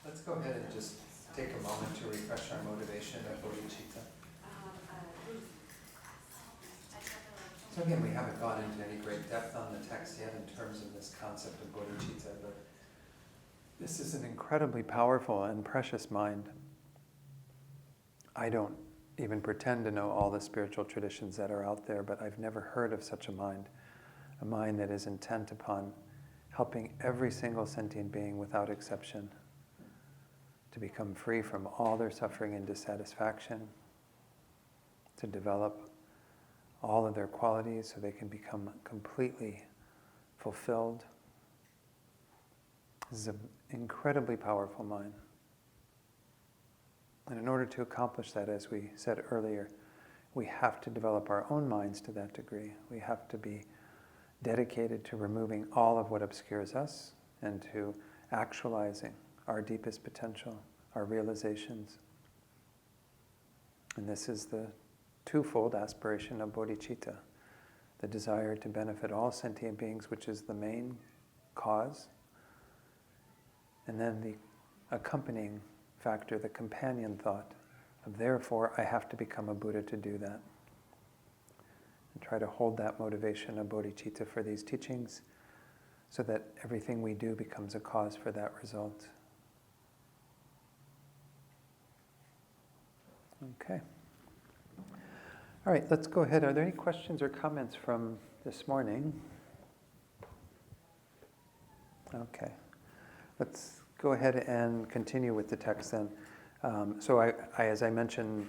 Let's go ahead and just take a moment to refresh our motivation of bodhicitta. So again, we haven't gone into any great depth on the text yet in terms of this concept of bodhicitta, but this is an incredibly powerful and precious mind. I don't even pretend to know all the spiritual traditions that are out there, but I've never heard of such a mind that is intent upon helping every single sentient being without exception to become free from all their suffering and dissatisfaction, to develop all of their qualities so they can become completely fulfilled. This is an incredibly powerful mind. And in order to accomplish that, as we said earlier, we have to develop our own minds to that degree. We have to be dedicated to removing all of what obscures us and to actualizing our deepest potential, our realizations. And this is the twofold aspiration of bodhicitta, the desire to benefit all sentient beings, which is the main cause, and then the accompanying factor, the companion thought of therefore I have to become a Buddha to do that. And try to hold that motivation of bodhicitta for these teachings so that everything we do becomes a cause for that result. Okay. All right, let's go ahead. Are there any questions or comments from this morning? Okay. Let's go ahead and continue with the text then. So I, as I mentioned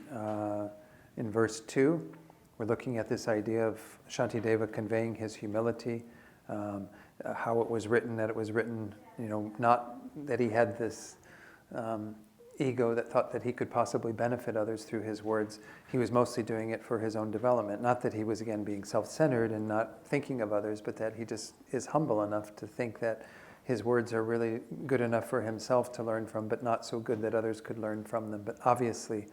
in verse 2, we're looking at this idea of Shantideva conveying his humility, how it was written, that it was written, not that he had this ego that thought that he could possibly benefit others through his words. He was mostly doing it for his own development. Not that he was, again, being self-centered and not thinking of others, but that he just is humble enough to think that his words are really good enough for himself to learn from, but not so good that others could learn from them. But obviously,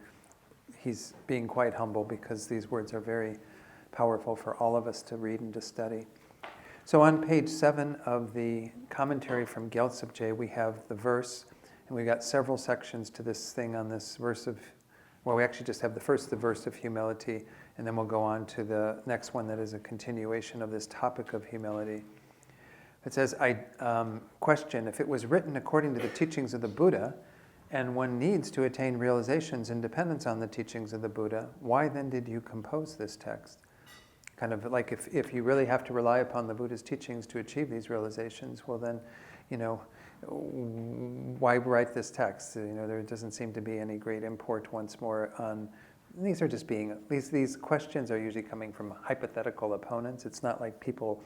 he's being quite humble because these words are very powerful for all of us to read and to study. So on page 7 of the commentary from Gyaltsab, we have the verse, and we've got several sections to this thing on this verse of, well, we actually just have the verse of humility, and then we'll go on to the next one that is a continuation of this topic of humility. It says, I question, if it was written according to the teachings of the Buddha, and one needs to attain realizations in dependence on the teachings of the Buddha, why then did you compose this text? Kind of like if you really have to rely upon the Buddha's teachings to achieve these realizations, well then, why write this text? There doesn't seem to be any great import once more on, these are just being, these questions are usually coming from hypothetical opponents. It's not like people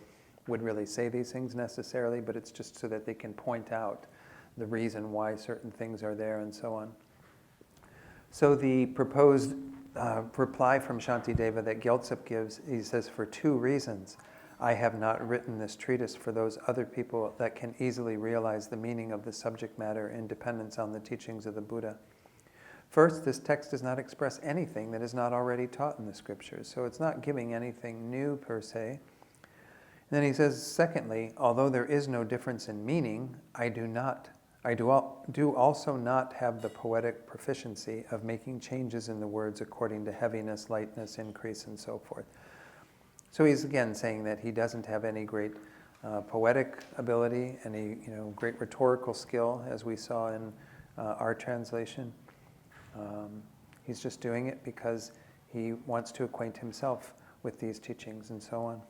would really say these things necessarily, but it's just so that they can point out the reason why certain things are there and so on. So the proposed reply from Shantideva that Gyaltsab gives, he says, for 2 reasons, I have not written this treatise for those other people that can easily realize the meaning of the subject matter in dependence on the teachings of the Buddha. First, this text does not express anything that is not already taught in the scriptures, so it's not giving anything new per se. And then he says, secondly, although there is no difference in meaning, I do also not have the poetic proficiency of making changes in the words according to heaviness, lightness, increase, and so forth. So he's again saying that he doesn't have any great poetic ability, any great rhetorical skill, as we saw in our translation. He's just doing it because he wants to acquaint himself with these teachings and so on.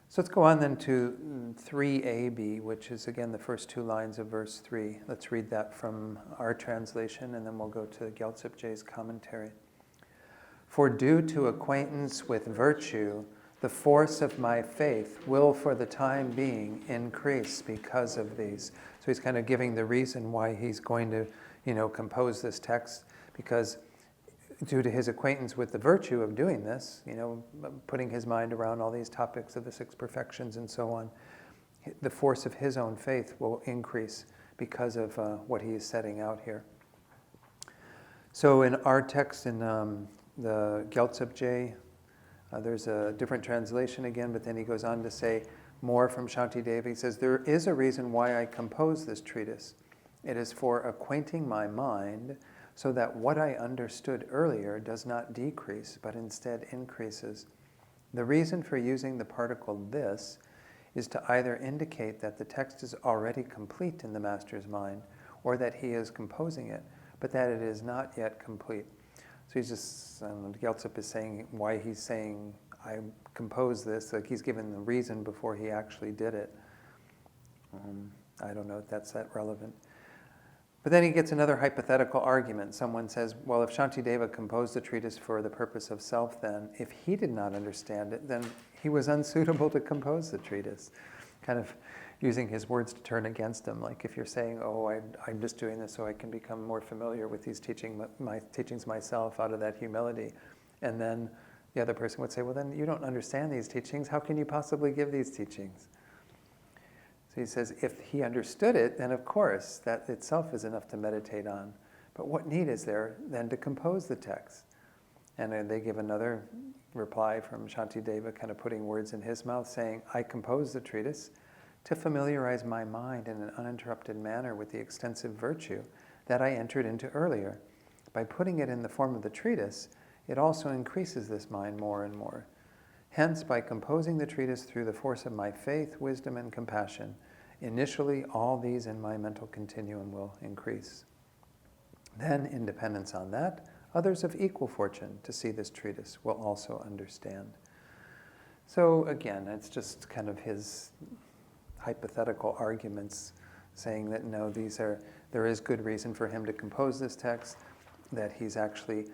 So let's go on then to 3ab, which is again the first 2 lines of verse 3. Let's read that from our translation, and then we'll go to Gyaltsab-J's commentary. For due to acquaintance with virtue, the force of my faith will for the time being increase because of these. So he's kind of giving the reason why he's going to, compose this text, because due to his acquaintance with the virtue of doing this, putting his mind around all these topics of the 6 perfections and so on, the force of his own faith will increase because of what he is setting out here. So in our text, in the Gyaltsab, there's a different translation again, but then he goes on to say more from Shantideva. He says, there is a reason why I composed this treatise. It is for acquainting my mind so that what I understood earlier does not decrease, but instead increases. The reason for using the particle this is to either indicate that the text is already complete in the master's mind, or that he is composing it, but that it is not yet complete. So he's just, Gyaltsep is saying why he's saying, I composed this, like he's given the reason before he actually did it. I don't know if that's that relevant. But then he gets another hypothetical argument. Someone says, well, if Shantideva composed the treatise for the purpose of self, then if he did not understand it, then he was unsuitable to compose the treatise. Kind of using his words to turn against him. Like if you're saying, oh, I'm just doing this so I can become more familiar with these my teachings myself out of that humility. And then the other person would say, well, then you don't understand these teachings. How can you possibly give these teachings? So he says, if he understood it, then of course, that itself is enough to meditate on. But what need is there then to compose the text? And then they give another reply from Shantideva, kind of putting words in his mouth, saying, I composed the treatise to familiarize my mind in an uninterrupted manner with the extensive virtue that I entered into earlier. By putting it in the form of the treatise, it also increases this mind more and more. Hence, by composing the treatise through the force of my faith, wisdom, and compassion, initially all these in my mental continuum will increase. Then, in dependence on that, others of equal fortune to see this treatise will also understand. So again, it's just kind of his hypothetical arguments saying that no, there is good reason for him to compose this text, that he's actually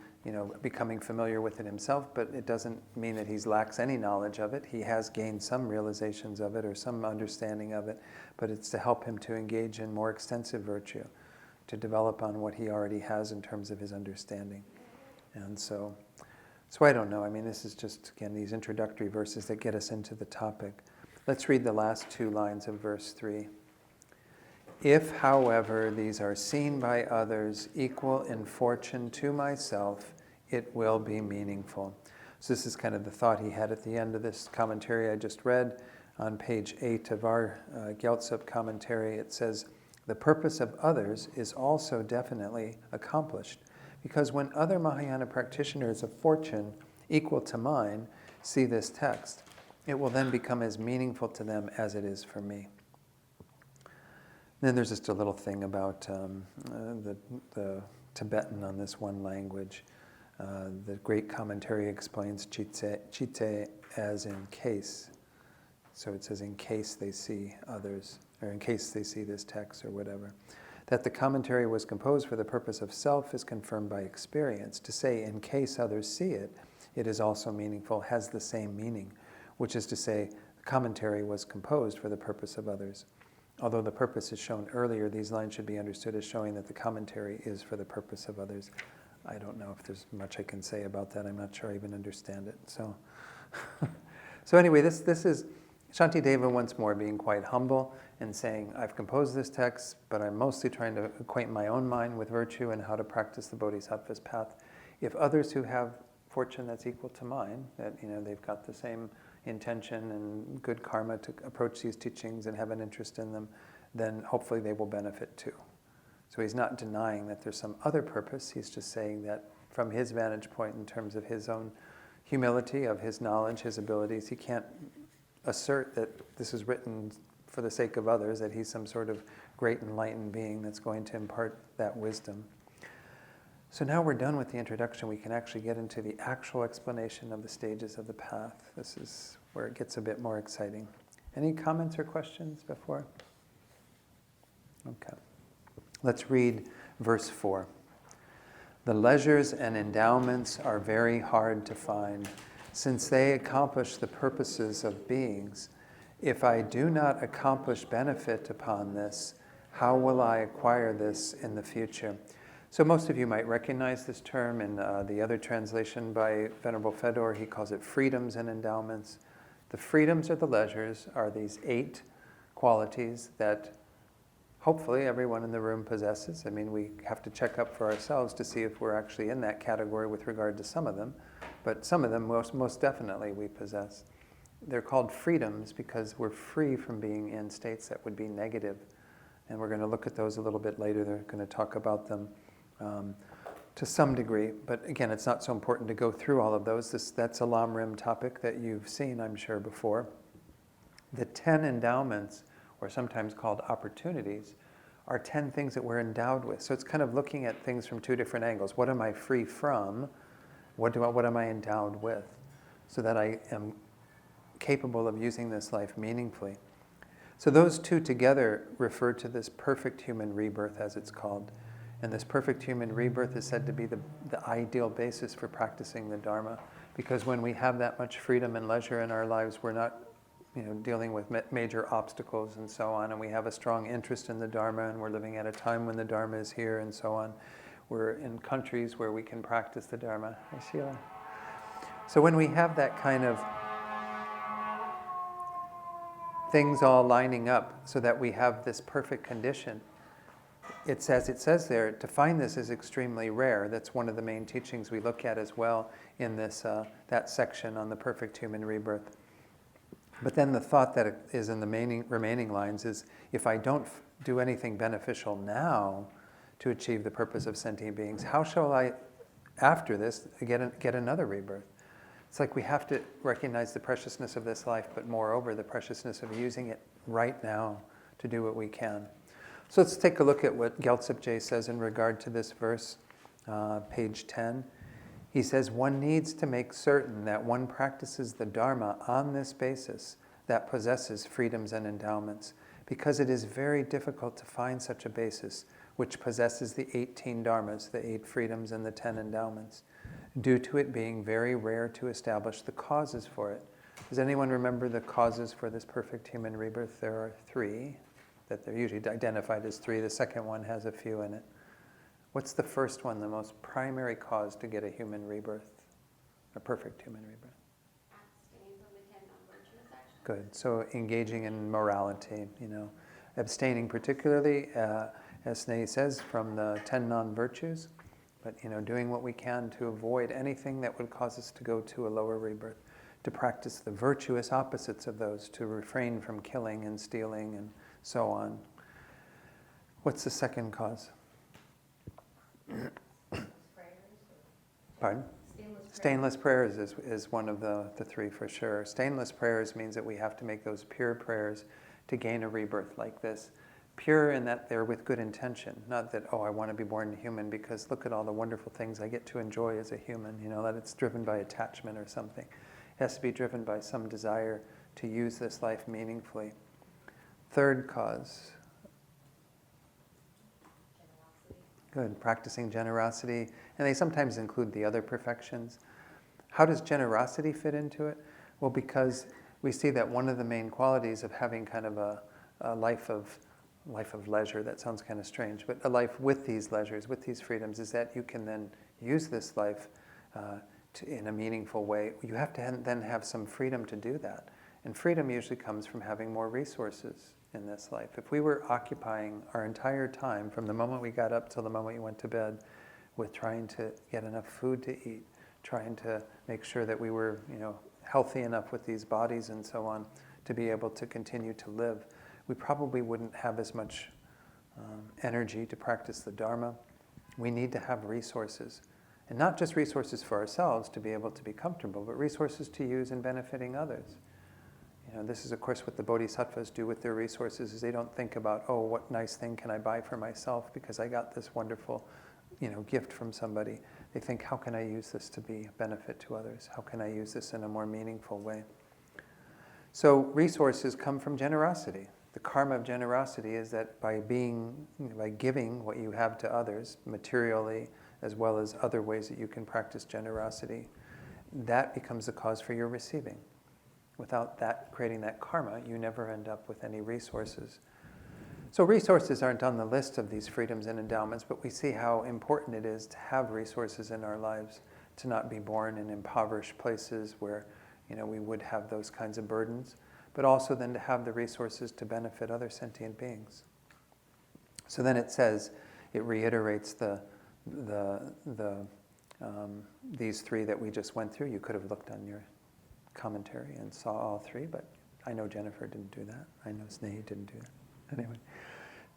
becoming familiar with it himself, but it doesn't mean that he lacks any knowledge of it. He has gained some realizations of it or some understanding of it, but it's to help him to engage in more extensive virtue, to develop on what he already has in terms of his understanding. And so I don't know. I mean, this is just, again, these introductory verses that get us into the topic. Let's read the last 2 lines of verse 3. If, however, these are seen by others equal in fortune to myself, it will be meaningful. So this is kind of the thought he had at the end of this commentary I just read. On page 8 of our Gyaltsep commentary, it says, the purpose of others is also definitely accomplished, because when other Mahayana practitioners of fortune equal to mine see this text, it will then become as meaningful to them as it is for me. Then there's just a little thing about the Tibetan on this one language. The great commentary explains cites as in case. So it says in case they see others, or in case they see this text or whatever. That the commentary was composed for the purpose of self is confirmed by experience. To say in case others see it, it is also meaningful, has the same meaning, which is to say the commentary was composed for the purpose of others. Although the purpose is shown earlier, these lines should be understood as showing that the commentary is for the purpose of others. I don't know if there's much I can say about that. I'm not sure I even understand it. So anyway, this is Shantideva once more being quite humble and saying, I've composed this text, but I'm mostly trying to acquaint my own mind with virtue and how to practice the Bodhisattva's path. If others who have fortune that's equal to mine, that they've got the same intention and good karma to approach these teachings and have an interest in them, then hopefully they will benefit too. So he's not denying that there's some other purpose. He's just saying that from his vantage point in terms of his own humility, of his knowledge, his abilities, he can't assert that this is written for the sake of others, that he's some sort of great enlightened being that's going to impart that wisdom. So now we're done with the introduction. We can actually get into the actual explanation of the stages of the path. This is where it gets a bit more exciting. Any comments or questions before? Okay. Let's read verse 4. The leisures and endowments are very hard to find, since they accomplish the purposes of beings. If I do not accomplish benefit upon this, how will I acquire this in the future? So most of you might recognize this term in the other translation by Venerable Fedor. He calls it freedoms and endowments. The freedoms or the leisures are these 8 qualities that hopefully everyone in the room possesses. I mean, we have to check up for ourselves to see if we're actually in that category with regard to some of them. But some of them, most definitely, we possess. They're called freedoms because we're free from being in states that would be negative And we're going to look at those a little bit later. They're going to talk about them to some degree. But again, it's not so important to go through all of those. That's a Lam Rim topic that you've seen, I'm sure, before. The 10 endowments, or sometimes called opportunities, are 10 things that we're endowed with. So it's kind of looking at things from two different angles. What am I free from? What am I endowed with? So that I am capable of using this life meaningfully. So those two together refer to this perfect human rebirth, as it's called. And this perfect human rebirth is said to be the ideal basis for practicing the Dharma. Because when we have that much freedom and leisure in our lives, we're not dealing with major obstacles and so on, and we have a strong interest in the Dharma, and we're living at a time when the Dharma is here and so on. We're in countries where we can practice the Dharma. Hi, Sheila. So when we have that kind of things all lining up so that we have this perfect condition, it says there, to find this is extremely rare. That's one of the main teachings we look at as well in this that section on the perfect human rebirth. But then the thought that is in the remaining lines is, if I don't do anything beneficial now to achieve the purpose of sentient beings, how shall I, after this, get another rebirth? It's like we have to recognize the preciousness of this life, but moreover, the preciousness of using it right now to do what we can. So let's take a look at what Gyaltsab Je says in regard to this verse, page 10. He says, one needs to make certain that one practices the Dharma on this basis that possesses freedoms and endowments, because it is very difficult to find such a basis which possesses the 18 Dharmas, the 8 freedoms and the 10 endowments, due to it being very rare to establish the causes for it. Does anyone remember the causes for this perfect human rebirth? There are 3, that they're usually identified as 3. The second one has a few in it. What's the first one, the most primary cause to get a human rebirth, a perfect human rebirth? Abstaining from the 10 non-virtuous actions. Good. So engaging in morality, abstaining particularly, as Snehi says, from the 10 non-virtues, but doing what we can to avoid anything that would cause us to go to a lower rebirth, to practice the virtuous opposites of those, to refrain from killing and stealing and so on. What's the second cause? Pardon? Stainless prayers is one of the 3 for sure. Stainless prayers means that we have to make those pure prayers to gain a rebirth like this. Pure in that they're with good intention, not that, I want to be born human because look at all the wonderful things I get to enjoy as a human, that it's driven by attachment or something. It has to be driven by some desire to use this life meaningfully. Third cause. Good, practicing generosity. And they sometimes include the other perfections. How does generosity fit into it? Well, because we see that one of the main qualities of having kind of a life of leisure, that sounds kind of strange, but a life with these leisures, with these freedoms, is that you can then use this life in a meaningful way. You have to then have some freedom to do that. And freedom usually comes from having more resources in this life. If we were occupying our entire time, from the moment we got up till the moment we went to bed, with trying to get enough food to eat, trying to make sure that we were, healthy enough with these bodies and so on, to be able to continue to live, we probably wouldn't have as much energy to practice the Dharma. We need to have resources. And not just resources for ourselves to be able to be comfortable, but resources to use in benefiting others. This is, of course, what the Bodhisattvas do with their resources, is they don't think about, what nice thing can I buy for myself because I got this wonderful, gift from somebody. They think, how can I use this to be a benefit to others? How can I use this in a more meaningful way? So resources come from generosity. The karma of generosity is that by giving what you have to others, materially, as well as other ways that you can practice generosity, that becomes the cause for your receiving. Without that, creating that karma, you never end up with any resources. So resources aren't on the list of these freedoms and endowments, but we see how important it is to have resources in our lives, to not be born in impoverished places where we would have those kinds of burdens, but also then to have the resources to benefit other sentient beings. So then it says, it reiterates these 3 that we just went through. You could have looked on your commentary and saw all 3, but I know Jennifer didn't do that. I know Snehi didn't do that. Anyway,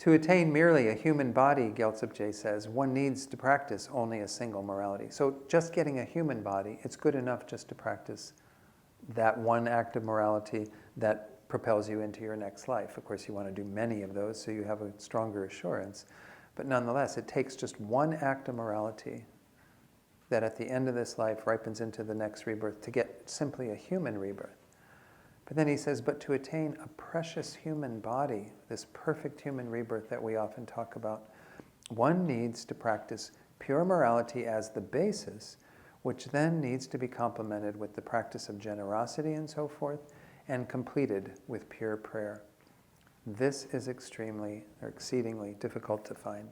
To attain merely a human body, Gyaltsab says, one needs to practice only a single morality. So just getting a human body, it's good enough just to practice that one act of morality that propels you into your next life. Of course, you want to do many of those so you have a stronger assurance. But nonetheless, it takes just one act of morality that at the end of this life ripens into the next rebirth to get simply a human rebirth. But then he says, but to attain a precious human body, this perfect human rebirth that we often talk about, one needs to practice pure morality as the basis, which then needs to be complemented with the practice of generosity and so forth, and completed with pure prayer. This is extremely or exceedingly difficult to find.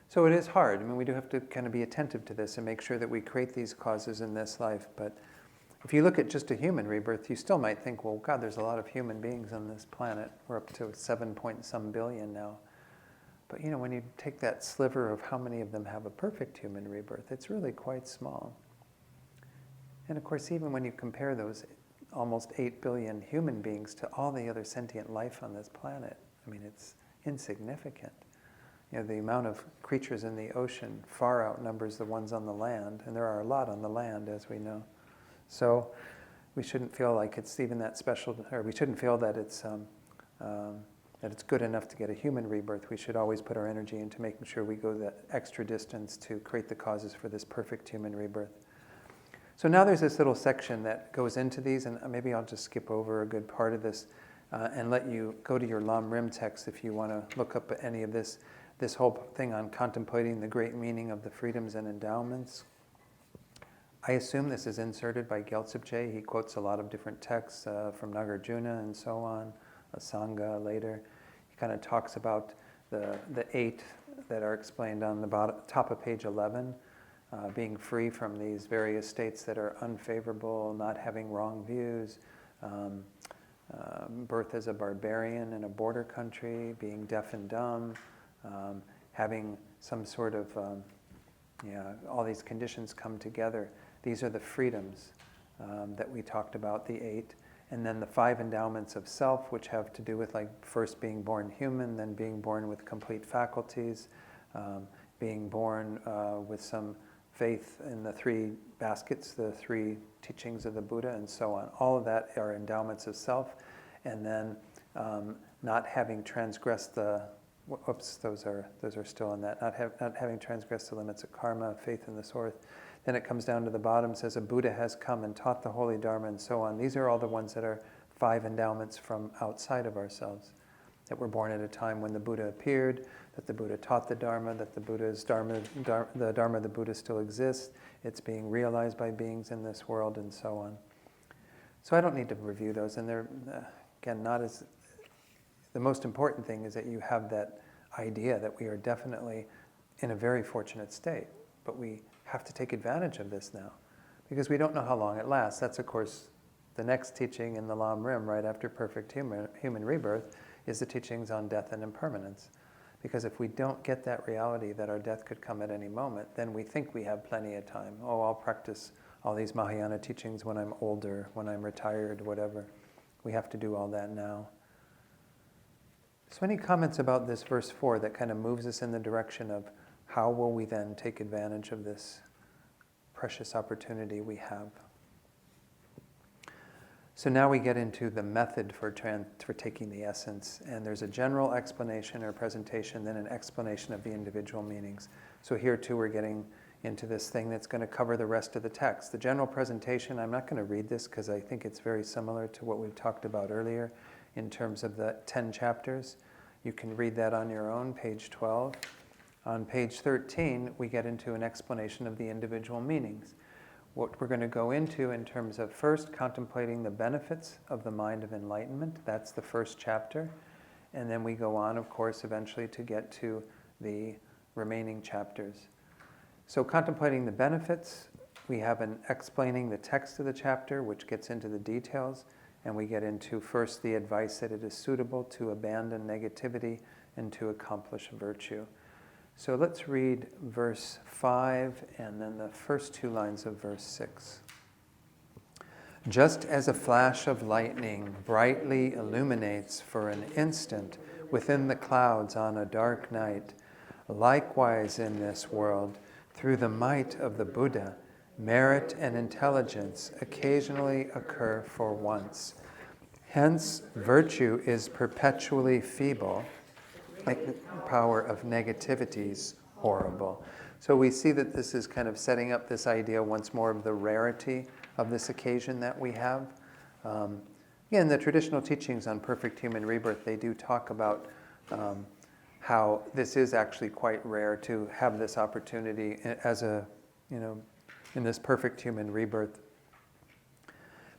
So it is hard. I mean, we do have to kind of be attentive to this and make sure that we create these causes in this life. But if you look at just a human rebirth, you still might think, well, God, there's a lot of human beings on this planet. We're up to 7 point some billion now. But when you take that sliver of how many of them have a perfect human rebirth, it's really quite small. And of course, even when you compare those almost 8 billion human beings to all the other sentient life on this planet, I mean, it's insignificant. The amount of creatures in the ocean far outnumbers the ones on the land, and there are a lot on the land, as we know. So we shouldn't feel like it's even that special, or we shouldn't feel that it's good enough to get a human rebirth. We should always put our energy into making sure we go that extra distance to create the causes for this perfect human rebirth. So now there's this little section that goes into these, and maybe I'll just skip over a good part of this and let you go to your Lam Rim text if you want to look up any of this whole thing on contemplating the great meaning of the freedoms and endowments. I assume this is inserted by Gyaltsab. He quotes a lot of different texts from Nagarjuna and so on, Asanga later. He kind of talks about the 8 that are explained on the top of page 11, being free from these various states that are unfavorable, not having wrong views, birth as a barbarian in a border country, being deaf and dumb, having some sort of, all these conditions come together. These are the freedoms that we talked about, the 8. And then the 5 endowments of self, which have to do with first being born human, then being born with complete faculties, being born with some faith in the 3 baskets, the 3 teachings of the Buddha, and so on. All of that are endowments of self. And then not having transgressed those are still in that. Not having transgressed the limits of karma, faith in the source. Then it comes down to the bottom, says a Buddha has come and taught the holy Dharma and so on. These are all the ones that are 5 endowments from outside of ourselves, that were born at a time when the Buddha appeared, that the Buddha taught the Dharma, that the Dharma of the Buddha still exists, it's being realized by beings in this world, and so on. So I don't need to review those, and they're, again, not as... The most important thing is that you have that idea that we are definitely in a very fortunate state, but we have to take advantage of this now, because we don't know how long it lasts. That's, of course, the next teaching in the Lam Rim, right after perfect human rebirth, is the teachings on death and impermanence. Because if we don't get that reality that our death could come at any moment, then we think we have plenty of time. Oh, I'll practice all these Mahayana teachings when I'm older, when I'm retired, whatever. We have to do all that now. So any comments about this verse 4 that kind of moves us in the direction of how will we then take advantage of this precious opportunity we have? So now we get into the method for taking the essence, and there's a general explanation or presentation, then an explanation of the individual meanings. So here too we're getting into this thing that's going to cover the rest of the text. The general presentation, I'm not going to read this because I think it's very similar to what we've talked about earlier in terms of the 10 chapters. You can read that on your own, page 12. On page 13, we get into an explanation of the individual meanings. What we're going to go into in terms of first contemplating the benefits of the mind of enlightenment. That's the first chapter. And then we go on, of course, eventually to get to the remaining chapters. So contemplating the benefits, we have an explaining the text of the chapter, which gets into the details. And we get into first the advice that it is suitable to abandon negativity and to accomplish virtue. So let's read verse 5 and then the first 2 lines of verse 6. Just as a flash of lightning brightly illuminates for an instant within the clouds on a dark night. Likewise in this world, through the might of the Buddha, merit and intelligence occasionally occur for once. Hence, virtue is perpetually feeble, like the power of negativity's horrible. So we see that this is kind of setting up this idea once more of the rarity of this occasion that we have. Again, the traditional teachings on perfect human rebirth, they do talk about how this is actually quite rare to have this opportunity as a, in this perfect human rebirth.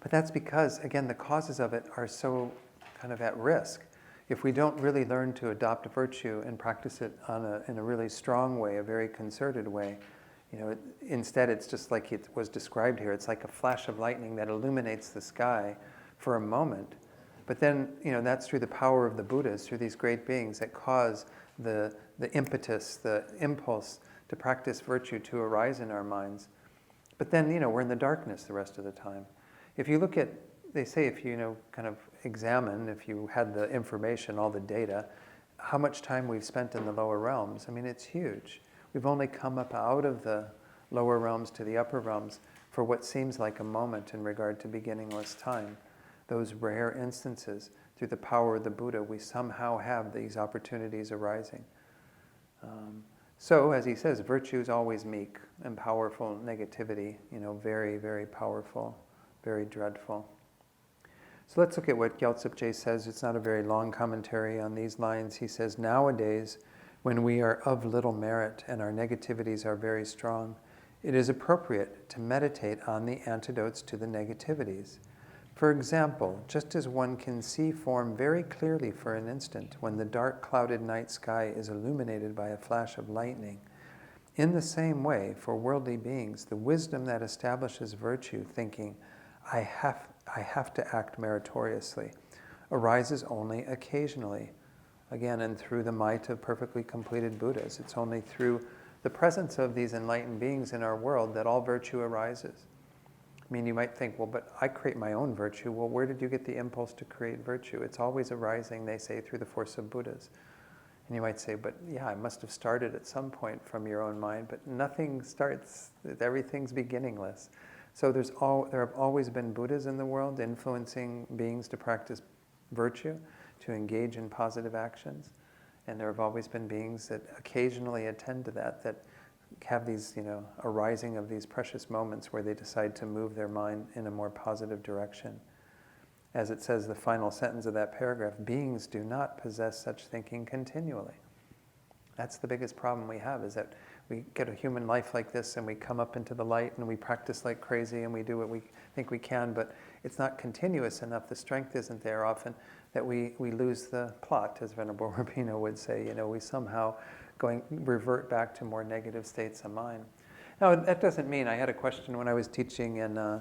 But that's because, again, the causes of it are so kind of at risk. If we don't really learn to adopt virtue and practice it in a really strong way, a very concerted way, instead it's just like it was described here. It's like a flash of lightning that illuminates the sky for a moment. But then, that's through the power of the Buddhas, through these great beings that cause the impetus, the impulse to practice virtue to arise in our minds. But then, we're in the darkness the rest of the time. If you look at, they say if you, kind of examine, if you had the information, all the data, how much time we've spent in the lower realms, it's huge. We've only come up out of the lower realms to the upper realms for what seems like a moment in regard to beginningless time. Those rare instances, through the power of the Buddha, we somehow have these opportunities arising. So, as he says, virtue is always meek and powerful. Negativity, very, very powerful, very dreadful. So let's look at what Gyaltsab says. It's not a very long commentary on these lines. He says, nowadays, when we are of little merit and our negativities are very strong, it is appropriate to meditate on the antidotes to the negativities. For example, just as one can see form very clearly for an instant when the dark clouded night sky is illuminated by a flash of lightning, in the same way, for worldly beings, the wisdom that establishes virtue, thinking, I have to act meritoriously, arises only occasionally. Again, and through the might of perfectly completed Buddhas. It's only through the presence of these enlightened beings in our world that all virtue arises. You might think, well, but I create my own virtue. Well, where did you get the impulse to create virtue? It's always arising, they say, through the force of Buddhas. And you might say, but yeah, I must have started at some point from your own mind, but nothing starts, everything's beginningless. So there have always been Buddhas in the world influencing beings to practice virtue, to engage in positive actions. And there have always been beings that occasionally attend to that have these, arising of these precious moments where they decide to move their mind in a more positive direction. As it says, the final sentence of that paragraph, beings do not possess such thinking continually. That's the biggest problem we have, is that we get a human life like this and we come up into the light and we practice like crazy and we do what we think we can, but it's not continuous enough. The strength isn't there often that we lose the plot, as Venerable Rabino would say. We somehow revert back to more negative states of mind. Now, that doesn't mean, I had a question when I was teaching in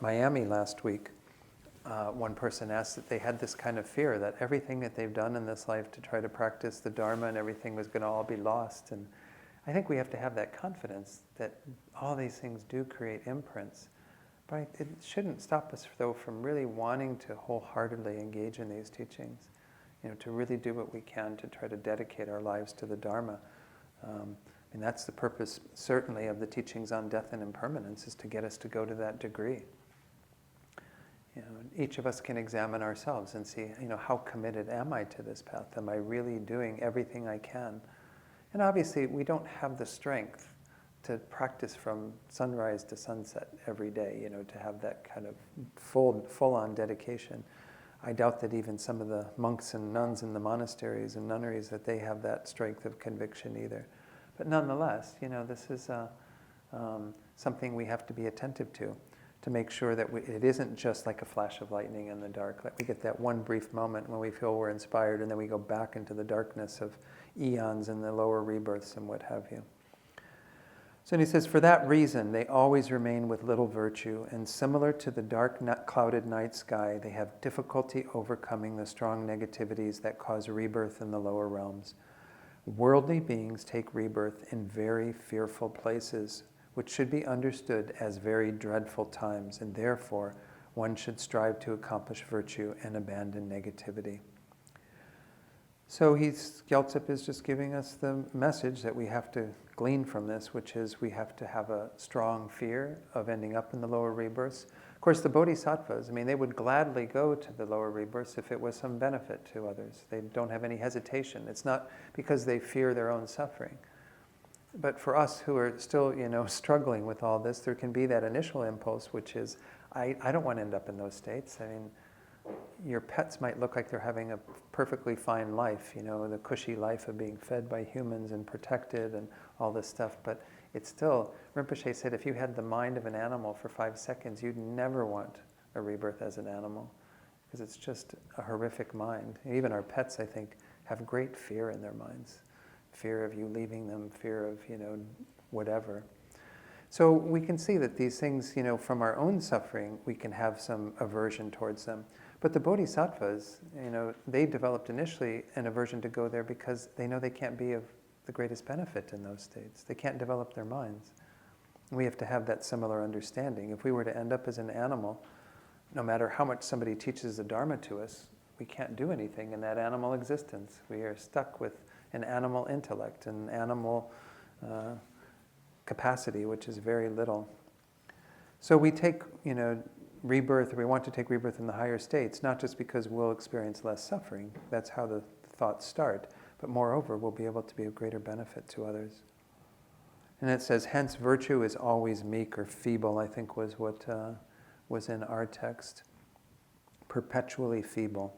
Miami last week. One person asked that they had this kind of fear that everything that they've done in this life to try to practice the Dharma and everything was going to all be lost. And I think we have to have that confidence that all these things do create imprints. But it shouldn't stop us, though, from really wanting to wholeheartedly engage in these teachings. To really do what we can to try to dedicate our lives to the Dharma. And that's the purpose, certainly, of the teachings on death and impermanence, is to get us to go to that degree. Each of us can examine ourselves and see, how committed am I to this path? Am I really doing everything I can? And obviously, we don't have the strength to practice from sunrise to sunset every day, to have that kind of full-on dedication. I doubt that even some of the monks and nuns in the monasteries and nunneries, that they have that strength of conviction either. But nonetheless, this is something we have to be attentive to make sure that it isn't just like a flash of lightning in the dark. That we get that one brief moment when we feel we're inspired, and then we go back into the darkness of eons and the lower rebirths and what have you. So he says, for that reason, they always remain with little virtue, and similar to the dark, clouded night sky, they have difficulty overcoming the strong negativities that cause rebirth in the lower realms. Worldly beings take rebirth in very fearful places, which should be understood as very dreadful times, and therefore one should strive to accomplish virtue and abandon negativity. So Gyaltsep is just giving us the message that we have to glean from this, which is we have to have a strong fear of ending up in the lower rebirths. Of course, the bodhisattvas, they would gladly go to the lower rebirths if it was some benefit to others. They don't have any hesitation. It's not because they fear their own suffering. But for us who are still, struggling with all this, there can be that initial impulse, which is, I don't want to end up in those states. Your pets might look like they're having a perfectly fine life, the cushy life of being fed by humans and protected and all this stuff, but it's still, Rinpoche said, if you had the mind of an animal for 5 seconds, you'd never want a rebirth as an animal, because it's just a horrific mind. Even our pets, I think, have great fear in their minds. Fear of you leaving them, fear of, whatever. So we can see that these things, from our own suffering, we can have some aversion towards them. But the bodhisattvas, they developed initially an aversion to go there because they know they can't be of the greatest benefit in those states. They can't develop their minds. We have to have that similar understanding. If we were to end up as an animal, no matter how much somebody teaches the Dharma to us, we can't do anything in that animal existence. We are stuck with an animal intellect, an animal capacity, which is very little. So we take, rebirth, or we want to take rebirth in the higher states, not just because we'll experience less suffering. That's how the thoughts start. But moreover, we'll be able to be of greater benefit to others. And it says, hence virtue is always meek or feeble, I think was what was in our text. Perpetually feeble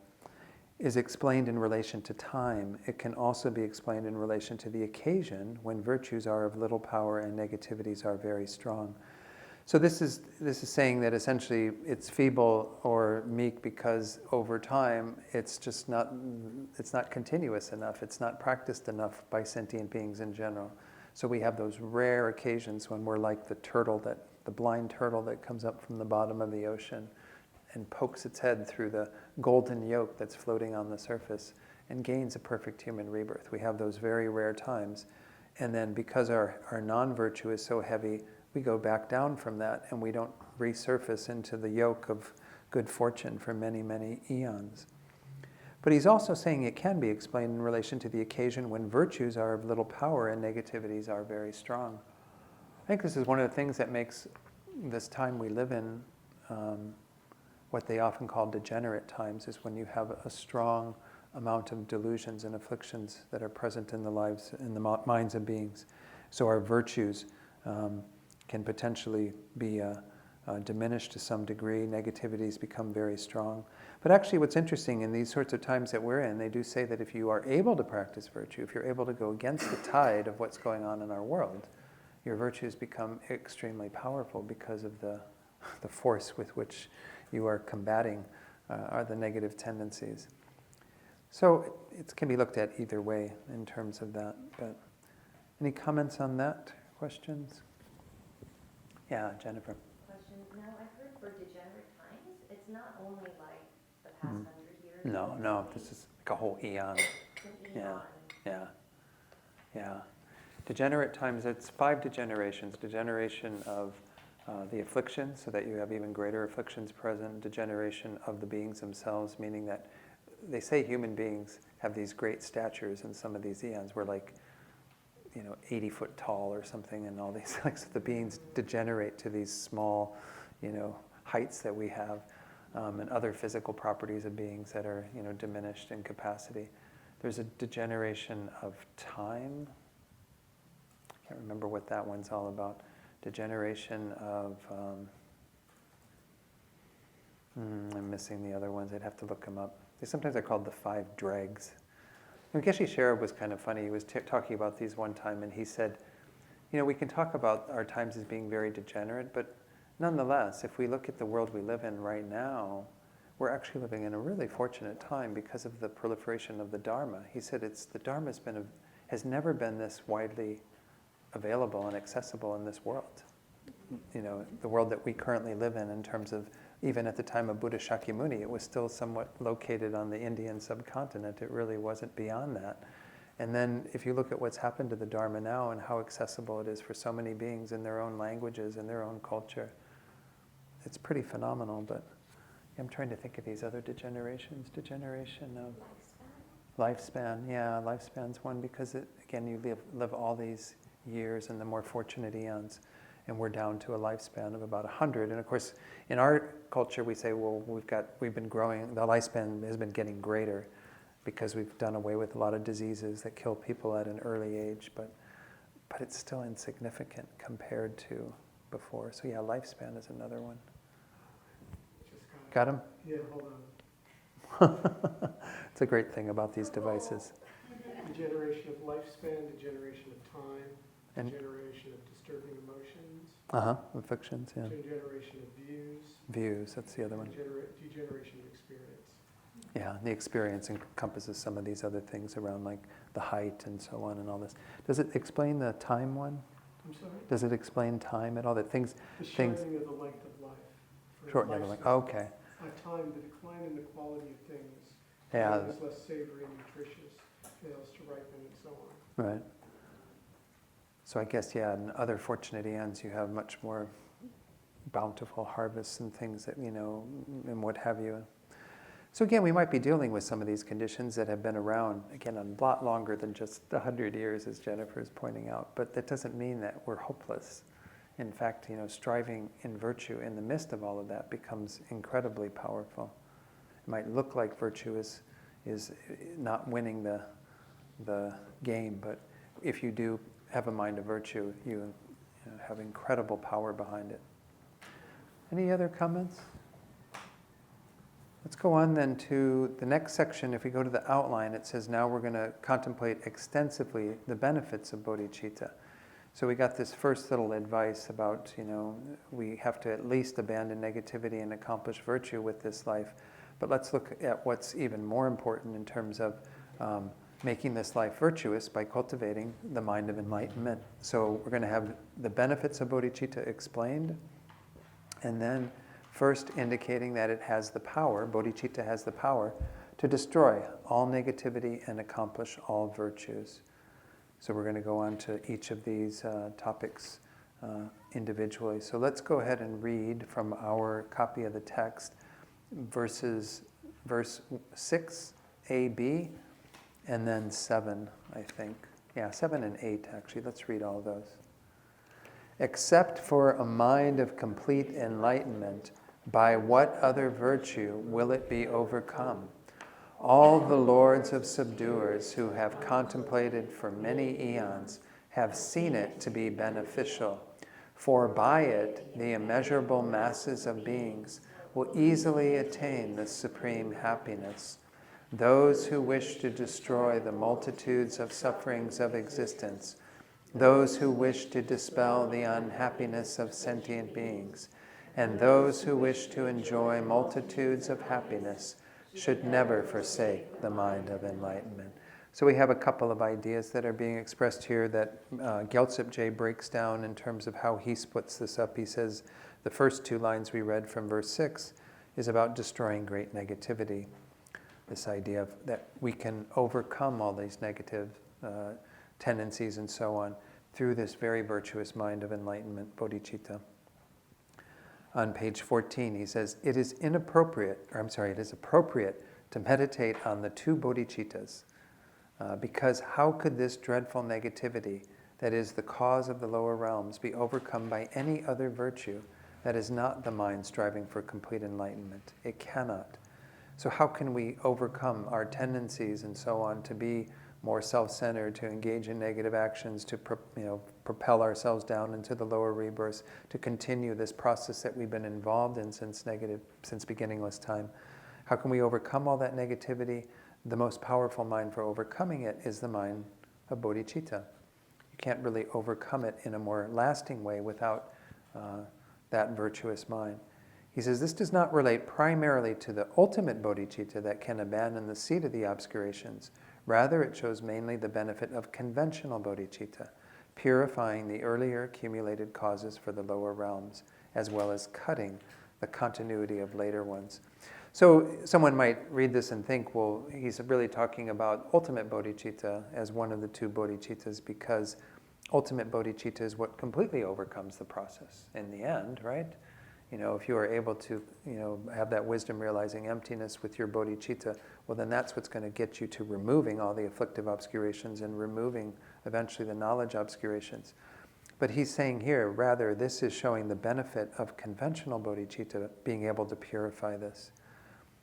is explained in relation to time. It can also be explained in relation to the occasion when virtues are of little power and negativities are very strong. So this is saying that essentially it's feeble or meek because over time it's not continuous enough, it's not practiced enough by sentient beings in general. So we have those rare occasions when we're like the blind turtle that comes up from the bottom of the ocean and pokes its head through the golden yolk that's floating on the surface and gains a perfect human rebirth. We have those very rare times. And then because our non-virtue is so heavy, we go back down from that and we don't resurface into the yoke of good fortune for many, many eons. But he's also saying it can be explained in relation to the occasion when virtues are of little power and negativities are very strong. I think this is one of the things that makes this time we live in what they often call degenerate times, is when you have a strong amount of delusions and afflictions that are present in the lives, in the minds of beings. So our virtues can potentially be diminished to some degree. Negativities become very strong. But actually what's interesting in these sorts of times that we're in, they do say that if you are able to practice virtue, if you're able to go against the tide of what's going on in our world, your virtues become extremely powerful because of the force with which you are combating are the negative tendencies. So it can be looked at either way in terms of that. But any comments on that? Questions? Yeah, Jennifer. Question. Now, I've heard for degenerate times, it's not only like the past 100 years. No, this is like a whole eon. It's an eon. Yeah. Degenerate times, it's 5 degenerations. Degeneration of the afflictions, so that you have even greater afflictions present. Degeneration of the beings themselves, meaning that they say human beings have these great statures in some of these eons. We're like, 80 foot tall or something, and all these, so the beings degenerate to these small, heights that we have, and other physical properties of beings that are, diminished in capacity. There's a degeneration of time. I can't remember what that one's all about. Degeneration of, I'm missing the other ones. I'd have to look them up. Sometimes they're called the 5 dregs. Geshe Sherab was kind of funny. He was talking about these one time, and he said, we can talk about our times as being very degenerate, but nonetheless, if we look at the world we live in right now, we're actually living in a really fortunate time because of the proliferation of the Dharma. He said the Dharma has never been this widely available and accessible in this world. The world that we currently live in terms of, even at the time of Buddha Shakyamuni, it was still somewhat located on the Indian subcontinent. It really wasn't beyond that. And then if you look at what's happened to the Dharma now and how accessible it is for so many beings in their own languages and their own culture, it's pretty phenomenal. But I'm trying to think of these other degenerations. Degeneration of Lifespan, yeah, lifespan's one because again, you live all these years in the more fortunate eons, and we're down to a lifespan of about 100. And of course, in our culture, we say, well, we've been growing. The lifespan has been getting greater because we've done away with a lot of diseases that kill people at an early age, but it's still insignificant compared to before. So yeah, lifespan is another one. Got him? Yeah, hold on. It's a great thing about these devices. Degeneration of lifespan, degeneration of time, And degeneration of disturbing emotions, afflictions, yeah. degeneration of views, Views, that's the other one. degeneration of experience. Yeah, the experience encompasses some of these other things around like the height and so on and all this. Does it explain the time one? I'm sorry? Does it explain time at all? That things, The shortening of the length of life. shorten of the length. Okay. Time, the decline in the quality of things. Yeah. Time is less savory and nutritious, fails to ripen, and so on. Right. So I guess, yeah, in other fortunate eons, you have much more bountiful harvests and things that, and what have you. So again, we might be dealing with some of these conditions that have been around, again, a lot longer than just 100 years, as Jennifer is pointing out. But that doesn't mean that we're hopeless. In fact, striving in virtue in the midst of all of that becomes incredibly powerful. It might look like virtue is not winning the game, but if you do have a mind of virtue, you have incredible power behind it. Any other comments? Let's go on then to the next section. If we go to the outline, it says now we're going to contemplate extensively the benefits of bodhicitta. So we got this first little advice about, we have to at least abandon negativity and accomplish virtue with this life. But let's look at what's even more important in terms of making this life virtuous by cultivating the mind of enlightenment. So we're going to have the benefits of bodhicitta explained, and then first indicating that it has the power, bodhicitta has the power, to destroy all negativity and accomplish all virtues. So we're going to go on to each of these topics individually. So let's go ahead and read from our copy of the text, verse 6, A, B, and then 7, I think. Yeah, 7 and 8, actually. Let's read all those. Except for a mind of complete enlightenment, by what other virtue will it be overcome? All the lords of subduers who have contemplated for many eons have seen it to be beneficial, for by it the immeasurable masses of beings will easily attain the supreme happiness. Those who wish to destroy the multitudes of sufferings of existence, those who wish to dispel the unhappiness of sentient beings, and those who wish to enjoy multitudes of happiness should never forsake the mind of enlightenment. So we have a couple of ideas that are being expressed here that Gyaltsep J breaks down in terms of how he splits this up. He says the first two lines we read from verse 6 is about destroying great negativity. This idea of that we can overcome all these negative tendencies and so on through this very virtuous mind of enlightenment, bodhicitta. On page 14, he says, it is appropriate to meditate on the two bodhicittas, because how could this dreadful negativity, that is the cause of the lower realms, be overcome by any other virtue that is not the mind striving for complete enlightenment? It cannot. So how can we overcome our tendencies and so on to be more self-centered, to engage in negative actions, to propel ourselves down into the lower rebirths, to continue this process that we've been involved in since beginningless time? How can we overcome all that negativity? The most powerful mind for overcoming it is the mind of bodhicitta. You can't really overcome it in a more lasting way without that virtuous mind. He says this does not relate primarily to the ultimate bodhicitta that can abandon the seat of the obscurations. Rather, it shows mainly the benefit of conventional bodhicitta, purifying the earlier accumulated causes for the lower realms, as well as cutting the continuity of later ones. So someone might read this and think, well, he's really talking about ultimate bodhicitta as one of the two bodhicittas, because ultimate bodhicitta is what completely overcomes the process in the end, right? If you are able to, have that wisdom realizing emptiness with your bodhicitta, well, then that's what's going to get you to removing all the afflictive obscurations and removing eventually the knowledge obscurations. But he's saying here, rather, this is showing the benefit of conventional bodhicitta being able to purify this.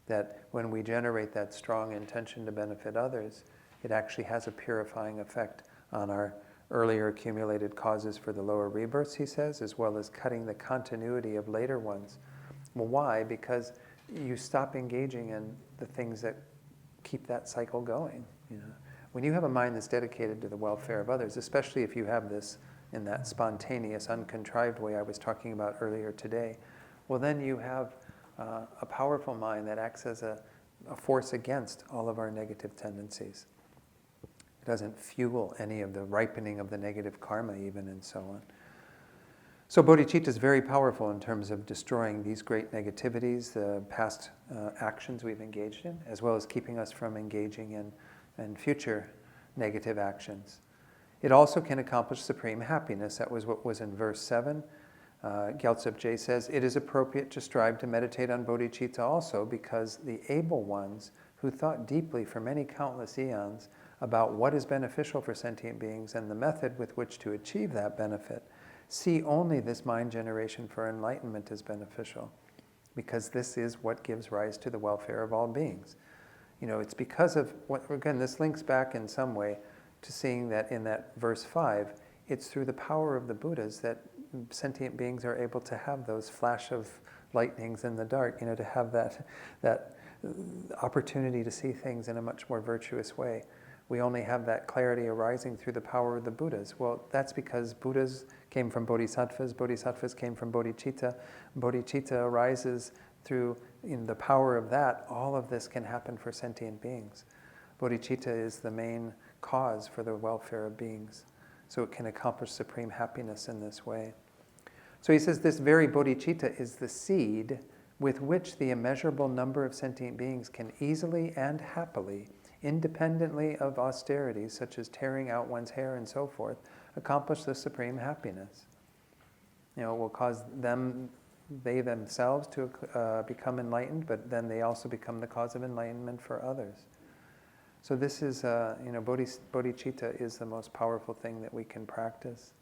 That when we generate that strong intention to benefit others, it actually has a purifying effect on our earlier accumulated causes for the lower rebirths, he says, as well as cutting the continuity of later ones. Well, why? Because you stop engaging in the things that keep that cycle going. When you have a mind that's dedicated to the welfare of others, especially if you have this in that spontaneous, uncontrived way I was talking about earlier today, well, then you have a powerful mind that acts as a force against all of our negative tendencies. It doesn't fuel any of the ripening of the negative karma even, and so on. So bodhicitta is very powerful in terms of destroying these great negativities, the past actions we've engaged in, as well as keeping us from engaging in future negative actions. It also can accomplish supreme happiness. That was what was in verse 7. Gyaltsab Je says, it is appropriate to strive to meditate on bodhicitta also because the able ones who thought deeply for many countless eons about what is beneficial for sentient beings and the method with which to achieve that benefit, see only this mind generation for enlightenment as beneficial, because this is what gives rise to the welfare of all beings. It's because of what, again, this links back in some way to seeing that in that verse 5, it's through the power of the Buddhas that sentient beings are able to have those flash of lightnings in the dark, to have that opportunity to see things in a much more virtuous way. We only have that clarity arising through the power of the Buddhas. Well, that's because Buddhas came from bodhisattvas, bodhisattvas came from bodhicitta. Bodhicitta arises through, in the power of that, all of this can happen for sentient beings. Bodhicitta is the main cause for the welfare of beings. So it can accomplish supreme happiness in this way. So he says this very bodhicitta is the seed with which the immeasurable number of sentient beings can easily and happily, independently of austerities such as tearing out one's hair and so forth, accomplish the supreme happiness. It will cause they themselves to become enlightened, but then they also become the cause of enlightenment for others. So this is, bodhicitta is the most powerful thing that we can practice.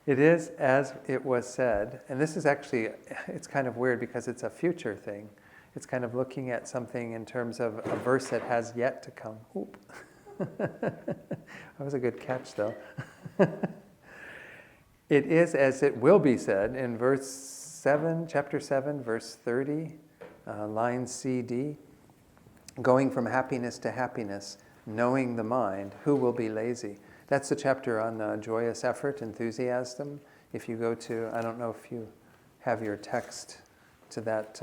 It is as it was said, and this is actually, it's kind of weird because it's a future thing. It's kind of looking at something in terms of a verse that has yet to come. Oop. That was a good catch, though. It is as it will be said in verse 7, chapter 7, verse 30, line CD. Going from happiness to happiness, knowing the mind, who will be lazy? That's the chapter on joyous effort, enthusiasm. If you go to, I don't know if you have your text to that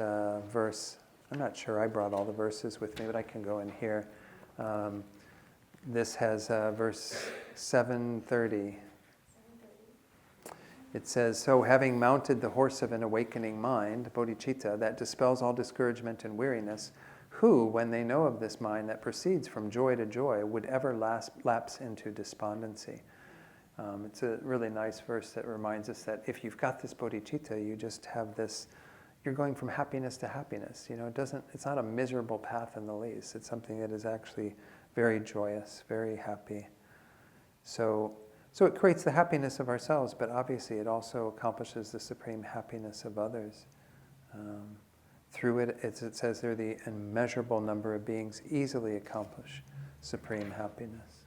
verse. I'm not sure I brought all the verses with me, but I can go in here. This has verse 730. It says, so having mounted the horse of an awakening mind, bodhicitta, that dispels all discouragement and weariness, who, when they know of this mind that proceeds from joy to joy, would ever lapse into despondency? It's a really nice verse that reminds us that if you've got this bodhicitta, you just have this, you're going from happiness to happiness. It's not a miserable path in the least. It's something that is actually very joyous, very happy. So it creates the happiness of ourselves, but obviously it also accomplishes the supreme happiness of others. Through it, as it says there, the immeasurable number of beings easily accomplish supreme happiness.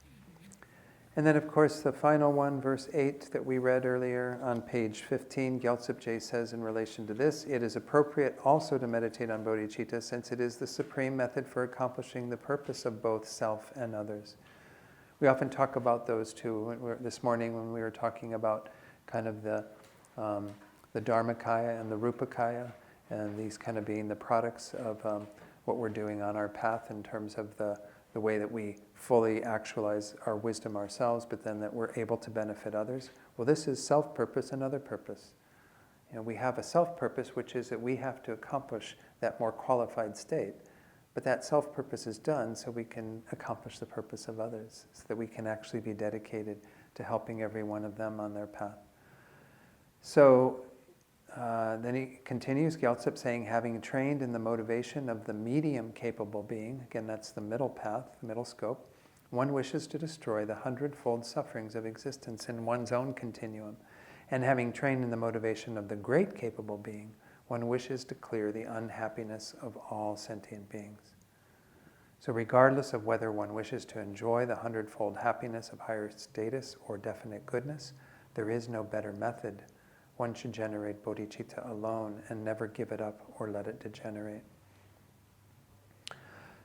And then, of course, the final one, verse 8, that we read earlier on page 15, Gyaltsab Je says in relation to this, it is appropriate also to meditate on bodhicitta, since it is the supreme method for accomplishing the purpose of both self and others. We often talk about those two. This morning when we were talking about kind of the Dharmakaya and the Rupakaya, and these kind of being the products of what we're doing on our path in terms of the way that we fully actualize our wisdom ourselves, but then that we're able to benefit others. Well, this is self-purpose and other purpose. We have a self-purpose, which is that we have to accomplish that more qualified state. But that self-purpose is done so we can accomplish the purpose of others, so that we can actually be dedicated to helping every one of them on their path. So then he continues, Gyaltsep saying, having trained in the motivation of the medium-capable being, again that's the middle path, the middle scope, one wishes to destroy the 100-fold sufferings of existence in one's own continuum. And having trained in the motivation of the great capable being, one wishes to clear the unhappiness of all sentient beings. So regardless of whether one wishes to enjoy the 100-fold happiness of higher status or definite goodness, there is no better method. One should generate bodhicitta alone and never give it up or let it degenerate.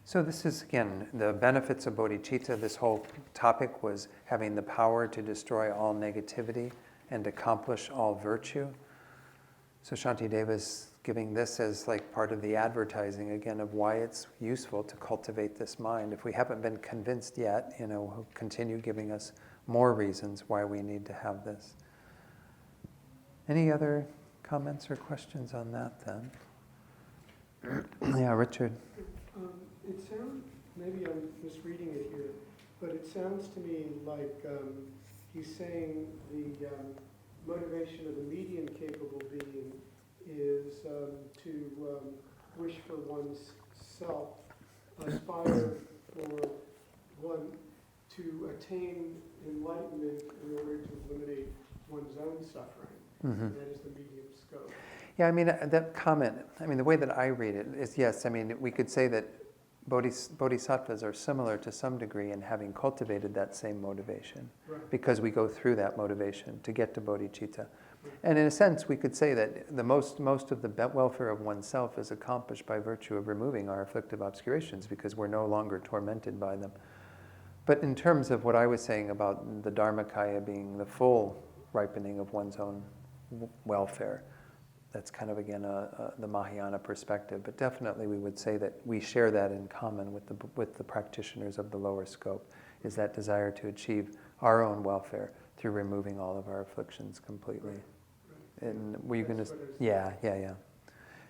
So this is, again, the benefits of bodhicitta. This whole topic was having the power to destroy all negativity and accomplish all virtue. So Shantideva is giving this as like part of the advertising, again, of why it's useful to cultivate this mind. If we haven't been convinced yet, he'll continue giving us more reasons why we need to have this. Any other comments or questions on that then? Yeah, Richard. It sounds, maybe I'm misreading it here, but it sounds to me like he's saying the motivation of the medium capable being is to wish for one's self, aspire for one to attain enlightenment in order to eliminate one's own suffering. Mm-hmm. And that is the medium scope. Yeah, I mean, that comment, the way that I read it is, yes, we could say that bodhisattvas are similar to some degree in having cultivated that same motivation, Right. because we go through that motivation to get to bodhicitta. And in a sense, we could say that the most of the welfare of oneself is accomplished by virtue of removing our afflictive obscurations, because we're no longer tormented by them. But in terms of what I was saying about the Dharmakaya being the full ripening of one's own welfare, that's kind of, again, the Mahayana perspective. But definitely we would say that we share that in common with the practitioners of the lower scope, is that desire to achieve our own welfare through removing all of our afflictions completely. Right. And were you going to... That's what I was Yeah.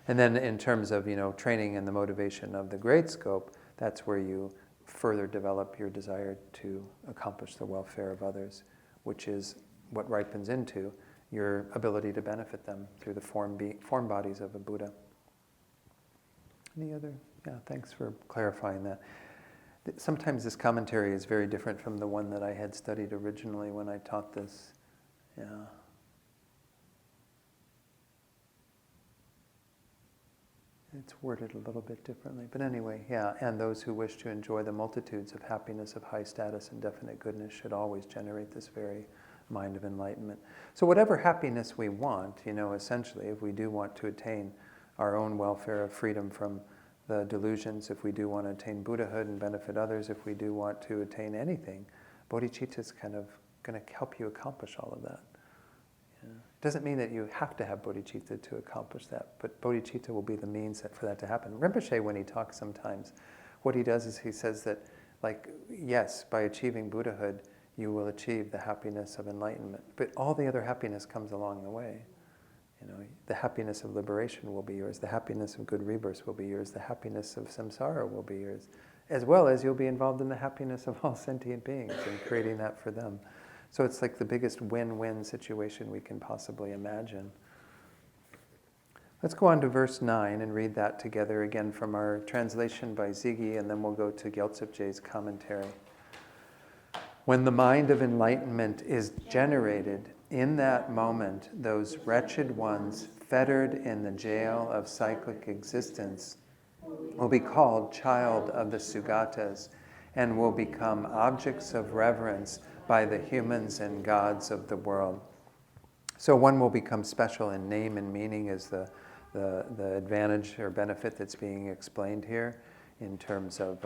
And then in terms of, training and the motivation of the great scope, that's where you further develop your desire to accomplish the welfare of others, which is what ripens into your ability to benefit them through the form bodies of a Buddha. Any other? Yeah, thanks for clarifying that. Sometimes this commentary is very different from the one that I had studied originally when I taught this. Yeah. It's worded a little bit differently. But anyway, yeah, and those who wish to enjoy the multitudes of happiness of high status and definite goodness should always generate this very mind of enlightenment. So whatever happiness we want, essentially, if we do want to attain our own welfare of freedom from the delusions, if we do want to attain Buddhahood and benefit others, if we do want to attain anything, bodhicitta is kind of going to help you accomplish all of that. Yeah. It doesn't mean that you have to have bodhicitta to accomplish that, but bodhicitta will be the means for that to happen. Rinpoche, when he talks sometimes, what he does is he says that, yes, by achieving Buddhahood, you will achieve the happiness of enlightenment. But all the other happiness comes along the way. The happiness of liberation will be yours. The happiness of good rebirth will be yours. The happiness of samsara will be yours. As well as you'll be involved in the happiness of all sentient beings and creating that for them. So it's like the biggest win-win situation we can possibly imagine. Let's go on to verse 9 and read that together again from our translation by Ziggy, and then we'll go to Gyaltsep Je's commentary. When the mind of enlightenment is generated, in that moment, those wretched ones fettered in the jail of cyclic existence will be called child of the Sugatas and will become objects of reverence by the humans and gods of the world. So one will become special in name and meaning as the advantage or benefit that's being explained here in terms of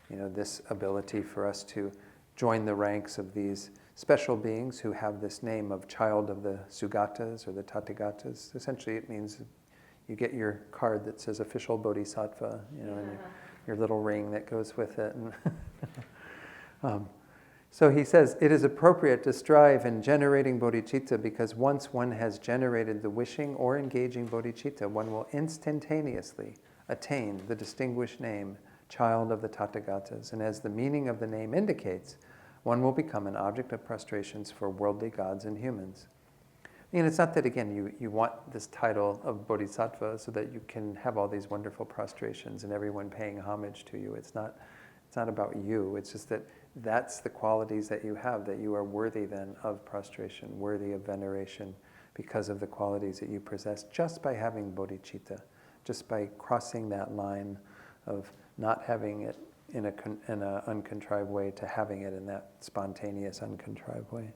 this ability for us to join the ranks of these special beings who have this name of child of the Sugatas or the Tathagatas. Essentially it means you get your card that says official bodhisattva, and your little ring that goes with it. So he says, it is appropriate to strive in generating bodhicitta because once one has generated the wishing or engaging bodhicitta, one will instantaneously attain the distinguished name child of the Tathagatas. And as the meaning of the name indicates, one will become an object of prostrations for worldly gods and humans. And it's not that, again, you want this title of Bodhisattva so that you can have all these wonderful prostrations and everyone paying homage to you. It's not about you. It's just that that's the qualities that you have, that you are worthy then of prostration, worthy of veneration because of the qualities that you possess just by having bodhicitta, just by crossing that line of not having it in an uncontrived way to having it in that spontaneous, uncontrived way.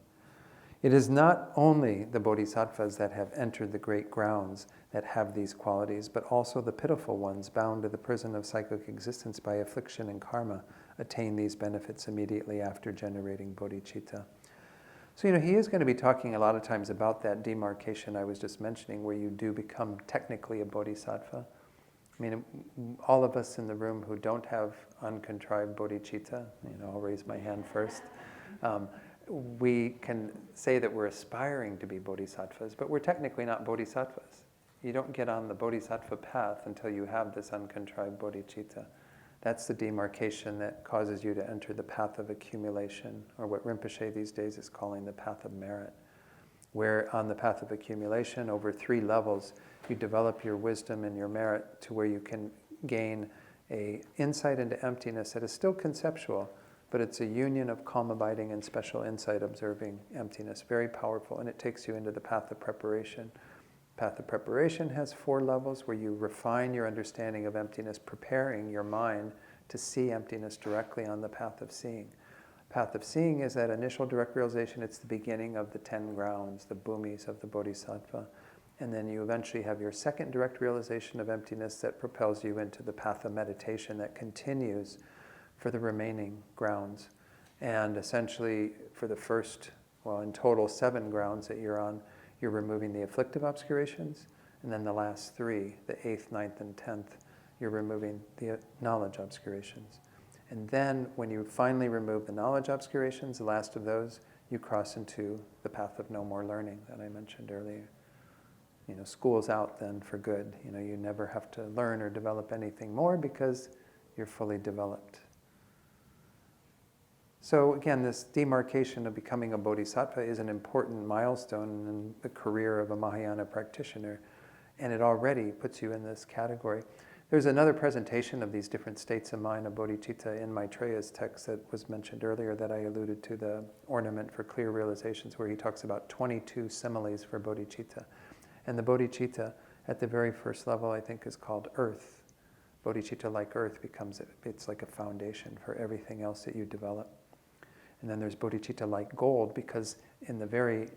It is not only the bodhisattvas that have entered the great grounds that have these qualities, but also the pitiful ones bound to the prison of psychic existence by affliction and karma attain these benefits immediately after generating bodhicitta. So, he is going to be talking a lot of times about that demarcation I was just mentioning, where you do become technically a bodhisattva. I mean, all of us in the room who don't have uncontrived bodhicitta, I'll raise my hand first. We can say that we're aspiring to be bodhisattvas, but we're technically not bodhisattvas. You don't get on the bodhisattva path until you have this uncontrived bodhicitta. That's the demarcation that causes you to enter the path of accumulation, or what Rinpoche these days is calling the path of merit, where on the path of accumulation, over 3 levels, you develop your wisdom and your merit to where you can gain an insight into emptiness that is still conceptual, but it's a union of calm abiding and special insight observing emptiness. Very powerful, and it takes you into the path of preparation. Path of preparation has 4 levels where you refine your understanding of emptiness, preparing your mind to see emptiness directly on the path of seeing. Path of seeing is that initial direct realization. It's the beginning of the 10 grounds, the bhumis of the bodhisattva. And then you eventually have your second direct realization of emptiness that propels you into the path of meditation that continues for the remaining grounds. And essentially for the first, in total 7 grounds that you're on, you're removing the afflictive obscurations. And then the last 3, the 8th, 9th, and 10th, you're removing the knowledge obscurations. And then when you finally remove the knowledge obscurations, the last of those, you cross into the path of no more learning that I mentioned earlier. School's out then for good. You never have to learn or develop anything more because you're fully developed. So again, this demarcation of becoming a bodhisattva is an important milestone in the career of a Mahayana practitioner, and it already puts you in this category. There's another presentation of these different states of mind of bodhicitta in Maitreya's text that was mentioned earlier that I alluded to, the Ornament for Clear Realizations, where he talks about 22 similes for bodhicitta. And the bodhicitta at the very first level, I think, is called earth. Bodhicitta, like earth, it's like a foundation for everything else that you develop. And then there's bodhicitta like gold, because in the very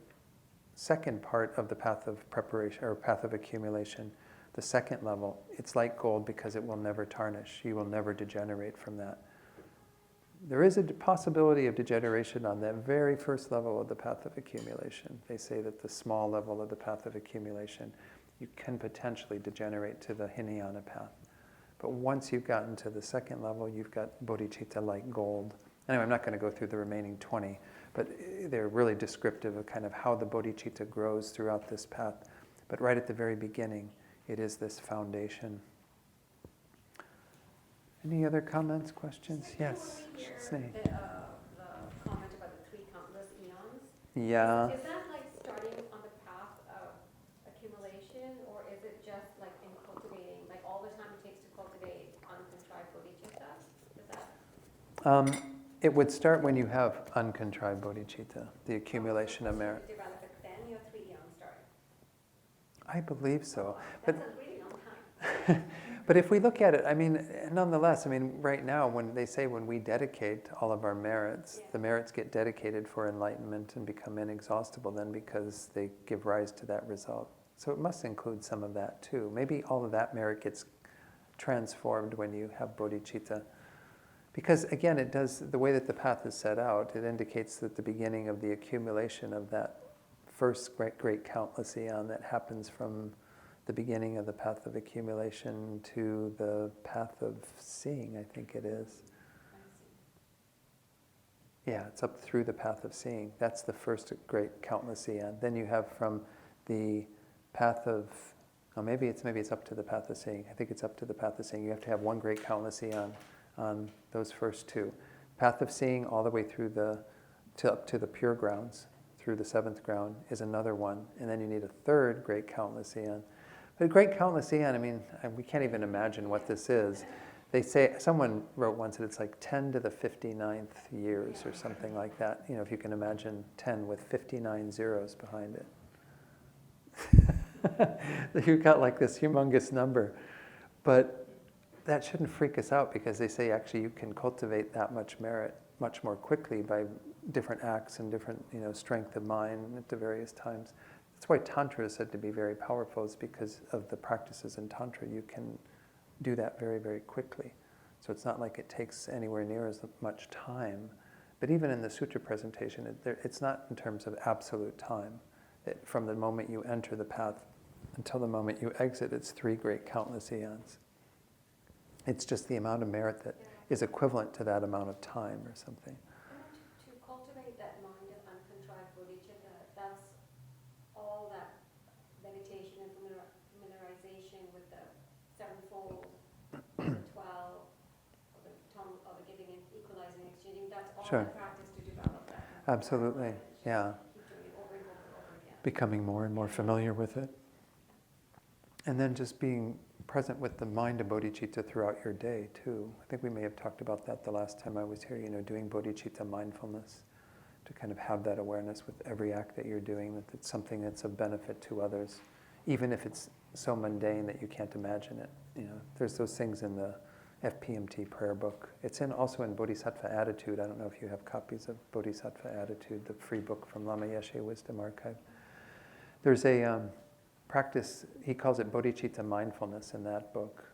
second part of the path of preparation, or path of accumulation, the second level, it's like gold because it will never tarnish. You will never degenerate from that. There is a possibility of degeneration on that very first level of the path of accumulation. They say that the small level of the path of accumulation, you can potentially degenerate to the Hinayana path. But once you've gotten to the second level, you've got bodhicitta like gold. Anyway, I'm not going to go through the remaining 20, but they're really descriptive of kind of how the bodhicitta grows throughout this path. But right at the very beginning, it is this foundation. Any other comments, questions? Yes, Sneh. The comment about the 3 countless eons. Yeah. Is that like starting on the path of accumulation, or is it just like in cultivating, like all the time it takes to cultivate uncontrived bodhicitta? Is that? It would start when you have uncontrived bodhicitta, the accumulation of merit. You develop it then, your 3 eons start. I believe so. That's a really long time. But if we look at it, nonetheless, right now, when they say when we dedicate all of our merits, the merits get dedicated for enlightenment and become inexhaustible then because they give rise to that result. So it must include some of that too. Maybe all of that merit gets transformed when you have bodhicitta. Because again, it does, the way that the path is set out, it indicates that the beginning of the accumulation of that first great countless eon that happens from the beginning of the path of accumulation to the path of seeing, I think it is. Yeah, it's up through the path of seeing. That's the first great countless eon. Then you have from the path of, maybe it's up to the path of seeing. I think it's up to the path of seeing. You have to have one great countless eon on those first two. Path of seeing all the way through up to the pure grounds, through the seventh ground, is another one. And then you need a third great countless eon. But great countless eon, I mean, we can't even imagine what this is. They say, someone wrote once that it's like 10 to the 59th years or something like that. You know, if you can imagine 10 with 59 zeros behind it. You've got like this humongous number. But that shouldn't freak us out, because they say actually you can cultivate that much merit much more quickly by different acts and different, strength of mind at the various times. That's why Tantra is said to be very powerful, is because of the practices in Tantra. You can do that very, very quickly. So it's not like it takes anywhere near as much time. But even in the sutra presentation, it's not in terms of absolute time. From the moment you enter the path until the moment you exit, it's 3 great countless eons. It's just the amount of merit that is equivalent to that amount of time or something. To cultivate that mind of uncontrived bodhicitta, that's all that meditation and familiarization with the sevenfold, the 12, or the tongue, or the giving and equalizing and exchanging, that's all Sure. the practice to develop that. Absolutely, yeah. Keep doing it over and over and over again. Becoming more and more familiar with it. And then just being present with the mind of bodhicitta throughout your day, too. I think we may have talked about that the last time I was here, doing bodhicitta mindfulness, to kind of have that awareness with every act that you're doing, that it's something that's of benefit to others, even if it's so mundane that you can't imagine it. There's those things in the FPMT prayer book. It's also in Bodhisattva Attitude. I don't know if you have copies of Bodhisattva Attitude, the free book from Lama Yeshe Wisdom Archive. There's a practice, he calls it bodhicitta mindfulness in that book.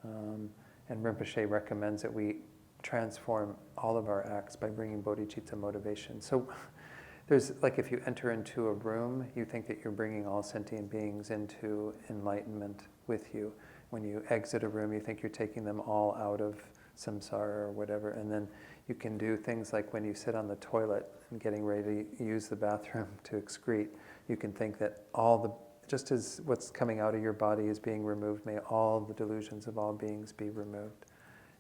And Rinpoche recommends that we transform all of our acts by bringing bodhicitta motivation. So there's, like, if you enter into a room, you think that you're bringing all sentient beings into enlightenment with you. When you exit a room, you think you're taking them all out of samsara or whatever. And then you can do things like when you sit on the toilet and getting ready to use the bathroom to excrete, you can think that just as what's coming out of your body is being removed, may all the delusions of all beings be removed.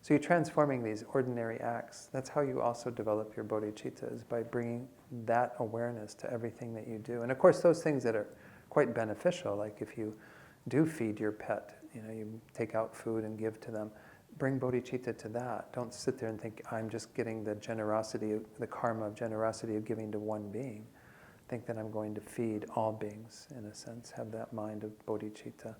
So you're transforming these ordinary acts. That's how you also develop your bodhicitta, is by bringing that awareness to everything that you do. And of course, those things that are quite beneficial, like if you do feed your pet, you take out food and give to them, bring bodhicitta to that. Don't sit there and think, I'm just getting the generosity, the karma of generosity of giving to one being. Think that I'm going to feed all beings, in a sense, have that mind of bodhicitta.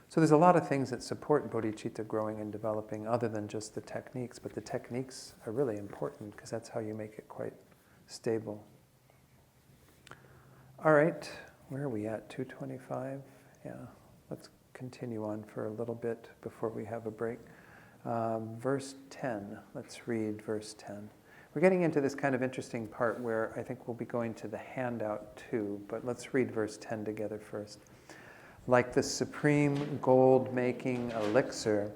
So there's a lot of things that support bodhicitta growing and developing other than just the techniques, but the techniques are really important because that's how you make it quite stable. All right, where are we at? 2:25? Yeah, let's continue on for a little bit before we have a break. Verse 10, let's read verse 10. We're getting into this kind of interesting part where I think we'll be going to the handout too, but let's read verse 10 together first. Like the supreme gold-making elixir,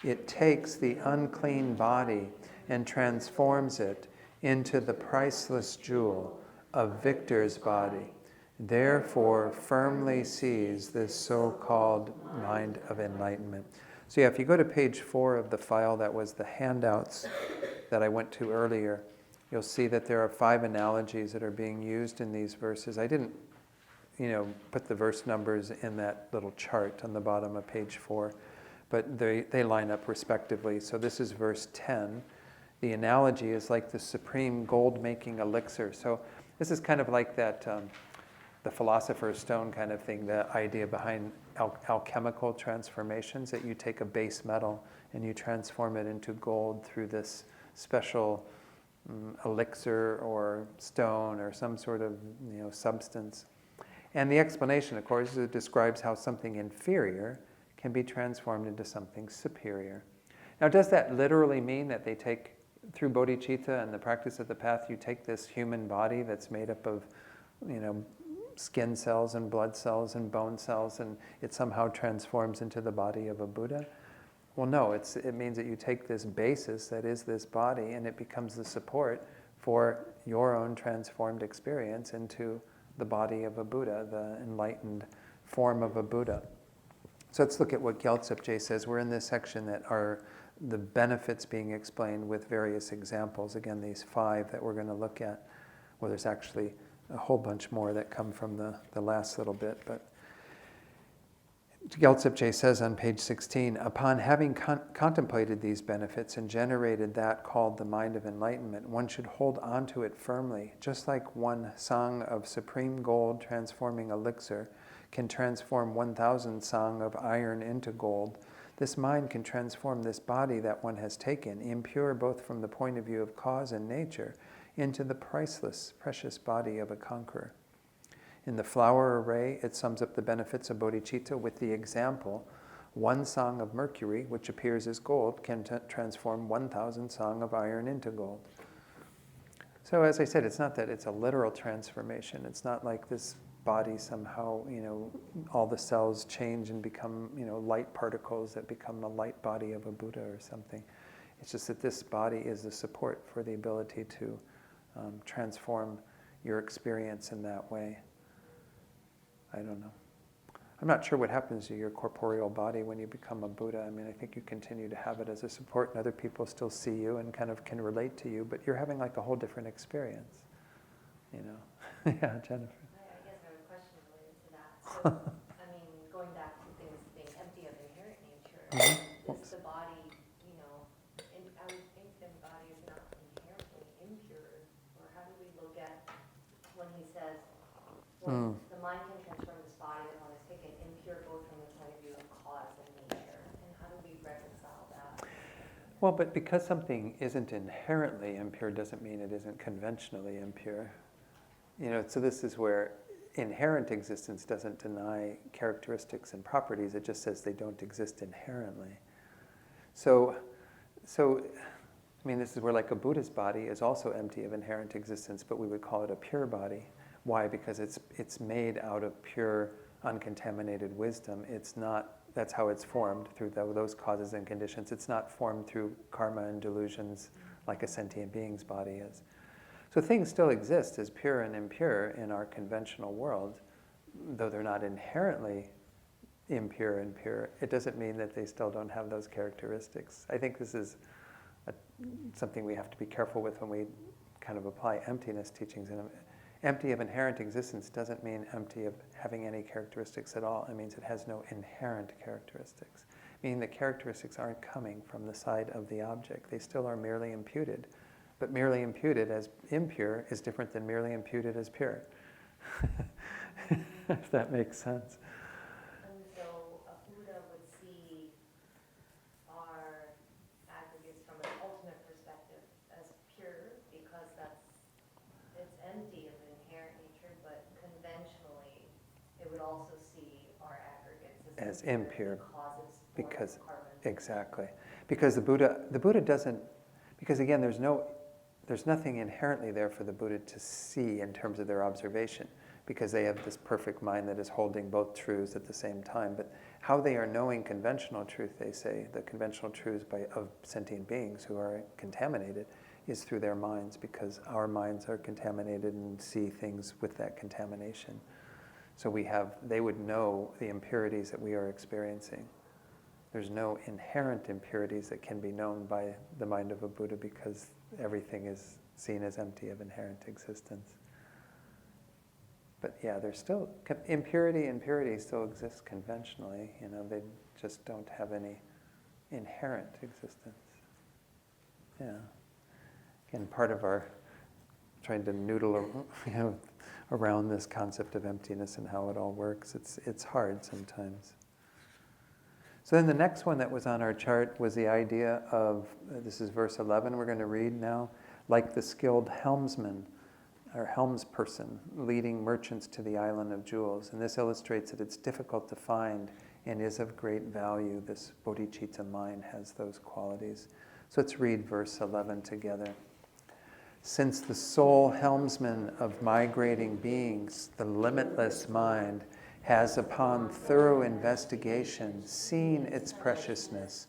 it takes the unclean body and transforms it into the priceless jewel of Victor's body. Therefore, firmly seize this so-called mind of enlightenment. So yeah, if you go to page 4 of the file that was the handouts that I went to earlier, you'll see that there are 5 analogies that are being used in these verses. I didn't, put the verse numbers in that little chart on the bottom of page 4, but they line up respectively. So this is verse 10. The analogy is like the supreme gold-making elixir. So this is kind of like that, the philosopher's stone kind of thing, the idea behind alchemical transformations, that you take a base metal and you transform it into gold through this special elixir or stone or some sort of substance. And the explanation, of course, is it describes how something inferior can be transformed into something superior. Now, does that literally mean that they take, through bodhicitta and the practice of the path, you take this human body that's made up of, skin cells and blood cells and bone cells, and it somehow transforms into the body of a Buddha? Well, no, it means that you take this basis that is this body, and it becomes the support for your own transformed experience into the body of a Buddha, the enlightened form of a Buddha. So let's look at what Gyaltsab Je says. We're in this section that are the benefits being explained with various examples. Again, these 5 that we're going to look at. Well, there's actually a whole bunch more that come from the last little bit. But Gyaltsab Je says on page 16, upon having contemplated these benefits and generated that called the mind of enlightenment, one should hold on to it firmly, just like one song of supreme gold transforming elixir can transform 1,000 song of iron into gold. This mind can transform this body that one has taken, impure both from the point of view of cause and nature, into the priceless, precious body of a conqueror. In the flower array, it sums up the benefits of bodhicitta with the example, one song of mercury, which appears as gold, can transform 1,000 song of iron into gold. So as I said, it's not that it's a literal transformation. It's not like this body somehow, all the cells change and become, light particles that become the light body of a Buddha or something. It's just that this body is the support for the ability to transform your experience in that way. I don't know. I'm not sure what happens to your corporeal body when you become a Buddha. I mean, I think you continue to have it as a support, and other people still see you and kind of can relate to you, but you're having like a whole different experience, Yeah, Jennifer. I guess I have a question related to that. So, I mean, going back to things being empty of inherent nature, is the body, I would think the body is not inherently impure, or how do we look at when he says, the mind can transform this body that one has taken impure both from the point of view of cause and nature, and how do we reconcile that? Well, but because something isn't inherently impure doesn't mean it isn't conventionally impure. So this is where inherent existence doesn't deny characteristics and properties, it just says they don't exist inherently. So I mean, this is where like a Buddha's body is also empty of inherent existence, but we would call it a pure body. Why? Because it's made out of pure, uncontaminated wisdom. It's not, that's how it's formed, through those causes and conditions. It's not formed through karma and delusions like a sentient being's body is. So things still exist as pure and impure in our conventional world, though they're not inherently impure and pure. It doesn't mean that they still don't have those characteristics. I think this is something we have to be careful with when we kind of apply emptiness teachings. And empty of inherent existence doesn't mean empty of having any characteristics at all. It means it has no inherent characteristics, meaning the characteristics aren't coming from the side of the object. They still are merely imputed. But merely imputed as impure is different than merely imputed as pure. If that makes sense. And so a Buddha would see our aggregates from an ultimate perspective as pure because it's empty of an inherent nature, but conventionally it would also see our aggregates as impure because carbon. Exactly. Because the Buddha doesn't, because again, there's nothing inherently there for the Buddha to see in terms of their observation, because they have this perfect mind that is holding both truths at the same time. But how they are knowing conventional truth, they say, the conventional truths of sentient beings who are contaminated, is through their minds, because our minds are contaminated and see things with that contamination. So they would know the impurities that we are experiencing. There's no inherent impurities that can be known by the mind of a Buddha because everything is seen as empty of inherent existence. But yeah, there's still impurity still exists conventionally. They just don't have any inherent existence. Yeah. Again, part of our trying to noodle, around this concept of emptiness and how it all works. It's hard sometimes. So then the next one that was on our chart was the idea of, this is verse 11 we're going to read now, like the skilled helmsman or helmsperson leading merchants to the island of jewels. And this illustrates that it's difficult to find and is of great value. This bodhicitta mind has those qualities. So let's read verse 11 together. Since the sole helmsman of migrating beings, the limitless mind, has upon thorough investigation seen its preciousness,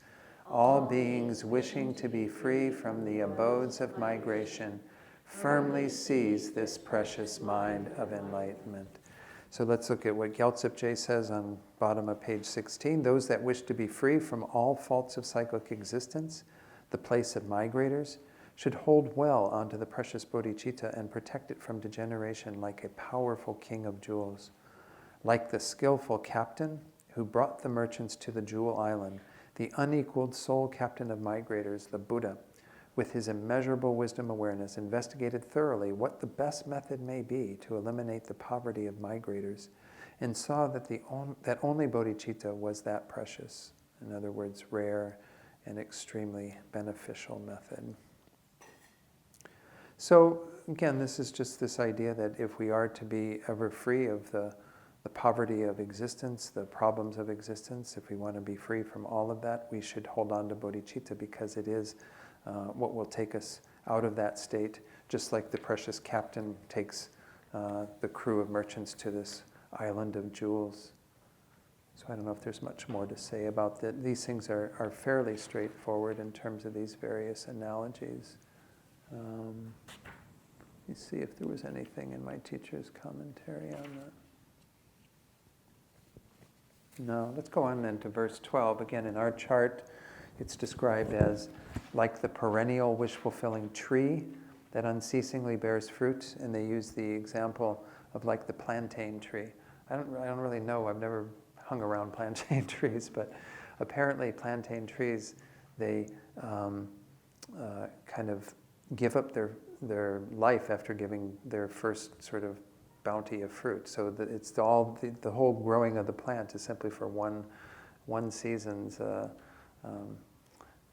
all beings wishing to be free from the abodes of migration firmly seize this precious mind of enlightenment. So let's look at what Gyaltsab says on bottom of page 16. Those that wish to be free from all faults of cyclic existence, the place of migrators, should hold well onto the precious bodhicitta and protect it from degeneration like a powerful king of jewels. Like the skillful captain who brought the merchants to the jewel island, the unequaled sole captain of migrators, the Buddha, with his immeasurable wisdom awareness, investigated thoroughly what the best method may be to eliminate the poverty of migrators, and saw that that only bodhicitta was that precious, in other words, rare and extremely beneficial method. So again, this is just this idea that if we are to be ever free of the poverty of existence, the problems of existence, if we want to be free from all of that, we should hold on to bodhicitta, because it is what will take us out of that state, just like the precious captain takes the crew of merchants to this island of jewels. So I don't know if there's much more to say about that. These things are fairly straightforward in terms of these various analogies. Let me see if there was anything in my teacher's commentary on that. No, let's go on then to verse 12. Again, in our chart, it's described as like the perennial wish-fulfilling tree that unceasingly bears fruit, and they use the example of like the plantain tree. I don't really know, I've never hung around plantain trees, but apparently plantain trees, they kind of give up their life after giving their first sort of bounty of fruit. So that it's all the whole growing of the plant is simply for one season's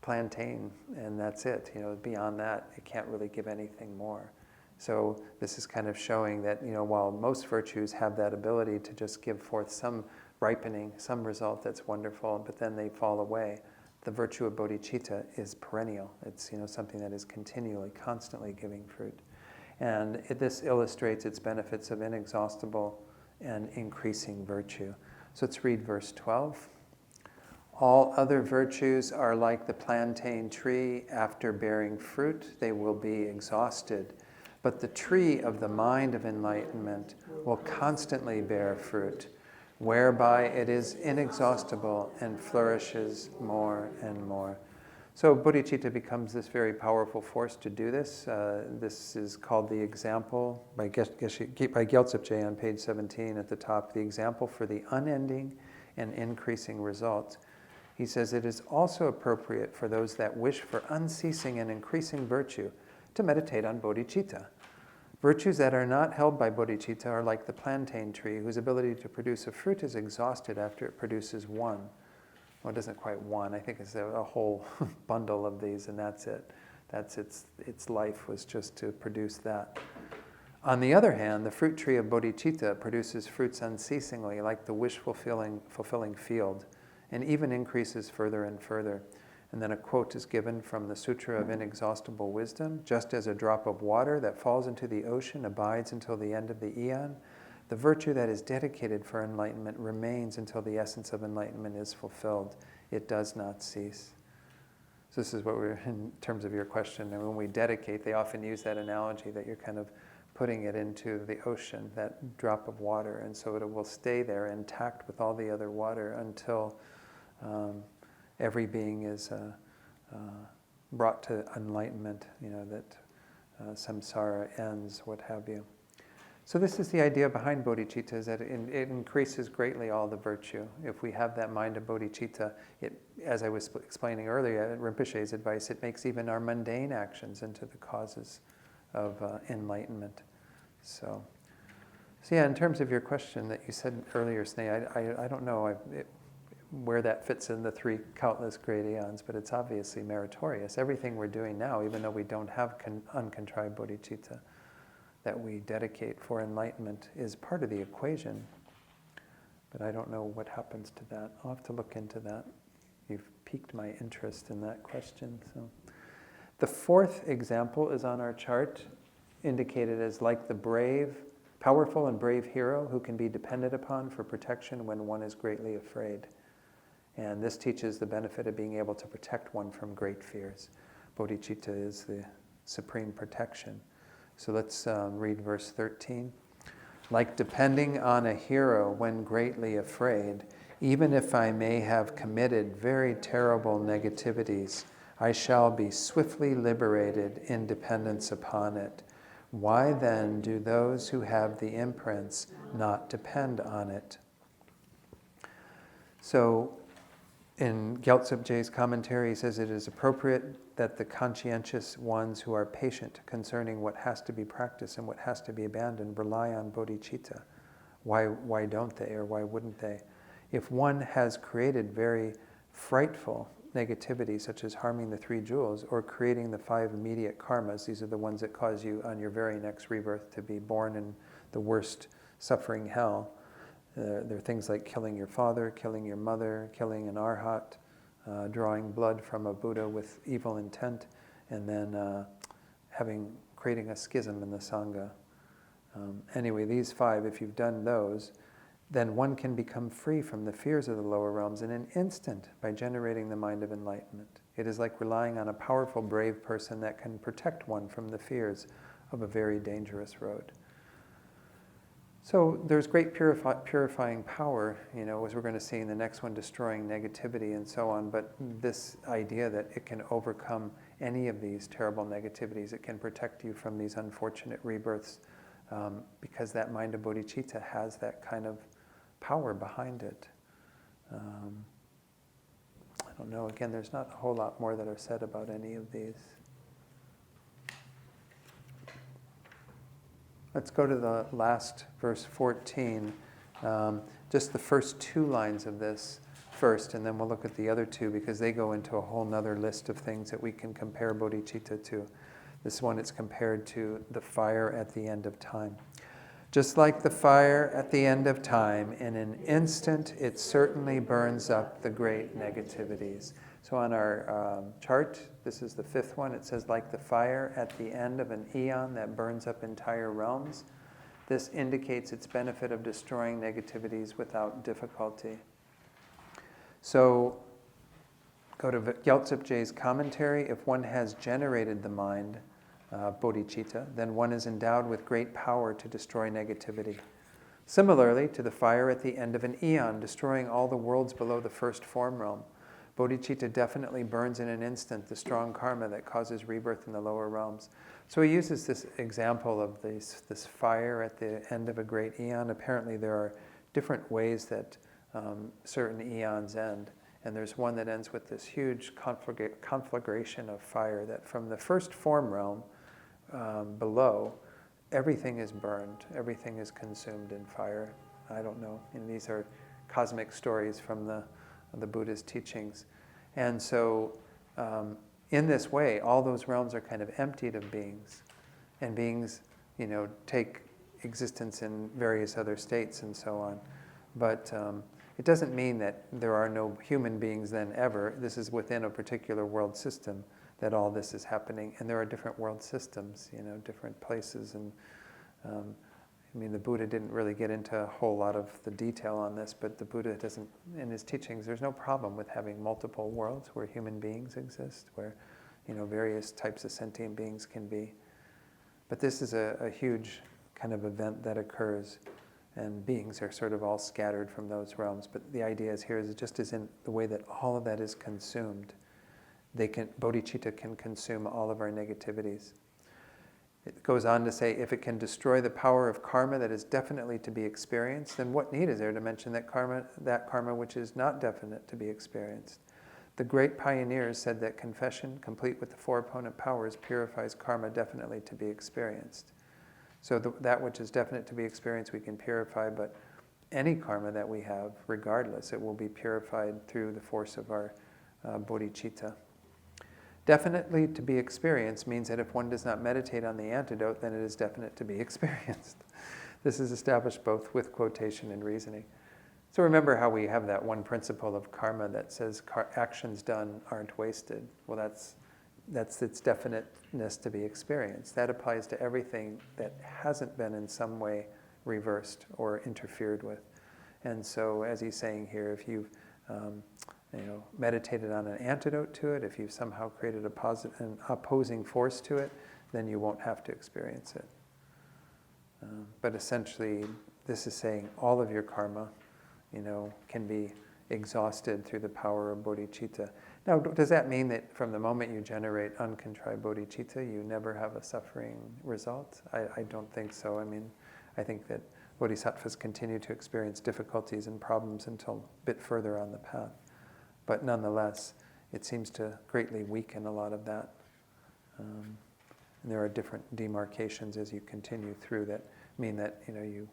plantain, and that's it. Beyond that, it can't really give anything more. So this is kind of showing that while most virtues have that ability to just give forth some ripening, some result that's wonderful, but then they fall away, the virtue of bodhicitta is perennial. It's something that is continually, constantly giving fruit. And this illustrates its benefits of inexhaustible and increasing virtue. So let's read verse 12. All other virtues are like the plantain tree. After bearing fruit, they will be exhausted. But the tree of the mind of enlightenment will constantly bear fruit, whereby it is inexhaustible and flourishes more and more. So bodhicitta becomes this very powerful force to do this. This is called the example by Gyaltsab on page 17 at the top, the example for the unending and increasing result. He says it is also appropriate for those that wish for unceasing and increasing virtue to meditate on bodhicitta. Virtues that are not held by bodhicitta are like the plantain tree, whose ability to produce a fruit is exhausted after it produces one. Well, it isn't quite one. I think it's a whole bundle of these, and that's it. That's its life was just to produce that. On the other hand, the fruit tree of bodhicitta produces fruits unceasingly, like the wish-fulfilling field, and even increases further and further. And then a quote is given from the Sutra of Inexhaustible Wisdom. Just as a drop of water that falls into the ocean abides until the end of the eon, the virtue that is dedicated for enlightenment remains until the essence of enlightenment is fulfilled. It does not cease. So this is what we're, in terms of your question, and when we dedicate, they often use that analogy that you're kind of putting it into the ocean, that drop of water, and so it will stay there intact with all the other water until every being is brought to enlightenment, that samsara ends, what have you. So this is the idea behind bodhicitta, is that it increases greatly all the virtue. If we have that mind of bodhicitta, as I was explaining earlier, Rinpoche's advice, it makes even our mundane actions into the causes of enlightenment. So yeah, in terms of your question that you said earlier, Sneh, I don't know where that fits in the three countless great eons, but it's obviously meritorious. Everything we're doing now, even though we don't have uncontrived bodhicitta, that we dedicate for enlightenment is part of the equation. But I don't know what happens to that. I'll have to look into that. You've piqued my interest in that question. So, the fourth example is on our chart, indicated as like the powerful and brave hero who can be depended upon for protection when one is greatly afraid. And this teaches the benefit of being able to protect one from great fears. Bodhicitta is the supreme protection. So let's read verse 13. like depending on a hero when greatly afraid, even if I may have committed very terrible negativities, I shall be swiftly liberated in dependence upon it. Why then do those who have the imprints not depend on it? So, in Gyaltsab Je's commentary, he says it is appropriate that the conscientious ones who are patient concerning what has to be practiced and what has to be abandoned rely on bodhicitta. Why don't they, or why wouldn't they? If one has created very frightful negativity, such as harming the 3 jewels or creating the 5 immediate karmas, these are the ones that cause you on your very next rebirth to be born in the worst suffering hell. There are things like killing your father, killing your mother, killing an arhat, drawing blood from a Buddha with evil intent, and then creating a schism in the Sangha. Anyway, these 5, if you've done those, then one can become free from the fears of the lower realms in an instant by generating the mind of enlightenment. It is like relying on a powerful, brave person that can protect one from the fears of a very dangerous road. So there's great purifying power, as we're going to see in the next one, destroying negativity and so on, but this idea that it can overcome any of these terrible negativities, it can protect you from these unfortunate rebirths, because that mind of bodhicitta has that kind of power behind it. I don't know, again, there's not a whole lot more that are said about any of these. Let's go to the last verse 14, just the first 2 lines of this first, and then we'll look at the other 2 because they go into a whole nother list of things that we can compare bodhicitta to. This one, it's compared to the fire at the end of time. Just like the fire at the end of time, in an instant it certainly burns up the great negativities. So on our chart, this is the 5th one, it says like the fire at the end of an eon that burns up entire realms. This indicates its benefit of destroying negativities without difficulty. So go to Gyaltsab Je's commentary. If one has generated the mind, bodhicitta, then one is endowed with great power to destroy negativity. Similarly to the fire at the end of an eon, destroying all the worlds below the first form realm, bodhicitta definitely burns in an instant the strong karma that causes rebirth in the lower realms. So he uses this example of this fire at the end of a great eon. Apparently there are different ways that certain eons end. And there's one that ends with this huge conflagration of fire that from the first form realm below, everything is burned, everything is consumed in fire. I don't know, these are cosmic stories from the Buddha's teachings. And so in this way, all those realms are kind of emptied of beings. And beings, take existence in various other states and so on. But it doesn't mean that there are no human beings then ever. This is within a particular world system that all this is happening. And there are different world systems, different places. And the Buddha didn't really get into a whole lot of the detail on this, but the Buddha doesn't, in his teachings, there's no problem with having multiple worlds where human beings exist, where, various types of sentient beings can be. But this is a huge kind of event that occurs, and beings are sort of all scattered from those realms. But the idea is here is just as in the way that all of that is consumed, bodhicitta can consume all of our negativities. It goes on to say, if it can destroy the power of karma that is definitely to be experienced, then what need is there to mention that karma which is not definite to be experienced? The great pioneers said that confession, complete with the 4 opponent powers, purifies karma definitely to be experienced. So that which is definite to be experienced we can purify, but any karma that we have, regardless, it will be purified through the force of our bodhicitta. Definitely to be experienced means that if one does not meditate on the antidote, then it is definite to be experienced. This is established both with quotation and reasoning. So remember how we have that one principle of karma that says actions done aren't wasted. Well, that's its definiteness to be experienced. That applies to everything that hasn't been in some way reversed or interfered with. And so, as he's saying here, if you've meditated on an antidote to it, if you've somehow created an opposing force to it, then you won't have to experience it. But essentially, this is saying all of your karma, can be exhausted through the power of bodhicitta. Now, does that mean that from the moment you generate uncontrived bodhicitta, you never have a suffering result? I don't think so. I mean, I think that bodhisattvas continue to experience difficulties and problems until a bit further on the path. But nonetheless, it seems to greatly weaken a lot of that. And there are different demarcations as you continue through that mean that you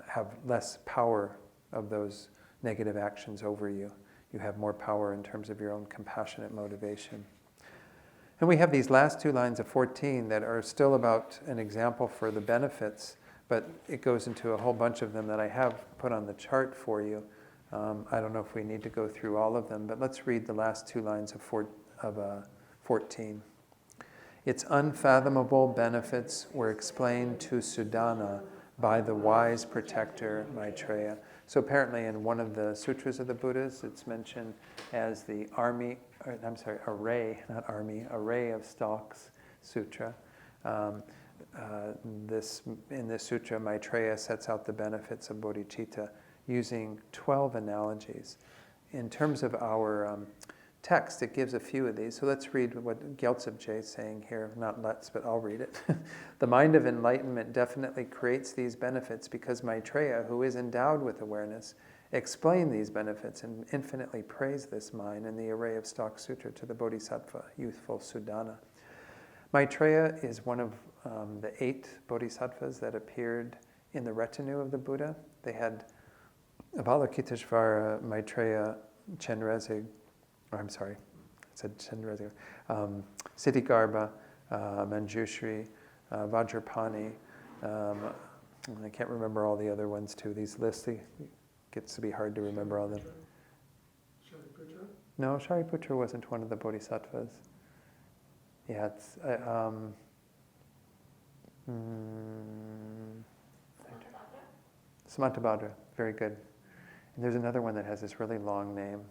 have less power of those negative actions over you. You have more power in terms of your own compassionate motivation. And we have these last two lines of 14 that are still about an example for the benefits, but it goes into a whole bunch of them that I have put on the chart for you. I don't know if we need to go through all of them, but let's read the last two lines of 14. Its unfathomable benefits were explained to Sudana by the wise protector Maitreya. So apparently in one of the sutras of the Buddhas, it's mentioned as the array of stalks sutra. In this sutra, Maitreya sets out the benefits of bodhicitta using 12 analogies. In terms of our text, it gives a few of these. So let's read what Gyaltsabje is saying here. Not let's, but I'll read it. The mind of enlightenment definitely creates these benefits because Maitreya, who is endowed with awareness, explained these benefits and infinitely praised this mind in the Array of Stalk Sutra to the Bodhisattva, youthful Sudana. Maitreya is one of the 8 bodhisattvas that appeared in the retinue of the Buddha. They had Avalokiteshvara, Maitreya, Chenrezig, Siddhigarbha, Manjushri, Vajrapani. I can't remember all the other ones too. These lists, it gets to be hard to remember all of them. Shariputra? No, Shariputra wasn't one of the bodhisattvas. Yeah, it's... Samantabhadra, very good. And there's another one that has this really long name.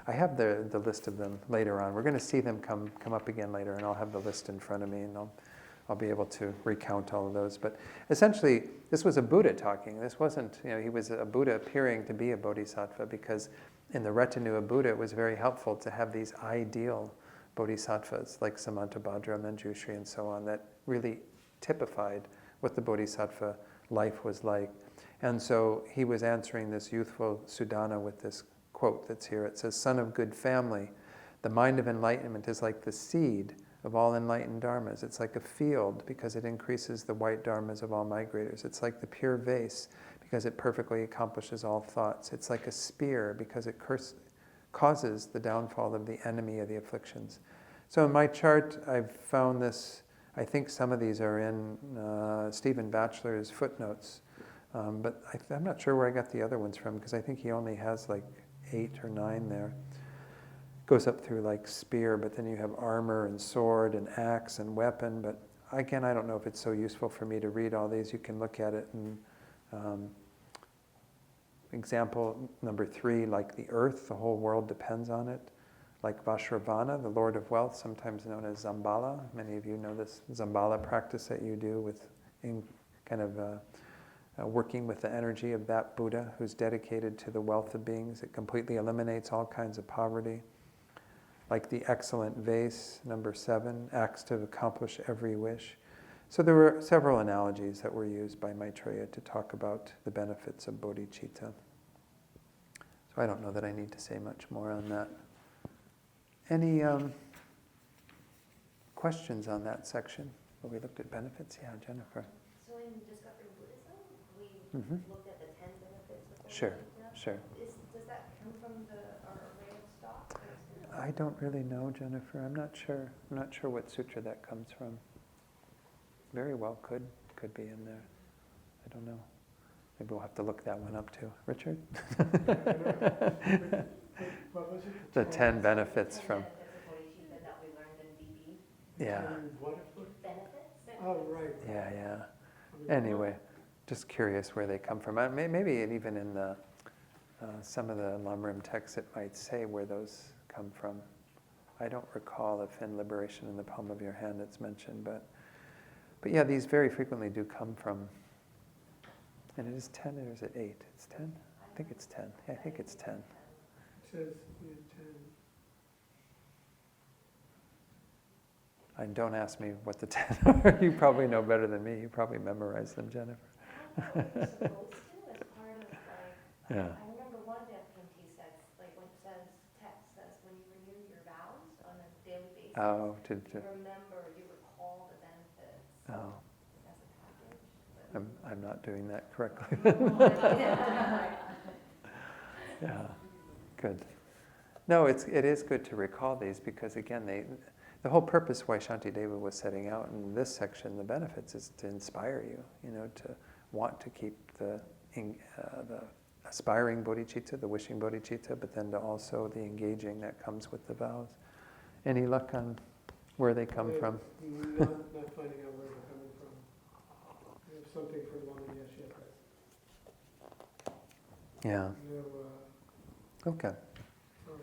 I have the list of them later on. We're going to see them come up again later, and I'll have the list in front of me, and I'll be able to recount all of those. But essentially, this was a Buddha talking. This wasn't, he was a Buddha appearing to be a bodhisattva, because in the retinue of Buddha, it was very helpful to have these ideal bodhisattvas, like Samantabhadra, Manjushri, and so on, that really typified what the bodhisattva life was like. And so he was answering this youthful Sudana with this quote that's here. It says, "Son of good family, the mind of enlightenment is like the seed of all enlightened dharmas. It's like a field because it increases the white dharmas of all migrators. It's like the pure vase because it perfectly accomplishes all thoughts. It's like a spear because it causes the downfall of the enemy of the afflictions." So in my chart, I've found this. I think some of these are in Stephen Batchelor's footnotes. But I'm not sure where I got the other ones from, because I think he only has like 8 or 9 there. Goes up through like spear, but then you have armor and sword and axe and weapon. But again, I don't know if it's so useful for me to read all these. You can look at it. And example number 3, like the earth, the whole world depends on it. Like Vashravana, the Lord of Wealth, sometimes known as Zambala. Many of you know this Zambala practice that you do with working with the energy of that Buddha who's dedicated to the wealth of beings. It completely eliminates all kinds of poverty. Like the excellent vase, number 7, acts to accomplish every wish. So there were several analogies that were used by Maitreya to talk about the benefits of bodhicitta. So I don't know that I need to say much more on that. Any questions on that section where we looked at benefits? Yeah, Jennifer. So in Discovering Buddhism, we looked at the 10 benefits of bodhicitta. Sure. Does that come from our array of stock? I don't really know, Jennifer. I'm not sure. I'm not sure what sutra that comes from. Very well could be in there. I don't know. Maybe we'll have to look that one up too. Richard? What was it? The 10 benefits from... Benefits of bodhicitta that we learned in BB. Yeah. Benefits? Oh, right. Yeah. Anyway, just curious where they come from. Maybe even in the some of the Lamrim texts it might say where those come from. I don't recall if in Liberation in the Palm of Your Hand it's mentioned, but yeah, these very frequently do come from And it is 10 or is it 8? It's 10? I think it's 10. Yeah, I think it's 10. It says 10. And don't ask me what the 10 are. You probably know better than me. You probably memorized them, Jennifer. You're supposed to as part of Yeah. I remember one FPMT says, like when it says, text says, when you renew your vows on a daily basis, Oh, you remember, you recall the benefits oh, as a package. I'm not doing that correctly. Yeah, good. No, it is good to recall these because again, the whole purpose why Shantideva was setting out in this section, the benefits, is to inspire you, to want to keep the aspiring bodhicitta, the wishing bodhicitta, but then to also the engaging that comes with the vows. Any luck on where they come from? Not finding out where they're coming from. We have something from Lama Yeshe, but Yeah. no, Okay. sorry.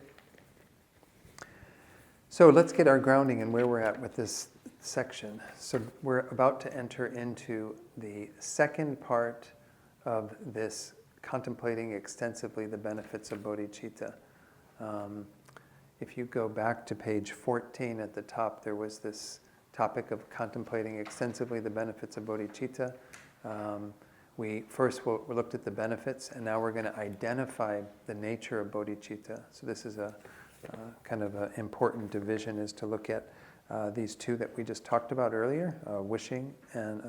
So let's get our grounding in where we're at with this section. So we're about to enter into the second part of this contemplating extensively the benefits of bodhicitta. If you go back to page 14 at the top, there was this topic of contemplating extensively the benefits of bodhicitta. We looked at the benefits, and now we're going to identify the nature of bodhicitta. So this is a kind of an important division, is to look at these two that we just talked about earlier, wishing and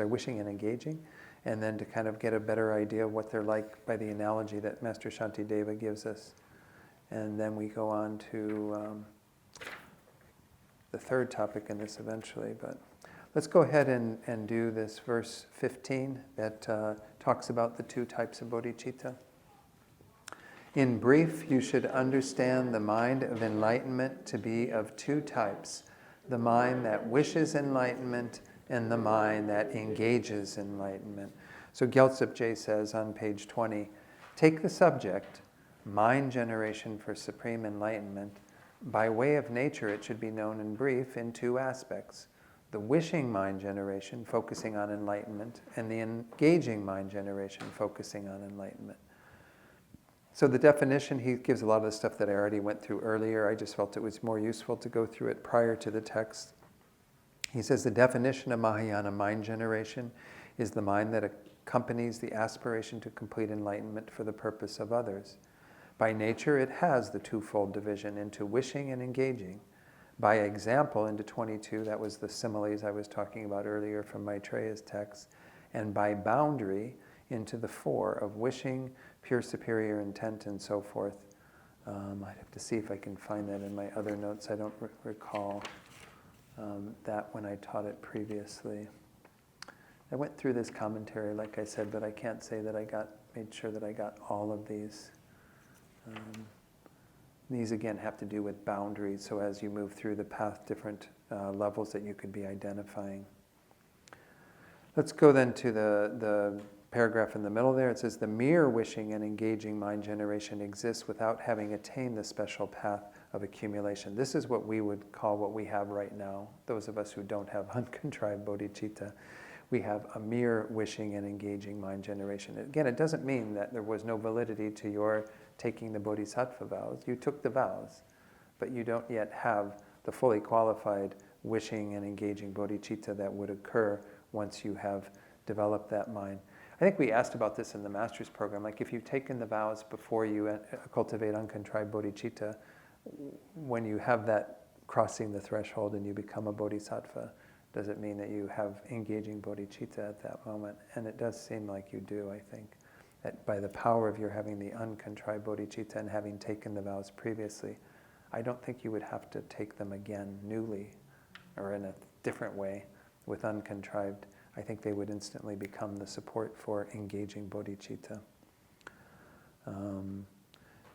wishing and engaging, and then to kind of get a better idea of what they're like by the analogy that Master Shantideva gives us. And then we go on to the third topic in this eventually, but let's go ahead and do this verse 15 that talks about the two types of bodhicitta. In brief, you should understand the mind of enlightenment to be of two types, the mind that wishes enlightenment and the mind that engages enlightenment. So Gyaltsab Je says on page 20, take the subject, mind generation for supreme enlightenment. By way of nature, it should be known in brief in two aspects. The wishing mind generation, focusing on enlightenment, and the engaging mind generation, focusing on enlightenment. So the definition, he gives a lot of the stuff that I already went through earlier. I just felt it was more useful to go through it prior to the text. He says the definition of Mahayana mind generation is the mind that accompanies the aspiration to complete enlightenment for the purpose of others. By nature, it has the twofold division into wishing and engaging. By example, into 22, that was the similes I was talking about earlier from Maitreya's text, and by boundary, into the four of wishing, pure superior intent, and so forth. I'd have to see if I can find that in my other notes. I don't recall that when I taught it previously. I went through this commentary, like I said, but I can't say that I made sure that I got all of these. These again have to do with boundaries, so as you move through the path, different levels that you could be identifying. Let's go then to the paragraph in the middle there. It says, the mere wishing and engaging mind generation exists without having attained the special path of accumulation. This is what we would call what we have right now. Those of us who don't have uncontrived bodhicitta, we have a mere wishing and engaging mind generation. Again, it doesn't mean that there was no validity to your taking the bodhisattva vows. You took the vows, but you don't yet have the fully qualified wishing and engaging bodhicitta that would occur once you have developed that mind. I think we asked about this in the master's program, like if you've taken the vows before you cultivate uncontrived bodhicitta, when you have that crossing the threshold and you become a bodhisattva, does it mean that you have engaging bodhicitta at that moment? And it does seem like you do, I think, that by the power of your having the uncontrived bodhicitta and having taken the vows previously, I don't think you would have to take them again newly or in a different way with uncontrived. I think they would instantly become the support for engaging bodhicitta.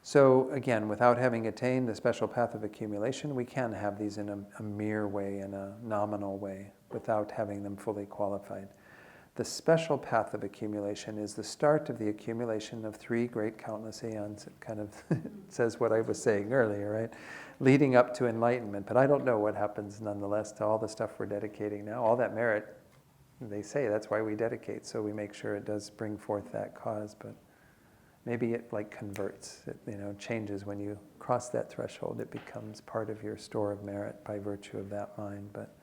So again, without having attained the special path of accumulation, we can have these in a mere way, in a nominal way, without having them fully qualified. The special path of accumulation is the start of the accumulation of three great countless aeons. It kind of says what I was saying earlier, right? Leading up to enlightenment. But I don't know what happens nonetheless to all the stuff we're dedicating now. All that merit they say that's why we dedicate, so we make sure it does bring forth that cause, but maybe it like converts, it changes when you cross that threshold. It becomes part of your store of merit by virtue of that mind. But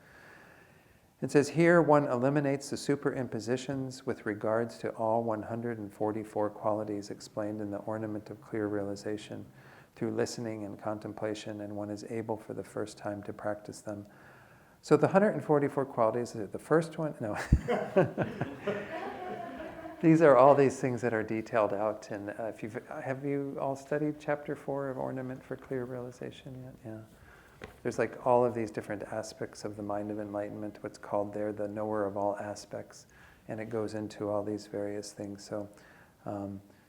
it says here, one eliminates the superimpositions with regards to all 144 qualities explained in the Ornament of Clear Realization through listening and contemplation, and one is able for the first time to practice them. So the 144 qualities, the first one, no. These are all these things that are detailed out. And have you all studied Chapter 4 of Ornament for Clear Realization yet? Yeah. There's like all of these different aspects of the mind of enlightenment, what's called there the knower of all aspects. And it goes into all these various things. So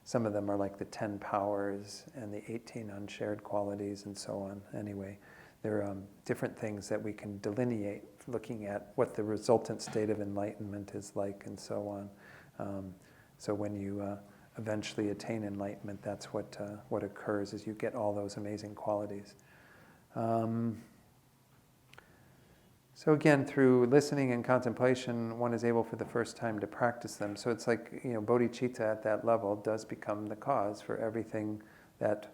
some of them are like the 10 powers and the 18 unshared qualities and so on. Anyway, there are different things that we can delineate looking at what the resultant state of enlightenment is like and so on. So when you eventually attain enlightenment, that's what occurs, is you get all those amazing qualities. So again, through listening and contemplation, one is able for the first time to practice them. So it's like, bodhicitta at that level does become the cause for everything that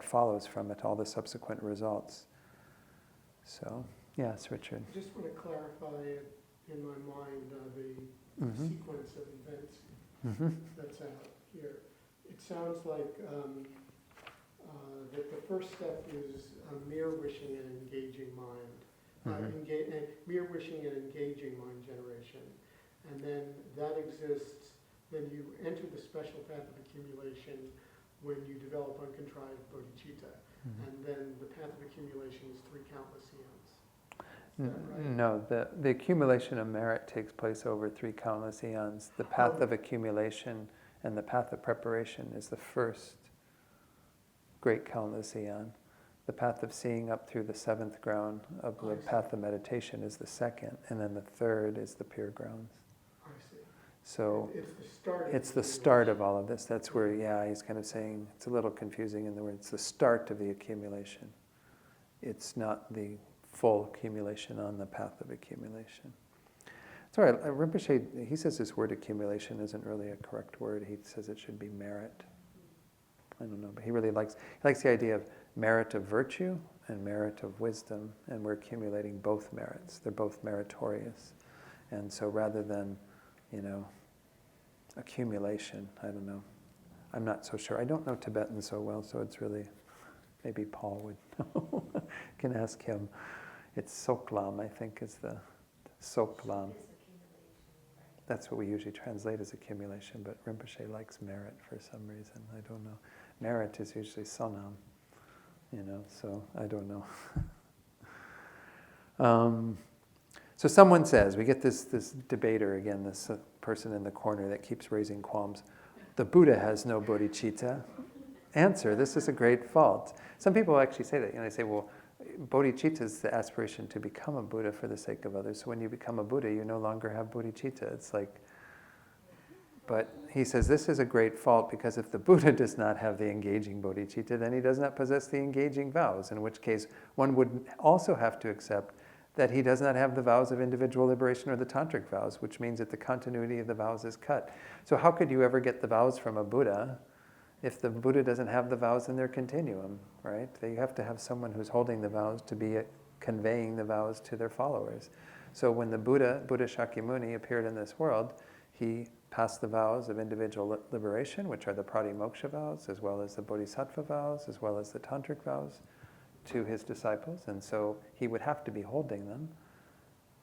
follows from it, all the subsequent results. So, yes, Richard. I just want to clarify in my mind the sequence of events that's out here. It sounds like that the first step is a mere wishing and engaging mind. Mere wishing and engaging mind generation. And then that exists, then you enter the special path of accumulation when you develop uncontrived bodhicitta. And then the path of accumulation is 3 countless eons. Is that right? No, the accumulation of merit takes place over 3 countless eons. The path of accumulation and the path of preparation is the first great countless eon. The path of seeing up through the 7th ground of the path of meditation is the second, and then the third is the pure grounds. I see. So it's the start of all of this. That's where, he's kind of saying, it's a little confusing in the word, it's the start of the accumulation. It's not the full accumulation on the path of accumulation. It's all right, Rinpoche, he says this word accumulation isn't really a correct word. He says it should be merit. I don't know, but he likes the idea of merit of virtue and merit of wisdom, and we're accumulating both merits. They're both meritorious. And so rather than, accumulation, I don't know. I'm not so sure. I don't know Tibetan so well, so it's really, maybe Paul would know. Can ask him. It's Soklam, I think, is the Soklam. That's what we usually translate as accumulation, but Rinpoche likes merit for some reason. I don't know. Merit is usually Sonam, so I don't know. So someone says, we get this debater again, this person in the corner that keeps raising qualms. The Buddha has no bodhicitta. Answer, this is a great fault. Some people actually say that. They say, well, bodhicitta is the aspiration to become a Buddha for the sake of others. So when you become a Buddha, you no longer have bodhicitta. It's like, but he says this is a great fault because if the Buddha does not have the engaging bodhicitta, then he does not possess the engaging vows, in which case one would also have to accept that he does not have the vows of individual liberation or the tantric vows, which means that the continuity of the vows is cut. So how could you ever get the vows from a Buddha if the Buddha doesn't have the vows in their continuum, right? You have to have someone who's holding the vows to be conveying the vows to their followers. So when the Buddha Shakyamuni, appeared in this world, he passed the vows of individual liberation, which are the pratimoksha vows, as well as the bodhisattva vows, as well as the tantric vows, to his disciples, and so he would have to be holding them.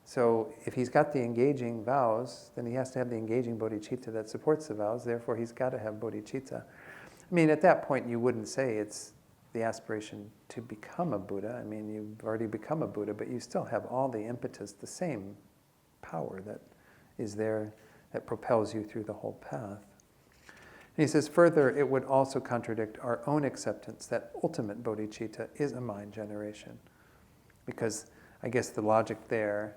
So if he's got the engaging vows, then he has to have the engaging bodhicitta that supports the vows, therefore he's got to have bodhicitta. I mean, at that point you wouldn't say it's the aspiration to become a Buddha. I mean, you've already become a Buddha, but you still have all the impetus, the same power that is there that propels you through the whole path. And he says, further, it would also contradict our own acceptance that ultimate bodhicitta is a mind generation. Because I guess the logic there,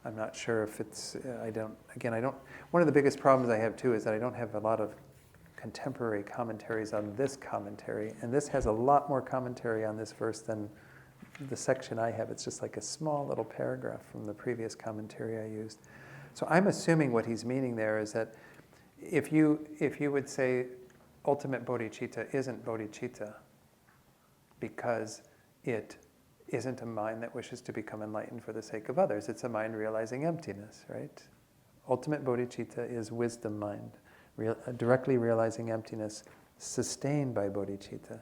I'm not sure if it's, one of the biggest problems I have too is that I don't have a lot of contemporary commentaries on this commentary, and this has a lot more commentary on this verse than the section I have. It's just like a small little paragraph from the previous commentary I used. So I'm assuming what he's meaning there is that if you would say ultimate bodhicitta isn't bodhicitta because it isn't a mind that wishes to become enlightened for the sake of others. It's a mind realizing emptiness, right? Ultimate bodhicitta is wisdom mind, directly realizing emptiness, sustained by bodhicitta.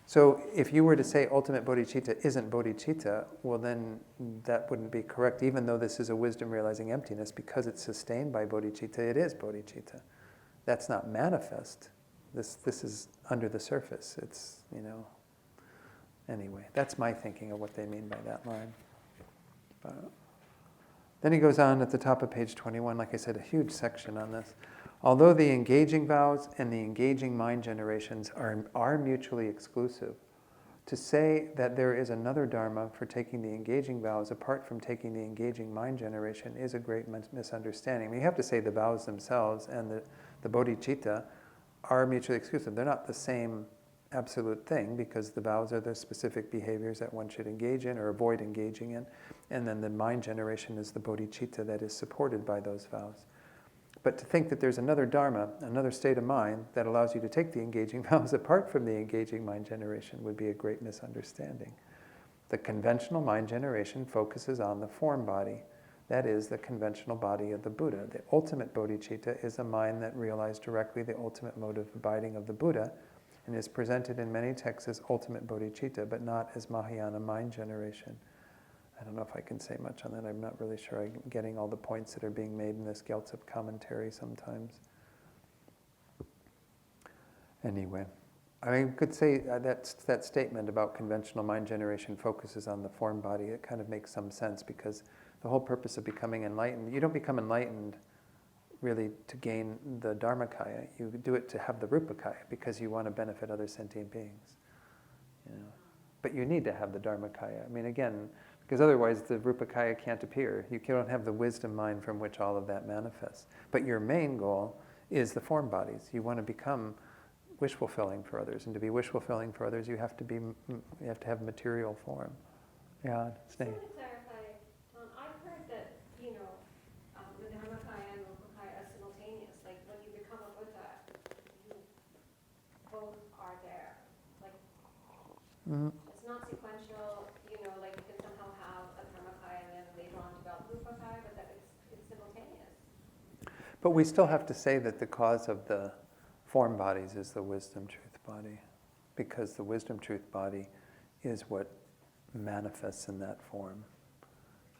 So if you were to say ultimate bodhicitta isn't bodhicitta, well then that wouldn't be correct, even though this is a wisdom realizing emptiness, because it's sustained by bodhicitta, it is bodhicitta. That's not manifest. This is under the surface. It's, anyway, that's my thinking of what they mean by that line. But then he goes on at the top of page 21, like I said, a huge section on this. Although the engaging vows and the engaging mind generations are mutually exclusive, to say that there is another dharma for taking the engaging vows apart from taking the engaging mind generation is a great misunderstanding. I mean, you have to say the vows themselves and the bodhicitta are mutually exclusive. They're not the same absolute thing, because the vows are the specific behaviors that one should engage in or avoid engaging in, and then the mind generation is the bodhicitta that is supported by those vows. But to think that there's another dharma, another state of mind that allows you to take the engaging vows apart from the engaging mind generation would be a great misunderstanding. The conventional mind generation focuses on the form body. That is the conventional body of the Buddha. The ultimate bodhicitta is a mind that realized directly the ultimate mode of abiding of the Buddha and is presented in many texts as ultimate bodhicitta, but not as Mahayana mind generation. I don't know if I can say much on that. I'm not really sure I'm getting all the points that are being made in this Gyaltsab commentary sometimes. Anyway, I could say that statement about conventional mind generation focuses on the form body. It kind of makes some sense, because the whole purpose of becoming enlightened, you don't become enlightened really to gain the Dharmakaya. You do it to have the Rupakaya because you want to benefit other sentient beings. But you need to have the Dharmakaya. I mean, again, because otherwise the Rupakaya can't appear. You don't have the wisdom mind from which all of that manifests. But your main goal is the form bodies. You want to become wish-fulfilling for others. And to be wish-fulfilling for others, you have to have material form. Yeah, Sneh. Just to clarify, I've heard that, the Dharmakaya and Rupakaya are simultaneous. Like when you become a Buddha, you both are there. Like it's not sequential, like you can somehow have a Dharmakaya and then later on develop Rupakaya, but that it's simultaneous. But we still have to say that the cause of the form bodies is the wisdom truth body, because the wisdom truth body is what manifests in that form,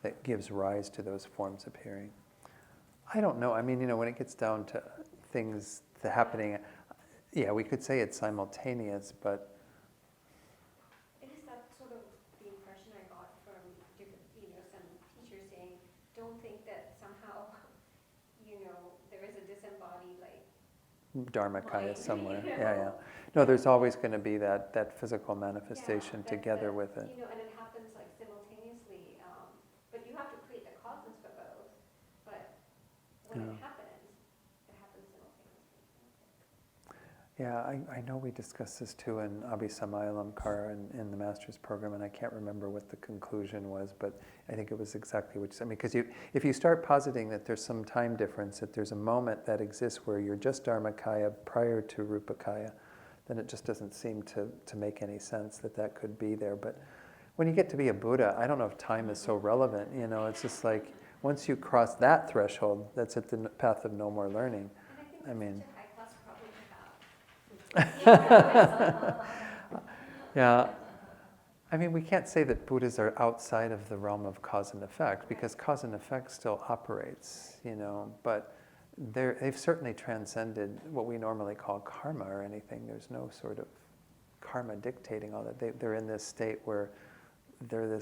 that gives rise to those forms appearing. I don't know. I mean, when it gets down to things happening, yeah, we could say it's simultaneous, but It is that sort of the impression I got from different, some teachers saying, don't think that somehow, there is a disembodied, Dharmakaya mind, somewhere. Yeah. No, there's always going to be that physical manifestation together with it. And it happens simultaneously, but you have to create the cosmos for both. But when it happens simultaneously. Yeah, I know we discussed this too in Abhisamayalamkara in the master's program, and I can't remember what the conclusion was, but I think it was exactly what you said. I mean, because if you start positing that there's some time difference, that there's a moment that exists where you're just Dharmakaya prior to Rupakaya, then it just doesn't seem to make any sense that could be there. But when you get to be a Buddha, I don't know if time is so relevant. It's just like once you cross that threshold, that's at the path of no more learning. And I think that's such a high class problem to have. Yeah. I mean, we can't say that Buddhas are outside of the realm of cause and effect, because cause and effect still operates, but they've certainly transcended what we normally call karma or anything. There's no sort of karma dictating all that. They're in this state where they're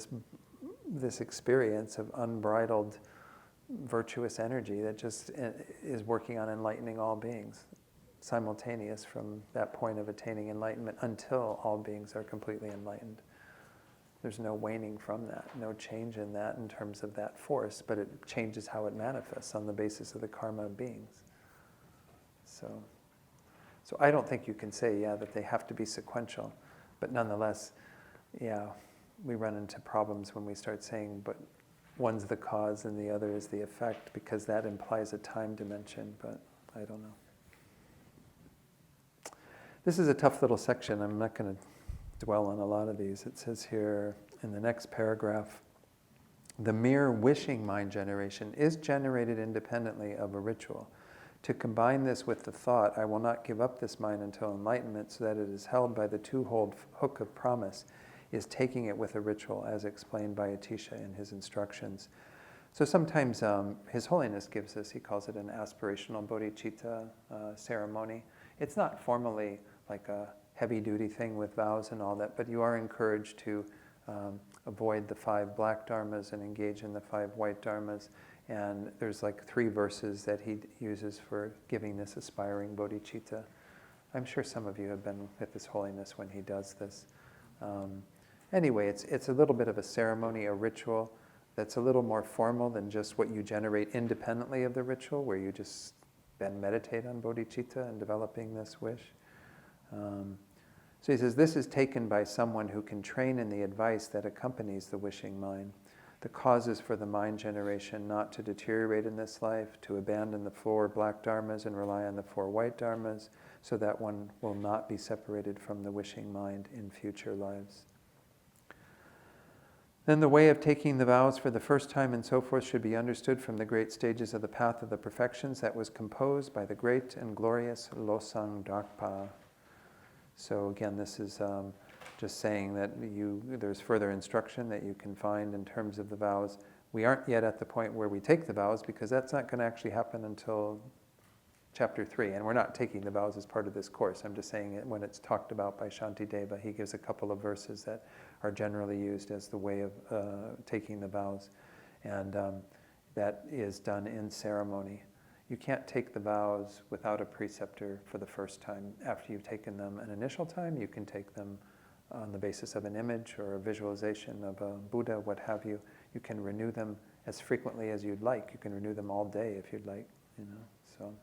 this experience of unbridled virtuous energy that just is working on enlightening all beings, simultaneous from that point of attaining enlightenment until all beings are completely enlightened. There's no waning from that, no change in that in terms of that force, but it changes how it manifests on the basis of the karma of beings. So I don't think you can say, that they have to be sequential, but nonetheless, we run into problems when we start saying, but one's the cause and the other is the effect, because that implies a time dimension, but I don't know. This is a tough little section. I'm not going to dwell on a lot of these. It says here in the next paragraph, the mere wishing mind generation is generated independently of a ritual. To combine this with the thought, I will not give up this mind until enlightenment, so that it is held by the two-hold hook of promise, is taking it with a ritual, as explained by Atisha in his instructions. So sometimes His Holiness gives this, he calls it an aspirational bodhicitta ceremony. It's not formally like a heavy-duty thing with vows and all that, but you are encouraged to avoid the 5 black dharmas and engage in the 5 white dharmas. And there's like 3 verses that he uses for giving this aspiring bodhicitta. I'm sure some of you have been with His Holiness when he does this. Anyway, it's a little bit of a ceremony, a ritual that's a little more formal than just what you generate independently of the ritual, where you just then meditate on bodhicitta and developing this wish. So he says, this is taken by someone who can train in the advice that accompanies the wishing mind. The causes for the mind generation not to deteriorate in this life, to abandon the 4 black dharmas and rely on the 4 white dharmas, so that one will not be separated from the wishing mind in future lives. Then the way of taking the vows for the first time and so forth should be understood from the great stages of the path of the perfections that was composed by the great and glorious Losang Drakpa. So again, this is just saying that there's further instruction that you can find in terms of the vows. We aren't yet at the point where we take the vows, because that's not going to actually happen until chapter 3. And we're not taking the vows as part of this course. I'm just saying it when it's talked about by Shantideva. He gives a couple of verses that are generally used as the way of taking the vows. And that is done in ceremony. You can't take the vows without a preceptor for the first time. After you've taken them an initial time, you can take them on the basis of an image or a visualization of a Buddha, what have you. You can renew them as frequently as you'd like. You can renew them all day if you'd like, so.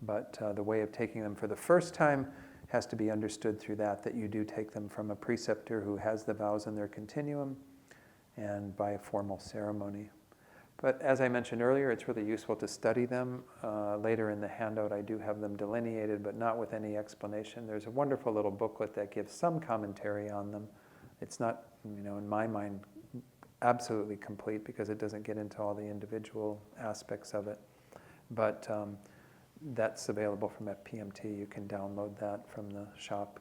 But the way of taking them for the first time has to be understood through that you do take them from a preceptor who has the vows in their continuum, and by a formal ceremony. But as I mentioned earlier, it's really useful to study them. Later in the handout, I do have them delineated, but not with any explanation. There's a wonderful little booklet that gives some commentary on them. It's not, in my mind, absolutely complete, because it doesn't get into all the individual aspects of it. But that's available from FPMT. You can download that from the shop.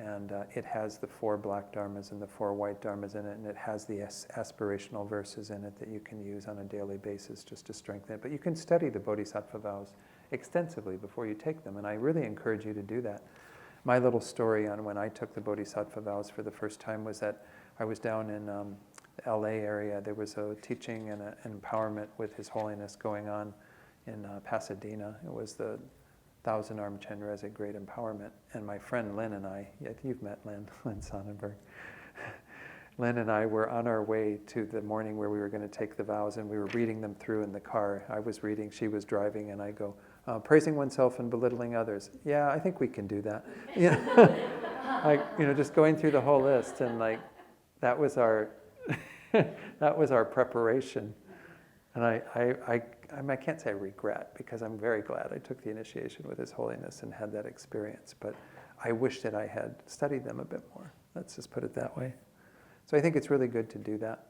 And it has the 4 black dharmas and the 4 white dharmas in it, and it has the aspirational verses in it that you can use on a daily basis just to strengthen it. But you can study the Bodhisattva vows extensively before you take them, and I really encourage you to do that. My little story on when I took the Bodhisattva vows for the first time was that I was down in the LA area. There was a teaching and an empowerment with His Holiness going on in Pasadena. It was the 1,000-arm Chenrezig Great Empowerment. And my friend Lynn and I, you've met Lynn Sonnenberg. Lynn and I were on our way to the morning where we were going to take the vows, and we were reading them through in the car. I was reading, she was driving, and I go, praising oneself and belittling others. Yeah, I think we can do that. Just going through the whole list, and that was our that was our preparation. And I can't say I regret, because I'm very glad I took the initiation with His Holiness and had that experience. But I wish that I had studied them a bit more. Let's just put it that way. So I think it's really good to do that.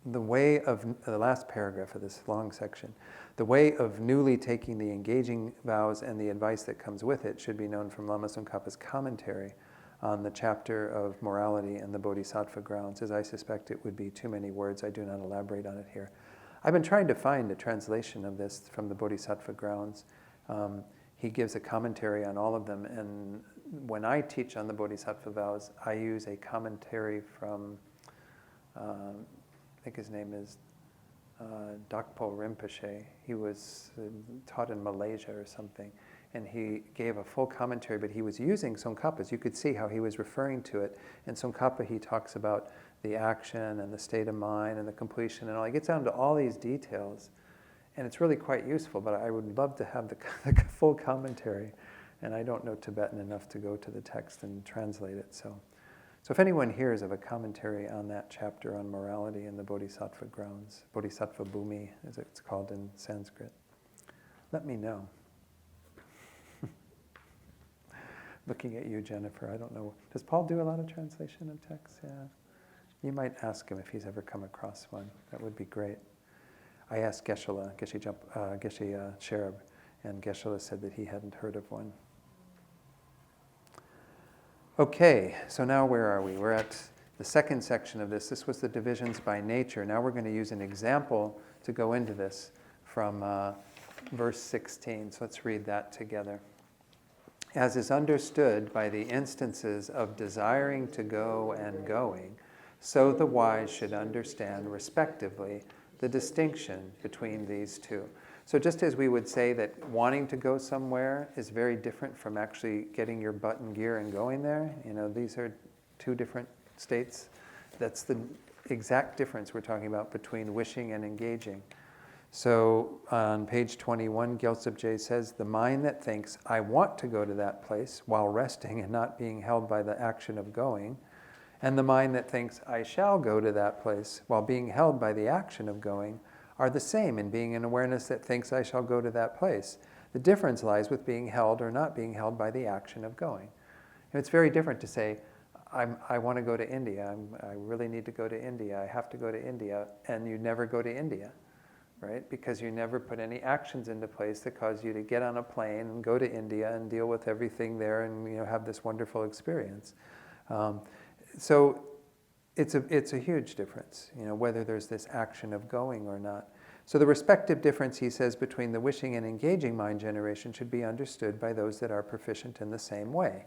The way of, the last paragraph of this long section, the way of newly taking the engaging vows and the advice that comes with it should be known from Lama Tsongkhapa's commentary on the chapter of morality and the Bodhisattva grounds. As I suspect it would be too many words, I do not elaborate on it here. I've been trying to find a translation of this from the Bodhisattva grounds. He gives a commentary on all of them, and when I teach on the Bodhisattva vows, I use a commentary from, I think his name is Dakpo Rinpoche. He was taught in Malaysia or something, and he gave a full commentary, but he was using Tsongkhapa's. You could see how he was referring to it. In Tsongkhapa, he talks about the action and the state of mind and the completion and all. He gets down to all these details, and it's really quite useful, but I would love to have the full commentary, and I don't know Tibetan enough to go to the text and translate it. So So if anyone hears of a commentary on that chapter on morality in the Bodhisattva grounds, Bodhisattva Bhumi, as it's called in Sanskrit, let me know. Looking at you, Jennifer, I don't know. Does Paul do a lot of translation of texts? Yeah. You might ask him if he's ever come across one. That would be great. I asked Geshe Cherub, and Geshe said that he hadn't heard of one. Okay, so now where are we? We're at the second section of this. This was the divisions by nature. Now we're going to use an example to go into this from verse 16. So let's read that together. As is understood by the instances of desiring to go and going, so the wise should understand respectively the distinction between these two. So just as we would say that wanting to go somewhere is very different from actually getting your butt in gear and going there, these are two different states. That's the exact difference we're talking about between wishing and engaging. So on page 21, Gyaltsab Je says, the mind that thinks, I want to go to that place while resting and not being held by the action of going, and the mind that thinks, I shall go to that place while being held by the action of going, are the same in being an awareness that thinks I shall go to that place. The difference lies with being held or not being held by the action of going. And it's very different to say, I want to go to India, I really need to go to India, I have to go to India, and you never go to India, right? Because you never put any actions into place that cause you to get on a plane and go to India and deal with everything there and have this wonderful experience. So it's a huge difference, whether there's this action of going or not. So the respective difference, he says, between the wishing and engaging mind generation should be understood by those that are proficient in the same way.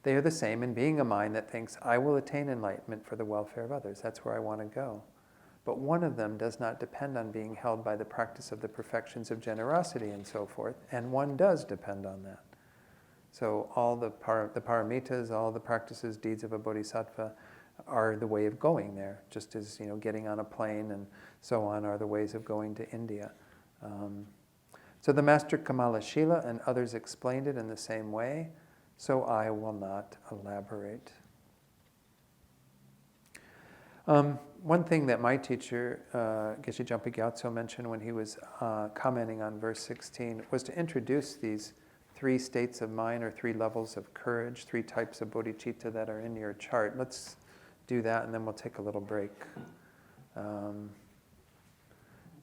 They are the same in being a mind that thinks, I will attain enlightenment for the welfare of others. That's where I want to go. But one of them does not depend on being held by the practice of the perfections of generosity and so forth, and one does depend on that. So all the paramitas, all the practices, deeds of a bodhisattva are the way of going there, just as getting on a plane and so on are the ways of going to India. So the Master Kamala Shila and others explained it in the same way, so I will not elaborate. One thing that my teacher, Geshe Jampa Gyatso, mentioned when he was commenting on verse 16 was to introduce these 3 states of mind or 3 levels of courage, 3 types of bodhicitta that are in your chart. Let's do that and then we'll take a little break.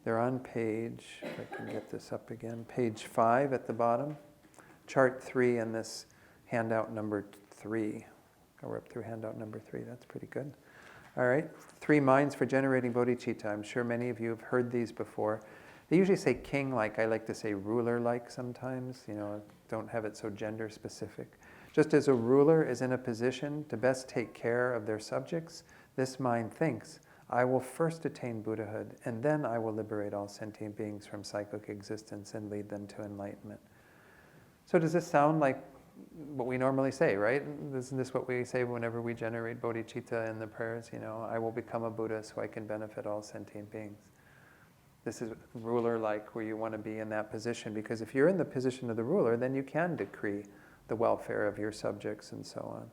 They're on page, if I can get this up again, page 5 at the bottom, chart 3 in this handout number 3. We're up through handout number 3, that's pretty good. All right, 3 minds for generating bodhicitta. I'm sure many of you have heard these before. They usually say king-like. I like to say ruler-like sometimes. Don't have it so gender-specific. Just as a ruler is in a position to best take care of their subjects, this mind thinks, I will first attain Buddhahood, and then I will liberate all sentient beings from cyclic existence and lead them to enlightenment. So does this sound like what we normally say, right? Isn't this what we say whenever we generate bodhicitta in the prayers? I will become a Buddha so I can benefit all sentient beings. This is ruler-like, where you want to be in that position, because if you're in the position of the ruler, then you can decree the welfare of your subjects and so on.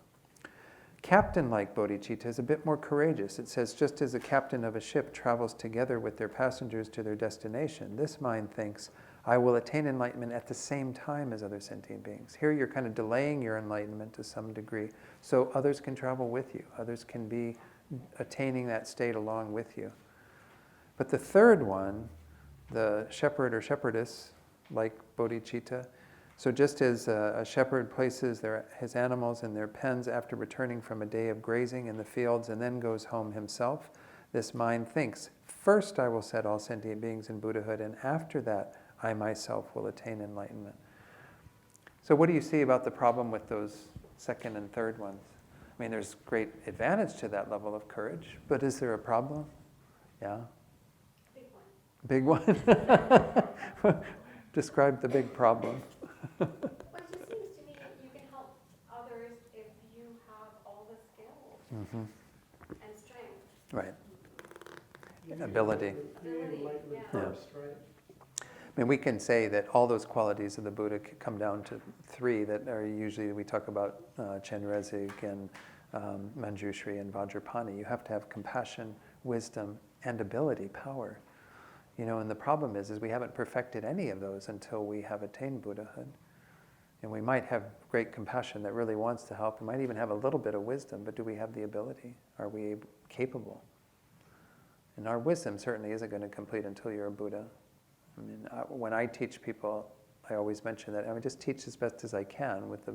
Captain-like bodhicitta is a bit more courageous. It says, just as a captain of a ship travels together with their passengers to their destination, this mind thinks, I will attain enlightenment at the same time as other sentient beings. Here you're kind of delaying your enlightenment to some degree, so others can travel with you. Others can be attaining that state along with you. But the third one, the shepherd or shepherdess, like bodhicitta, so just as a shepherd places his animals in their pens after returning from a day of grazing in the fields and then goes home himself, this mind thinks, first I will set all sentient beings in Buddhahood, and after that I myself will attain enlightenment. So what do you see about the problem with those second and third ones? I mean, there's great advantage to that level of courage, but is there a problem? Yeah? Big one. Describe the big problem. Well, it just seems to me that you can help others if you have all the skills and strength. Right. Ability. Enlightenment Yeah. first, right? I mean, we can say that all those qualities of the Buddha come down to 3 that are usually, we talk about Chenrezig and Manjushri and Vajrapani. You have to have compassion, wisdom, and ability, power. And the problem is we haven't perfected any of those until we have attained Buddhahood. And we might have great compassion that really wants to help. We might even have a little bit of wisdom, but do we have the ability? Are we capable? And our wisdom certainly isn't going to complete until you're a Buddha. When I teach people, I always mention that I just teach as best as I can with the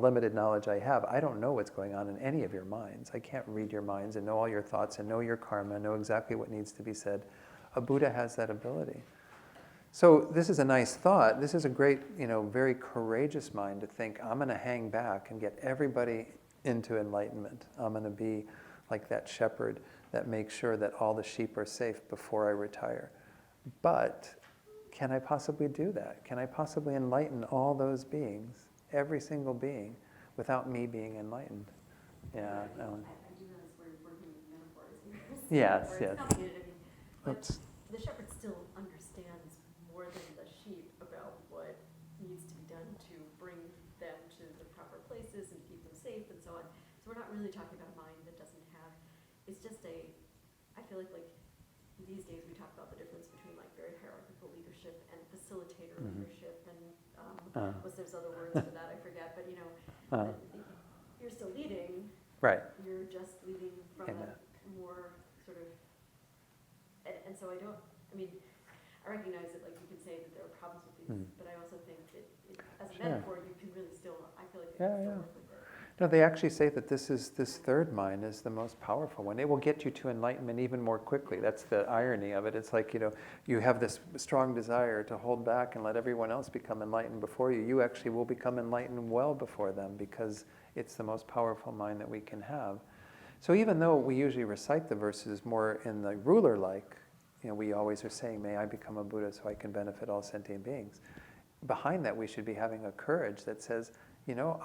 limited knowledge I have. I don't know what's going on in any of your minds. I can't read your minds and know all your thoughts and know your karma, know exactly what needs to be said. A Buddha has that ability. So this is a nice thought. This is a great, very courageous mind to think, I'm going to hang back and get everybody into enlightenment. I'm going to be like that shepherd that makes sure that all the sheep are safe before I retire. But can I possibly do that? Can I possibly enlighten all those beings, every single being, without me being enlightened? Yeah, Ellen. I do realize we're working with metaphors here. Yes, Or yes. it's complicated, but Oops. the shepherd still understands more than the sheep about what needs to be done to bring them to the proper places and keep them safe and so on. So we're not really talking about a mind that doesn't have, it's just I feel like these days we talk about the difference between very hierarchical leadership and facilitator leadership and there's other words for that, I forget, but you're still leading. Right. You're just leading from a more sort of, and so I recognize that you can say that there are problems with these, but I also think that as a metaphor you can really still, I feel like you can still work with it. No, they actually say that this third mind is the most powerful one. It will get you to enlightenment even more quickly. That's the irony of it. It's you have this strong desire to hold back and let everyone else become enlightened before you. You actually will become enlightened well before them because it's the most powerful mind that we can have. So even though we usually recite the verses more in the ruler-like, we always are saying, may I become a Buddha so I can benefit all sentient beings. Behind that, we should be having a courage that says,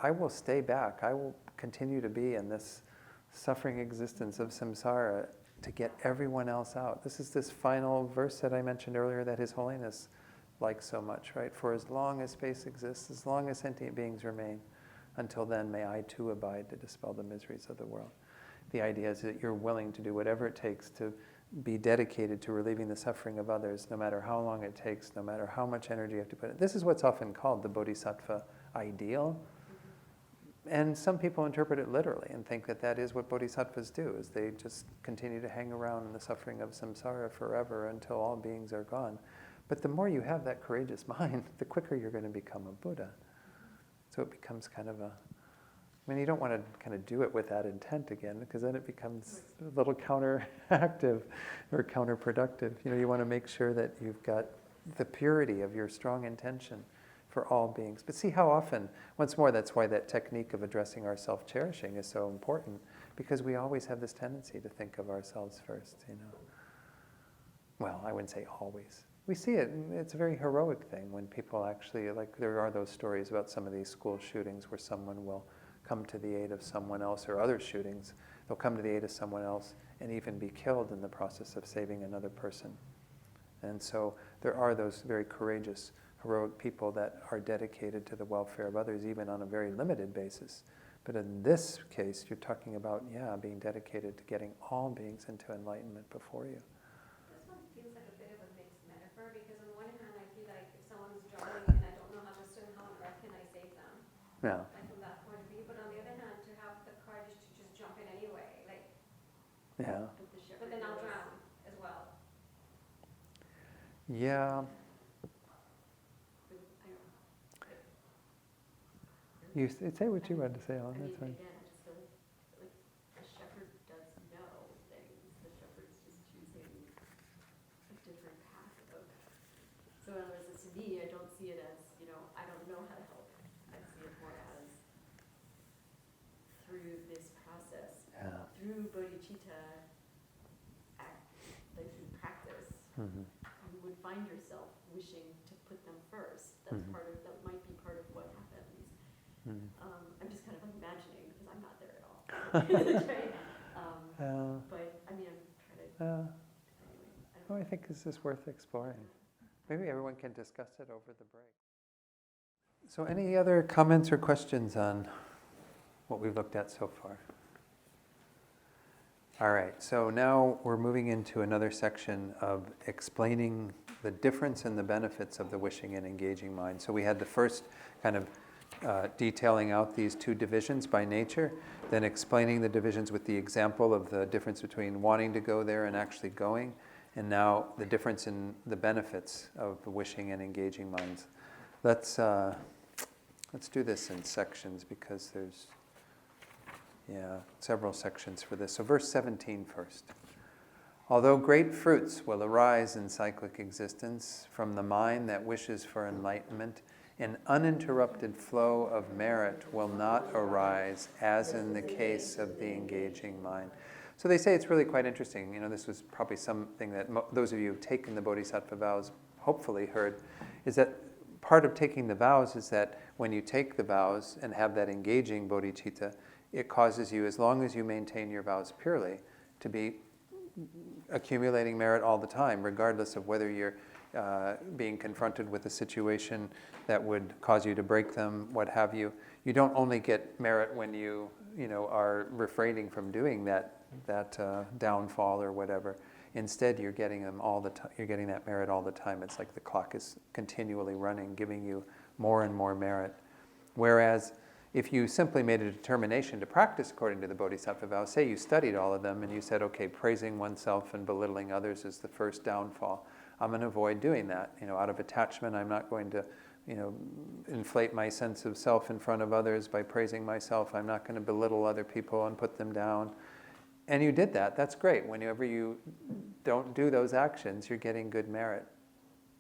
I will stay back. I will continue to be in this suffering existence of samsara to get everyone else out. This is this final verse that I mentioned earlier that His Holiness likes so much, right? For as long as space exists, as long as sentient beings remain, until then may I too abide to dispel the miseries of the world. The idea is that you're willing to do whatever it takes to be dedicated to relieving the suffering of others, no matter how long it takes, no matter how much energy you have to put in. This is what's often called the Bodhisattva ideal. And some people interpret it literally and think that that is what bodhisattvas do, is they just continue to hang around in the suffering of samsara forever until all beings are gone. But the more you have that courageous mind, the quicker you're going to become a Buddha. So it becomes kind of you don't want to kind of do it with that intent again, because then it becomes a little counteractive or counterproductive. You want to make sure that you've got the purity of your strong intention for all beings. But see how often, once more, that's why that technique of addressing our self-cherishing is so important, because we always have this tendency to think of ourselves first, Well, I wouldn't say always. We see it, and it's a very heroic thing when people actually, there are those stories about some of these school shootings where someone will come to the aid of someone else, or other shootings, they'll come to the aid of someone else and even be killed in the process of saving another person. And so there are those very courageous, heroic people that are dedicated to the welfare of others, even on a very limited basis. But in this case, you're talking about, being dedicated to getting all beings into enlightenment before you. This one feels like a bit of a mixed metaphor, because on one hand, I feel like if someone's drowning and I don't know how to swim, how on earth can I save them? Yeah. From that point of view. But on the other hand, to have the courage to just jump in anyway, Yeah. but then I'll drown as well. Yeah. You say what you wanted to say, Alan. That's fine. Again, I just feel like the shepherd does know things. The shepherd's just choosing a different path of. So in other words, to me, I don't see it as, I don't know how to help. I see it more as through this process, through bodhicitta, through practice, you would find yourself wishing to put them first. That might be part of what happens. I'm just kind of imagining, because I'm not there at all. Right? But I'm trying to. Anyway, I think this is worth exploring. Maybe everyone can discuss it over the break. So, any other comments or questions on what we've looked at so far? All right, so now we're moving into another section of explaining the difference and the benefits of the wishing and engaging mind. So we had the first kind of detailing out these two divisions by nature, then explaining the divisions with the example of the difference between wanting to go there and actually going, and now the difference in the benefits of the wishing and engaging minds. Let's do this in sections because there's several sections for this. So verse 17 first. Although great fruits will arise in cyclic existence from the mind that wishes for enlightenment, an uninterrupted flow of merit will not arise, as in the case of the engaging mind. So they say it's really quite interesting. You know, this was probably something that those of you who've taken the Bodhisattva vows hopefully heard, is that part of taking the vows is that when you take the vows and have that engaging bodhicitta, it causes you, as long as you maintain your vows purely, to be accumulating merit all the time, regardless of whether you're being confronted with a situation that would cause you to break them, what have you. You don't only get merit when you are refraining from doing that downfall or whatever. Instead, you're getting them all the time. You're getting that merit all the time. It's like the clock is continually running, giving you more and more merit. Whereas if you simply made a determination to practice according to the Bodhisattva vow, say you studied all of them and you said, okay, praising oneself and belittling others is the first downfall. I'm going to avoid doing that. Out of attachment, I'm not going to, inflate my sense of self in front of others by praising myself. I'm not going to belittle other people and put them down. And you did that. That's great. Whenever you don't do those actions, you're getting good merit.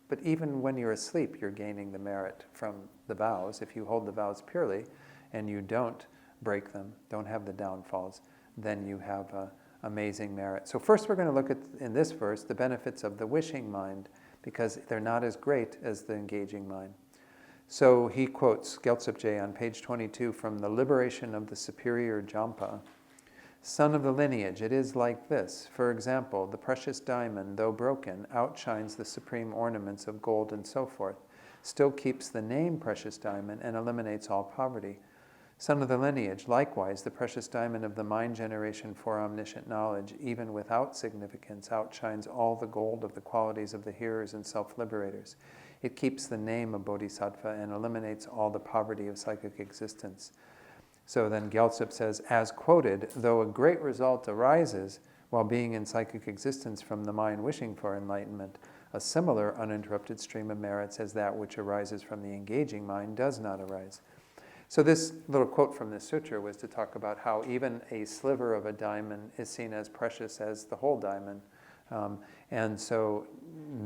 But even when you're asleep, you're gaining the merit from the vows. If you hold the vows purely and you don't break them, don't have the downfalls, then you have amazing merit. So first we're going to look at, in this verse, the benefits of the wishing mind, because they're not as great as the engaging mind. So he quotes Gyaltsab on page 22 from the Liberation of the Superior Jampa. Son of the lineage, it is like this. For example, the precious diamond, though broken, outshines the supreme ornaments of gold and so forth, still keeps the name precious diamond and eliminates all poverty. Son of the lineage, likewise, the precious diamond of the mind generation for omniscient knowledge, even without significance, outshines all the gold of the qualities of the hearers and self-liberators. It keeps the name of Bodhisattva and eliminates all the poverty of psychic existence. So then Gyaltsab says, as quoted, though a great result arises while being in psychic existence from the mind wishing for enlightenment, a similar uninterrupted stream of merits as that which arises from the engaging mind does not arise. So this little quote from this sutra was to talk about how even a sliver of a diamond is seen as precious as the whole diamond. And so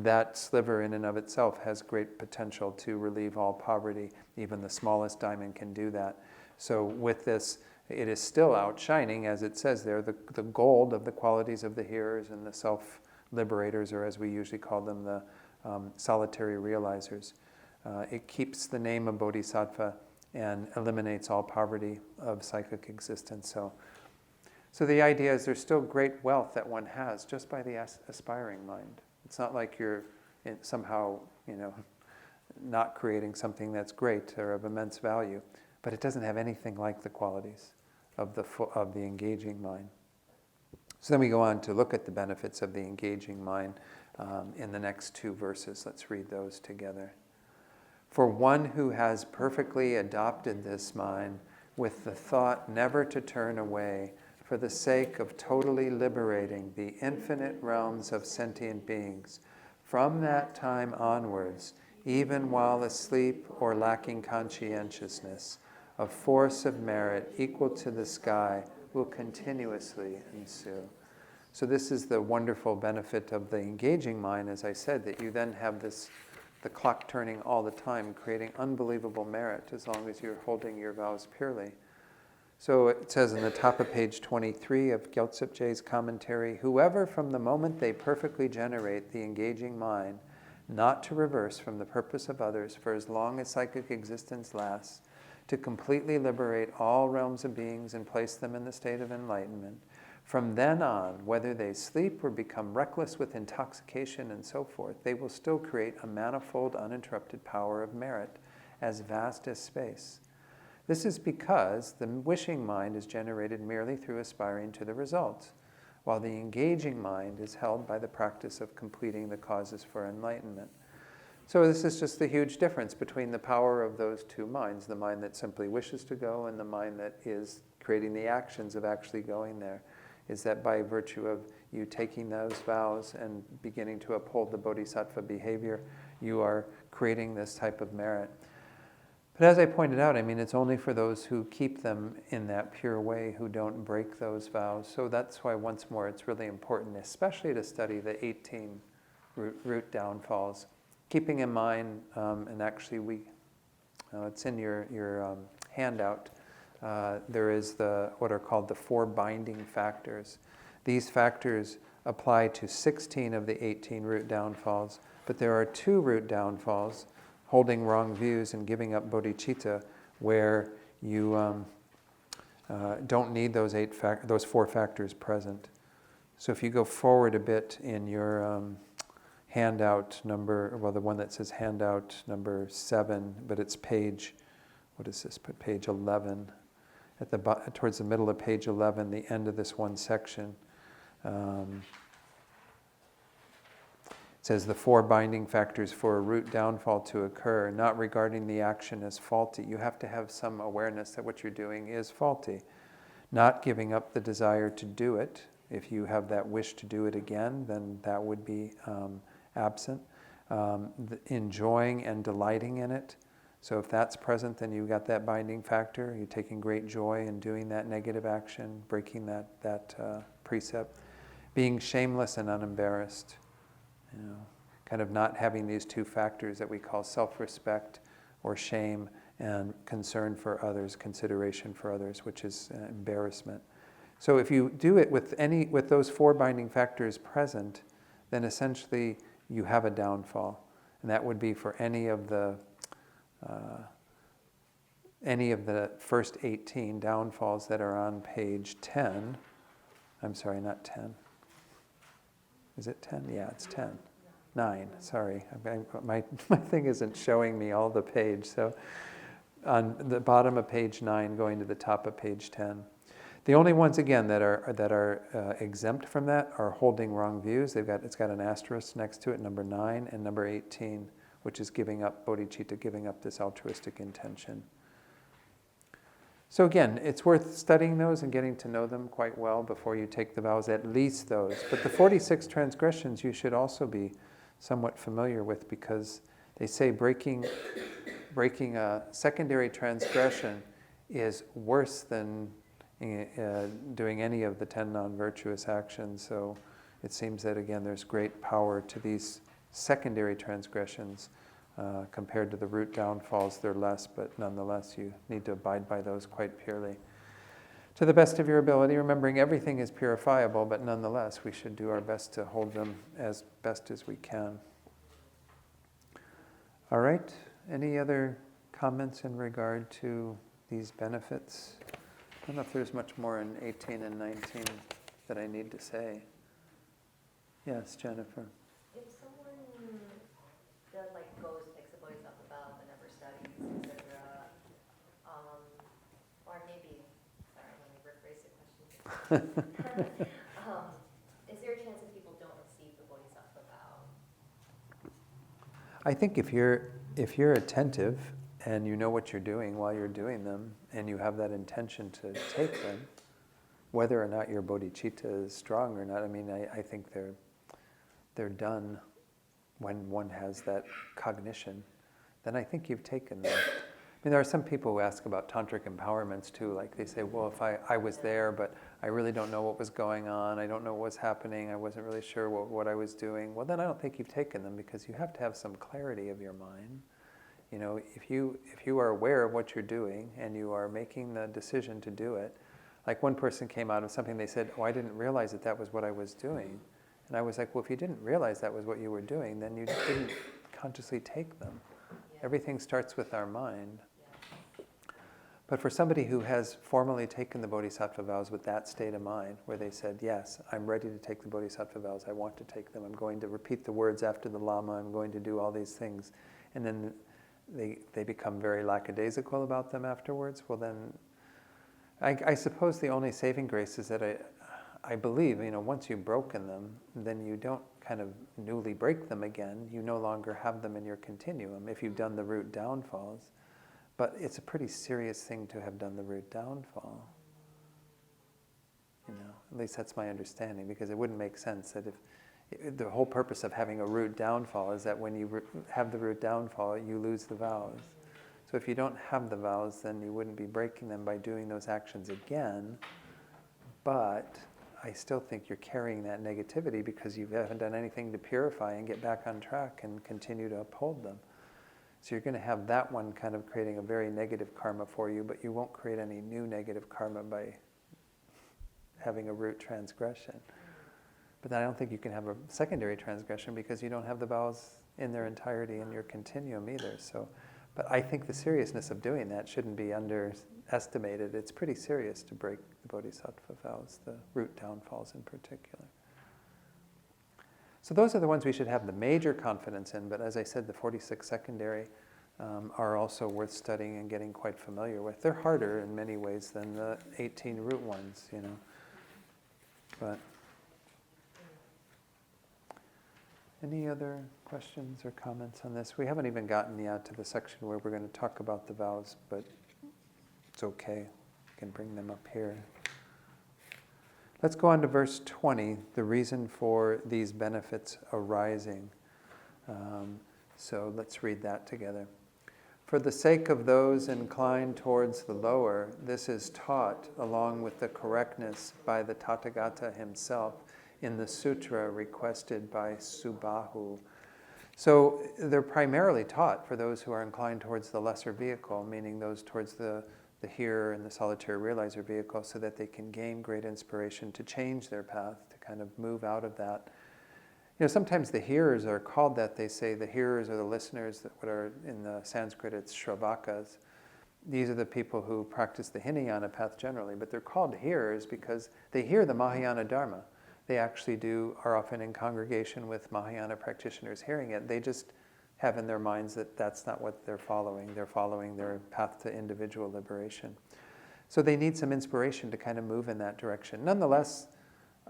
that sliver in and of itself has great potential to relieve all poverty. Even the smallest diamond can do that. So with this, it is still outshining, as it says there, the gold of the qualities of the hearers and the self-liberators, or as we usually call them, the solitary realizers. It keeps the name of Bodhisattva and eliminates all poverty of psychic existence. So the idea is there's still great wealth that one has just by the aspiring mind. It's not like you're somehow, not creating something that's great or of immense value, but it doesn't have anything like the qualities of the engaging mind. So then we go on to look at the benefits of the engaging mind in the next two verses. Let's read those together. For one who has perfectly adopted this mind with the thought never to turn away for the sake of totally liberating the infinite realms of sentient beings, from that time onwards, even while asleep or lacking conscientiousness, a force of merit equal to the sky will continuously ensue. So this is the wonderful benefit of the engaging mind, as I said, that you then have the clock turning all the time, creating unbelievable merit as long as you're holding your vows purely. So it says in the top of page 23 of Gyaltsab's commentary, whoever from the moment they perfectly generate the engaging mind, not to reverse from the purpose of others for as long as psychic existence lasts, to completely liberate all realms of beings and place them in the state of enlightenment, from then on, whether they sleep or become reckless with intoxication and so forth, they will still create a manifold, uninterrupted power of merit, as vast as space. This is because the wishing mind is generated merely through aspiring to the result, while the engaging mind is held by the practice of completing the causes for enlightenment. So this is just the huge difference between the power of those two minds, the mind that simply wishes to go and the mind that is creating the actions of actually going there, is that by virtue of you taking those vows and beginning to uphold the bodhisattva behavior, you are creating this type of merit. But as I pointed out, I mean, it's only for those who keep them in that pure way, who don't break those vows. So that's why, once more, it's really important, especially to study the 18 root downfalls. Keeping in mind, and actually it's in your handout, there is what are called the 4 binding factors. These factors apply to 16 of the 18 root downfalls, but there are 2 root downfalls, holding wrong views and giving up bodhicitta, where you don't need those 4 factors present. So if you go forward a bit in your handout the one that says handout number 7, but it's page, what is this? Page 11. Towards the middle of page 11, the end of this one section. It says the 4 binding factors for a root downfall to occur, not regarding the action as faulty. You have to have some awareness that what you're doing is faulty. Not giving up the desire to do it. If you have that wish to do it again, then that would be absent. Enjoying and delighting in it. So if that's present, then you've got that binding factor. You're taking great joy in doing that negative action, breaking that precept. Being shameless and unembarrassed. Kind of not having these 2 factors that we call self-respect or shame and concern for others, consideration for others, which is embarrassment. So if you do it with those 4 binding factors present, then essentially you have a downfall, and that would be for any of the first 18 downfalls that are on page 10. I'm sorry, not 10. Is it 10? Yeah, it's 10. 9, sorry. My thing isn't showing me all the page. So on the bottom of page 9 going to the top of page 10. The only ones, again, that are exempt from that are holding wrong views. It's got an asterisk next to it, number 9, and number 18, which is giving up bodhicitta, giving up this altruistic intention. So again, it's worth studying those and getting to know them quite well before you take the vows, at least those. But the 46 transgressions you should also be somewhat familiar with, because they say breaking a secondary transgression is worse than doing any of the 10 non-virtuous actions. So it seems that, again, there's great power to these secondary transgressions. Compared to the root downfalls, they're less, but nonetheless you need to abide by those quite purely. To the best of your ability, remembering everything is purifiable, but nonetheless we should do our best to hold them as best as we can. All right, any other comments in regard to these benefits? I don't know if there's much more in 18 and 19 that I need to say. Yes, Jennifer. If someone that goes, takes the bodhisattva vow, but never studies, etc., or maybe, sorry, let me rephrase the question. Is there a chance that people don't receive the bodhisattva vow? I think if you're attentive and you know what you're doing while you're doing them, and you have that intention to take them, whether or not your bodhicitta is strong or not, I mean, I think they're done when one has that cognition, then I think you've taken them. I mean, there are some people who ask about tantric empowerments too, like they say, well, if I was there, but I really don't know what was going on, I don't know what was happening, I wasn't really sure what I was doing, well then I don't think you've taken them, because you have to have some clarity of your mind. You know, if you are aware of what you're doing and you are making the decision to do it, like one person came out of something, they said, oh, I didn't realize that was what I was doing. And I was like, well, if you didn't realize that was what you were doing, then you didn't consciously take them. Yeah. Everything starts with our mind. Yeah. But for somebody who has formally taken the bodhisattva vows with that state of mind, where they said, yes, I'm ready to take the bodhisattva vows, I want to take them, I'm going to repeat the words after the Lama, I'm going to do all these things, and then they become very lackadaisical about them afterwards, well then, I suppose the only saving grace is that I believe, once you've broken them, then you don't kind of newly break them again. You no longer have them in your continuum if you've done the root downfalls. But it's a pretty serious thing to have done the root downfall. At least that's my understanding, because it wouldn't make sense that if the whole purpose of having a root downfall is that when you have the root downfall, you lose the vows. So if you don't have the vows, then you wouldn't be breaking them by doing those actions again. But I still think you're carrying that negativity because you haven't done anything to purify and get back on track and continue to uphold them. So you're going to have that one kind of creating a very negative karma for you, but you won't create any new negative karma by having a root transgression. But then I don't think you can have a secondary transgression because you don't have the vows in their entirety in your continuum either. So, but I think the seriousness of doing that shouldn't be underestimated. It's pretty serious to break the bodhisattva vows, the root downfalls in particular. So those are the ones we should have the major confidence in, but as I said, the 46 secondary are also worth studying and getting quite familiar with. They're harder in many ways than the 18 root ones, But any other questions or comments on this? We haven't even gotten yet to the section where we're going to talk about the vows, but it's okay. We can bring them up here. Let's go on to verse 20, the reason for these benefits arising. So let's read that together. For the sake of those inclined towards the lower, this is taught along with the correctness by the Tathagata himself in the sutra requested by Subahu. So they're primarily taught for those who are inclined towards the lesser vehicle, meaning those towards the hearer and the solitary realizer vehicle, so that they can gain great inspiration to change their path, to kind of move out of that. Sometimes the hearers are called that. They say the hearers or the listeners, that what are in the Sanskrit, it's shravakas. These are the people who practice the Hinayana path generally, but they're called hearers because they hear the Mahayana Dharma. They actually are often in congregation with Mahayana practitioners hearing it. They just have in their minds that that's not what they're following. They're following their path to individual liberation. So they need some inspiration to kind of move in that direction. Nonetheless,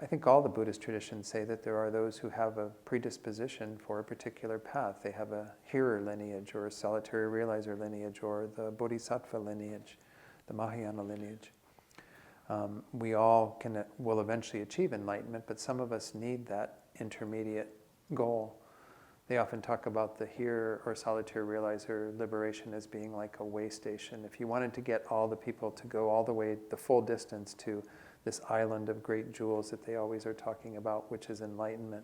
I think all the Buddhist traditions say that there are those who have a predisposition for a particular path. They have a hearer lineage or a solitary realizer lineage or the bodhisattva lineage, the Mahayana lineage. We all will eventually achieve enlightenment, but some of us need that intermediate goal. They often talk about the hearer or solitary realizer liberation as being like a way station. If you wanted to get all the people to go all the way, the full distance to this island of great jewels that they always are talking about, which is enlightenment,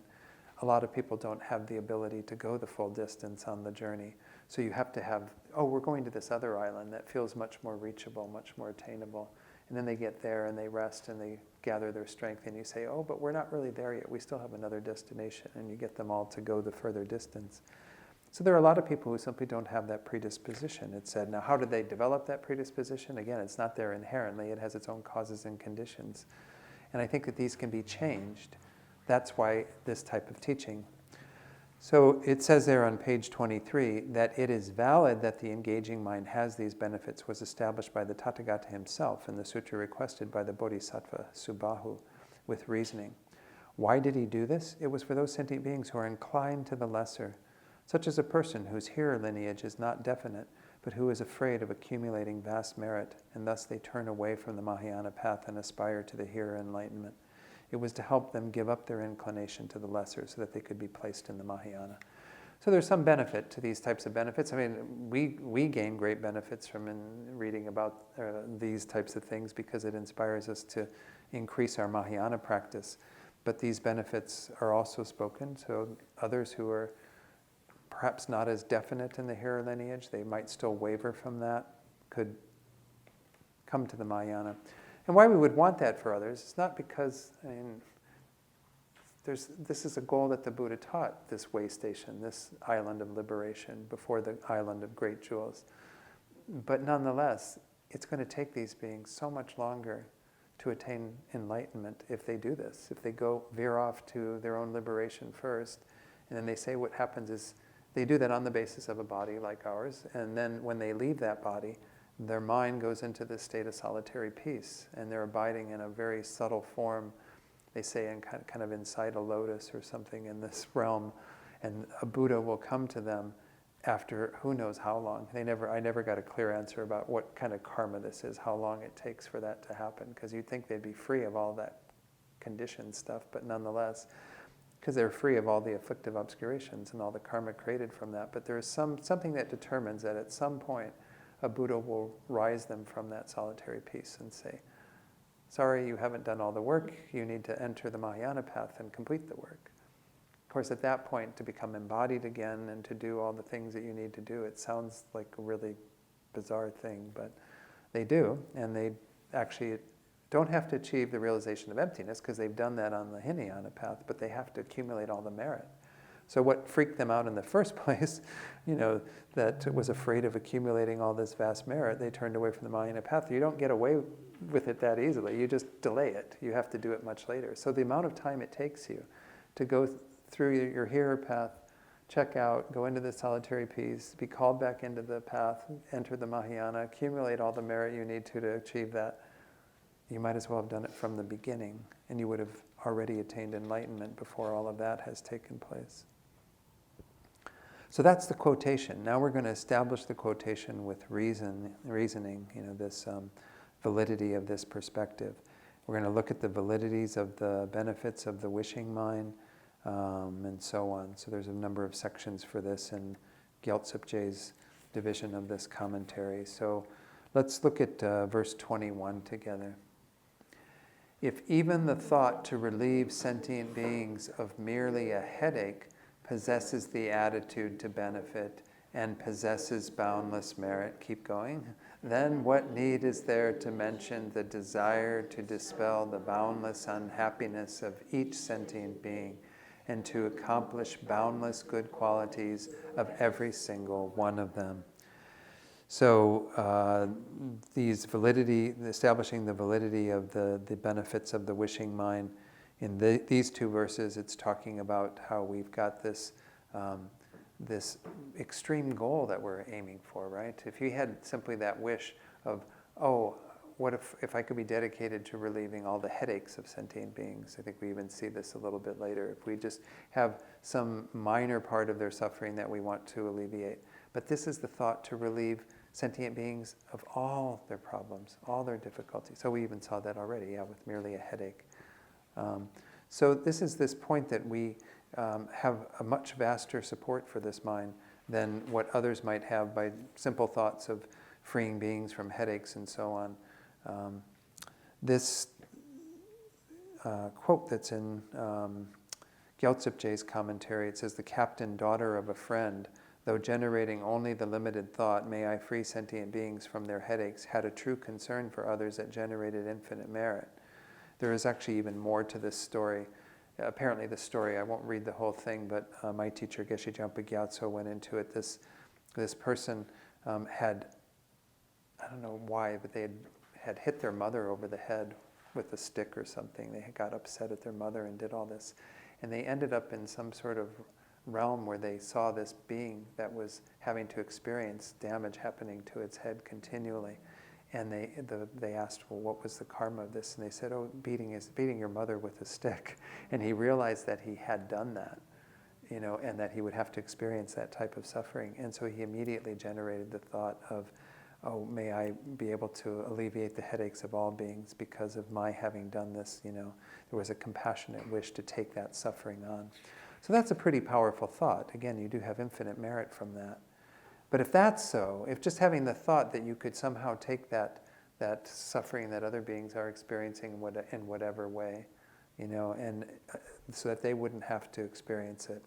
a lot of people don't have the ability to go the full distance on the journey. So you have to have, we're going to this other island that feels much more reachable, much more attainable. And then they get there and they rest and they gather their strength, and you say, but we're not really there yet. We still have another destination, and you get them all to go the further distance. So there are a lot of people who simply don't have that predisposition. It's said, now how do they develop that predisposition? Again, it's not there inherently. It has its own causes and conditions. And I think that these can be changed. That's why this type of teaching. So it says there on page 23 that it is valid that the engaging mind has these benefits was established by the Tathagata himself in the sutra requested by the Bodhisattva Subahu with reasoning. Why did he do this? It was for those sentient beings who are inclined to the lesser, such as a person whose hearer lineage is not definite, but who is afraid of accumulating vast merit, and thus they turn away from the Mahayana path and aspire to the hearer enlightenment. It was to help them give up their inclination to the lesser so that they could be placed in the Mahayana. So there's some benefit to these types of benefits. I mean, we gain great benefits from reading about these types of things because it inspires us to increase our Mahayana practice. But these benefits are also spoken, so others who are perhaps not as definite in the hearer lineage, they might still waver from that, could come to the Mahayana. And why we would want that for others is not because, this is a goal that the Buddha taught, this way station, this island of liberation before the island of great jewels. But nonetheless, it's going to take these beings so much longer to attain enlightenment if they do this. If they veer off to their own liberation first, and then they say what happens is they do that on the basis of a body like ours, and then when they leave that body, their mind goes into this state of solitary peace, and they're abiding in a very subtle form they say, in kind of inside a lotus or something in this realm, and a Buddha will come to them after who knows how long. I never got a clear answer about what kind of karma this is, how long it takes for that to happen, because you'd think they'd be free of all that conditioned stuff, but nonetheless, because they're free of all the afflictive obscurations and all the karma created from that. But there is something that determines that at some point a Buddha will rise them from that solitary peace and say, sorry, you haven't done all the work, you need to enter the Mahayana path and complete the work. Of course, at that point, to become embodied again and to do all the things that you need to do, it sounds like a really bizarre thing, but they do, and they actually don't have to achieve the realization of emptiness because they've done that on the Hinayana path, but they have to accumulate all the merit. So what freaked them out in the first place, that was afraid of accumulating all this vast merit, they turned away from the Mahayana path. You don't get away with it that easily. You just delay it. You have to do it much later. So the amount of time it takes you to go through your hearer path, check out, go into the solitary peace, be called back into the path, enter the Mahayana, accumulate all the merit you need to achieve that, you might as well have done it from the beginning, and you would have already attained enlightenment before all of that has taken place. So that's the quotation. Now we're going to establish the quotation with reasoning, this validity of this perspective. We're going to look at the validities of the benefits of the wishing mind, and so on. So there's a number of sections for this in Gyaltsabje's division of this commentary. So let's look at verse 21 together. If even the thought to relieve sentient beings of merely a headache possesses the attitude to benefit and possesses boundless merit, keep going, then what need is there to mention the desire to dispel the boundless unhappiness of each sentient being and to accomplish boundless good qualities of every single one of them? So establishing the validity of the benefits of the wishing mind, in these two verses, it's talking about how we've got this this extreme goal that we're aiming for, right? If you had simply that wish of, what if I could be dedicated to relieving all the headaches of sentient beings? I think we even see this a little bit later. If we just have some minor part of their suffering that we want to alleviate. But this is the thought to relieve sentient beings of all their problems, all their difficulties. So we even saw that already, with merely a headache. So this is this point that we have a much vaster support for this mind than what others might have by simple thoughts of freeing beings from headaches and so on. This quote that's in Gyaltsabje's commentary, it says, "The captain daughter of a friend, though generating only the limited thought, 'May I free sentient beings from their headaches,' had a true concern for others that generated infinite merit." There is actually even more to this story. Apparently the story, I won't read the whole thing, but my teacher, Geshe Jampa Gyatso, went into it. This person had, I don't know why, but they had hit their mother over the head with a stick or something. They got upset at their mother and did all this. And they ended up in some sort of realm where they saw this being that was having to experience damage happening to its head continually. And they asked, well, what was the karma of this? And they said, beating your mother with a stick. And he realized that he had done that, and that he would have to experience that type of suffering. And so he immediately generated the thought of, may I be able to alleviate the headaches of all beings because of my having done this, There was a compassionate wish to take that suffering on. So that's a pretty powerful thought. Again, you do have infinite merit from that. But if that's so, if just having the thought that you could somehow take that suffering that other beings are experiencing in whatever way, and so that they wouldn't have to experience it,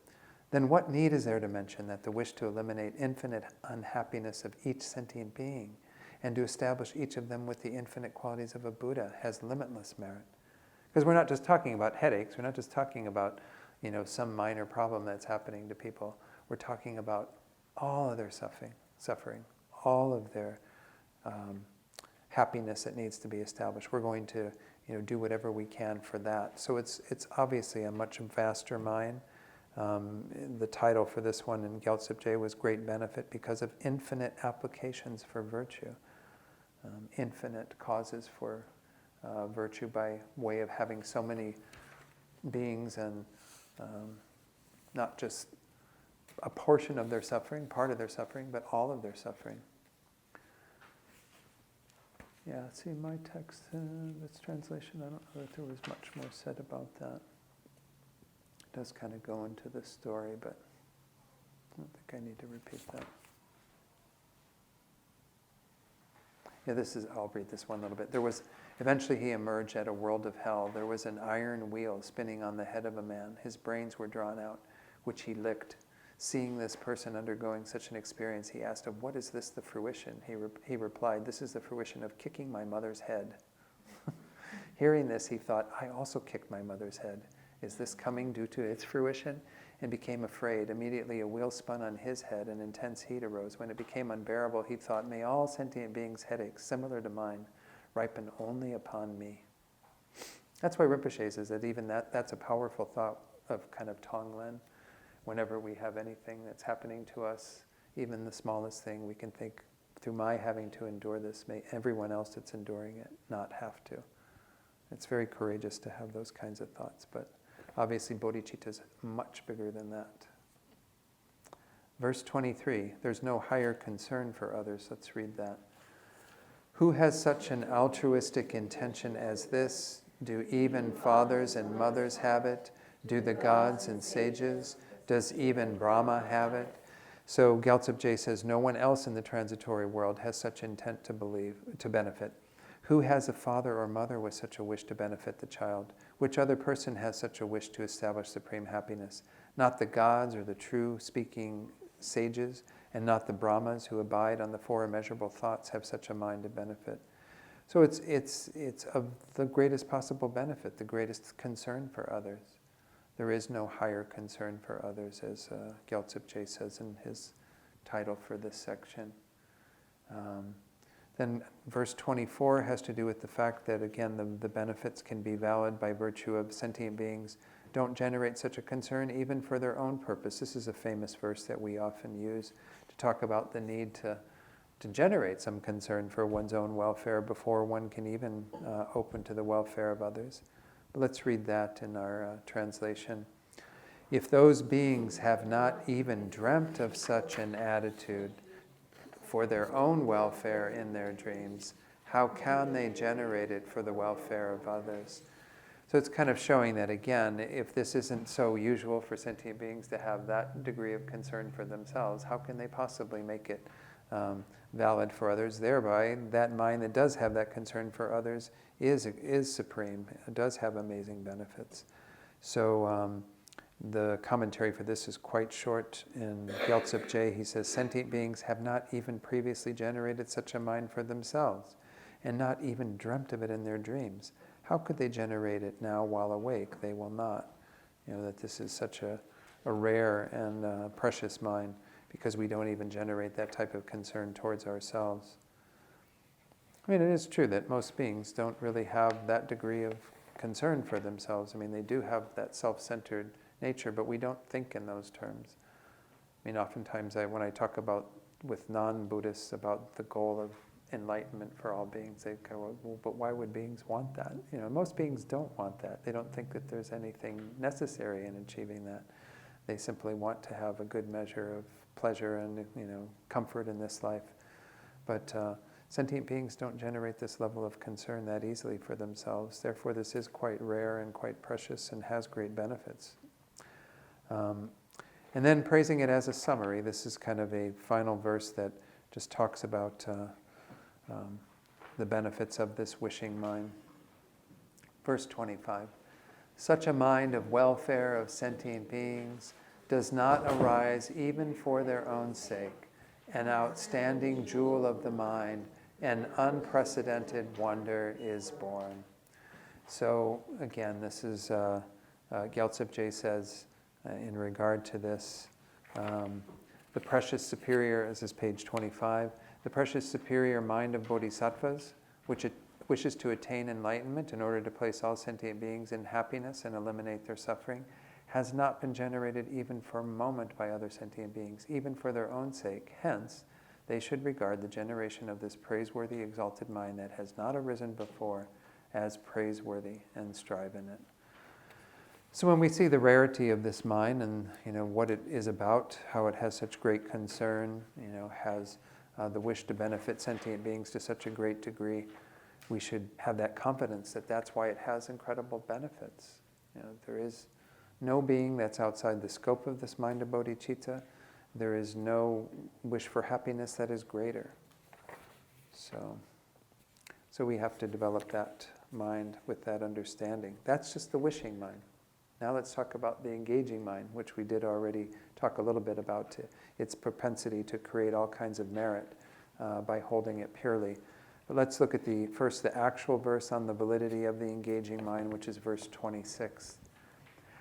then what need is there to mention that the wish to eliminate infinite unhappiness of each sentient being and to establish each of them with the infinite qualities of a Buddha has limitless merit? Because we're not just talking about headaches, we're not just talking about, some minor problem that's happening to people. We're talking about all of their suffering, all of their happiness that needs to be established. We're going to, do whatever we can for that. So it's obviously a much vaster mind. The title for this one in Gyaltsabje was Great Benefit because of infinite applications for virtue, infinite causes for virtue by way of having so many beings, and not just a portion of their suffering, part of their suffering, but all of their suffering. Yeah, see my text, this translation, I don't know that there was much more said about that. It does kind of go into the story, but I don't think I need to repeat that. Yeah, I'll read this one a little bit. Eventually he emerged at a world of hell. There was an iron wheel spinning on the head of a man. His brains were drawn out, which he licked. Seeing this person undergoing such an experience, he asked him, "What is this, the fruition?" He replied, "This is the fruition of kicking my mother's head." Hearing this, he thought, "I also kicked my mother's head. Is this coming due to its fruition?" And became afraid. Immediately a wheel spun on his head and intense heat arose. When it became unbearable, he thought, "May all sentient beings' headaches, similar to mine, ripen only upon me." That's why Rinpoche says that even that's a powerful thought of kind of Tonglen. Whenever we have anything that's happening to us, even the smallest thing, we can think, through my having to endure this, may everyone else that's enduring it not have to. It's very courageous to have those kinds of thoughts, but obviously bodhicitta is much bigger than that. Verse 23, there's no higher concern for others. Let's read that. Who has such an altruistic intention as this? Do even fathers and mothers have it? Do the gods and sages? Does even Brahma have it? So Gyaltsab-je says, no one else in the transitory world has such intent to benefit. Who has a father or mother with such a wish to benefit the child? Which other person has such a wish to establish supreme happiness? Not the gods or the true speaking sages, and not the Brahmas who abide on the four immeasurable thoughts have such a mind to benefit. So it's of the greatest possible benefit, the greatest concern for others. There is no higher concern for others, as Gyaltsab-je says in his title for this section. Then verse 24 has to do with the fact that, again, the benefits can be valid by virtue of sentient beings don't generate such a concern even for their own purpose. This is a famous verse that we often use to talk about the need to generate some concern for one's own welfare before one can even open to the welfare of others. But let's read that in our translation. If those beings have not even dreamt of such an attitude for their own welfare in their dreams, how can they generate it for the welfare of others? So it's kind of showing that, again, if this isn't so usual for sentient beings to have that degree of concern for themselves, how can they possibly make it valid for others? Thereby, that mind that does have that concern for others is supreme. It does have amazing benefits. So the commentary for this is quite short. In Gyaltsab-je, he says, sentient beings have not even previously generated such a mind for themselves, and not even dreamt of it in their dreams. How could they generate it now while awake? They will not. That this is such a rare and precious mind, because we don't even generate that type of concern towards ourselves. I mean, it is true that most beings don't really have that degree of concern for themselves. I mean, they do have that self-centered nature, but we don't think in those terms. I mean, oftentimes when I talk with non-Buddhists about the goal of enlightenment for all beings, they go, well, but why would beings want that? Most beings don't want that. They don't think that there's anything necessary in achieving that. They simply want to have a good measure of pleasure and comfort in this life. But sentient beings don't generate this level of concern that easily for themselves. Therefore, this is quite rare and quite precious and has great benefits. And then praising it as a summary, this is kind of a final verse that just talks about the benefits of this wishing mind. Verse 25. Such a mind of welfare of sentient beings does not arise even for their own sake. An outstanding jewel of the mind, an unprecedented wonder is born. So again, this is, Gyaltsab-je says in regard to this, the precious superior, this is page 25, the precious superior mind of bodhisattvas, which it wishes to attain enlightenment in order to place all sentient beings in happiness and eliminate their suffering, has not been generated even for a moment by other sentient beings, even for their own sake. Hence, they should regard the generation of this praiseworthy, exalted mind that has not arisen before as praiseworthy and strive in it. So when we see the rarity of this mind and what it is about, how it has such great concern, has the wish to benefit sentient beings to such a great degree, we should have that confidence that that's why it has incredible benefits. There is no being that's outside the scope of this mind of bodhicitta. There is no wish for happiness that is greater. So we have to develop that mind with that understanding. That's just the wishing mind. Now let's talk about the engaging mind, which we did already talk a little bit about, its propensity to create all kinds of merit by holding it purely. But let's look at the actual verse on the validity of the engaging mind, which is verse 26.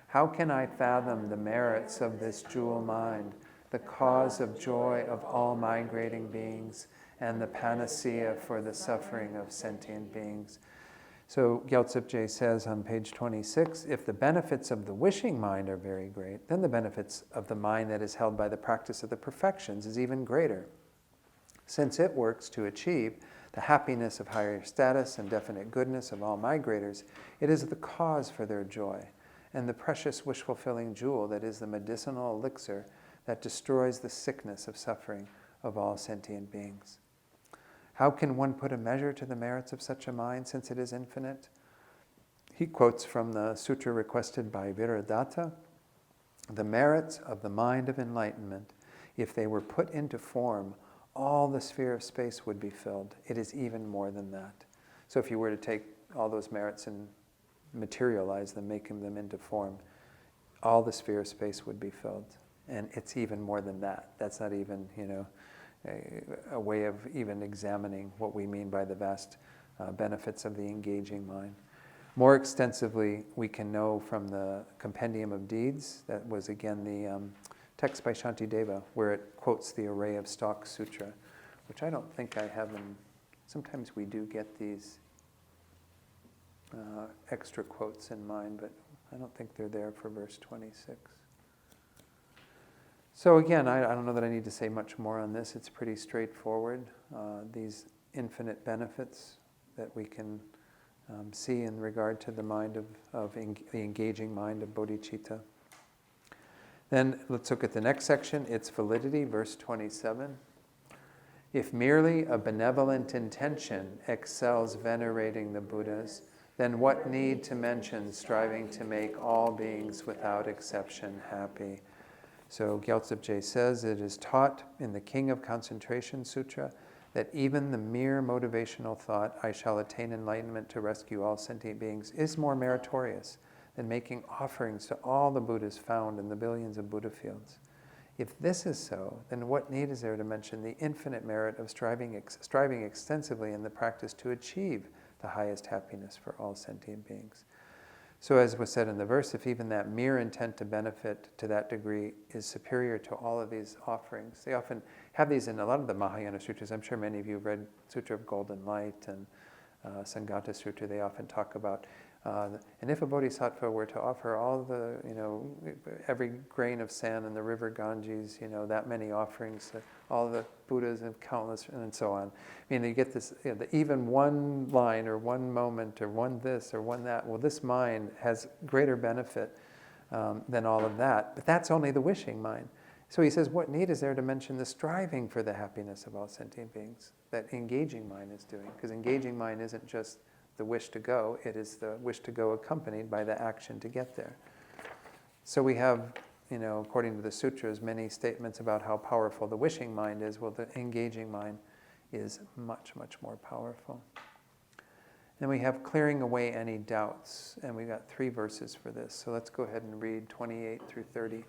How can I fathom the merits of this jewel mind, the cause of joy of all migrating beings, and the panacea for the suffering of sentient beings? So Gyaltsab says on page 26, if the benefits of the wishing mind are very great, then the benefits of the mind that is held by the practice of the perfections is even greater. Since it works to achieve the happiness of higher status and definite goodness of all migrators, it is the cause for their joy, and the precious wish-fulfilling jewel that is the medicinal elixir that destroys the sickness of suffering of all sentient beings. How can one put a measure to the merits of such a mind, since it is infinite? He quotes from the sutra requested by Viradatta, the merits of the mind of enlightenment, if they were put into form, all the sphere of space would be filled. It is even more than that. So if you were to take all those merits and materialize them, making them into form, all the sphere of space would be filled. And it's even more than that. That's not even, a way of even examining what we mean by the vast benefits of the engaging mind. More extensively, we can know from the Compendium of Deeds, that was again the text by Shantideva, where it quotes the Array of Stalks Sutra, which I don't think I have in. Sometimes we do get these extra quotes in mind, but I don't think they're there for verse 26. So again, I don't know that I need to say much more on this. It's pretty straightforward. These infinite benefits that we can see in regard to the mind of the engaging mind of bodhicitta. Then let's look at the next section, its validity, verse 27. If merely a benevolent intention excels venerating the Buddhas, then what need to mention striving to make all beings without exception happy? So Gyaltsab says it is taught in the King of Concentration Sutra that even the mere motivational thought, I shall attain enlightenment to rescue all sentient beings, is more meritorious than making offerings to all the Buddhas found in the billions of Buddha fields. If this is so, then what need is there to mention the infinite merit of striving extensively in the practice to achieve the highest happiness for all sentient beings? So as was said in the verse, if even that mere intent to benefit to that degree is superior to all of these offerings, they often have these in a lot of the Mahayana sutras. I'm sure many of you have read Sutra of Golden Light and Sangata Sutra. They often talk about, and if a bodhisattva were to offer all the, every grain of sand in the river Ganges, that many offerings, all the Buddhas and countless, and so on. I mean, you get this, even one line or one moment or one this or one that. Well, this mind has greater benefit than all of that. But that's only the wishing mind. So he says, what need is there to mention the striving for the happiness of all sentient beings that engaging mind is doing? Because engaging mind isn't just the wish to go, it is the wish to go accompanied by the action to get there. So we have, according to the sutras, many statements about how powerful the wishing mind is. Well, the engaging mind is much, much more powerful. Then we have clearing away any doubts, and we've got 3 verses for this. So let's go ahead and read 28 through 30.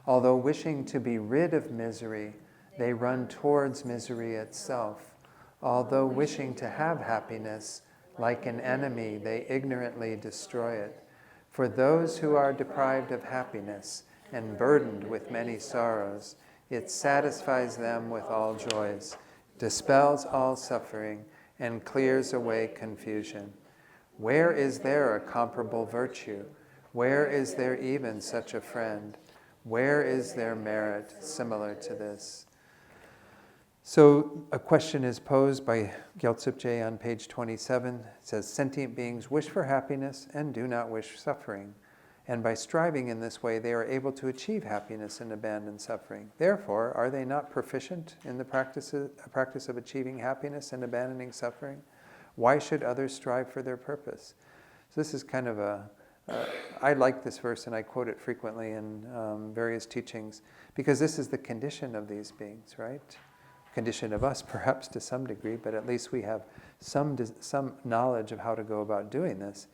Although wishing to be rid of misery, they run towards misery itself. Although wishing to have happiness, like an enemy, they ignorantly destroy it. For those who are deprived of happiness and burdened with many sorrows, it satisfies them with all joys, dispels all suffering, and clears away confusion. Where is there a comparable virtue? Where is there even such a friend? Where is there merit similar to this? So a question is posed by Gyaltsab on page 27. It says, sentient beings wish for happiness and do not wish suffering. And by striving in this way, they are able to achieve happiness and abandon suffering. Therefore, are they not proficient in the practice of achieving happiness and abandoning suffering? Why should others strive for their purpose? So this is kind of I like this verse and I quote it frequently in various teachings, because this is the condition of these beings, right? Condition of us, perhaps to some degree, but at least we have some knowledge of how to go about doing this.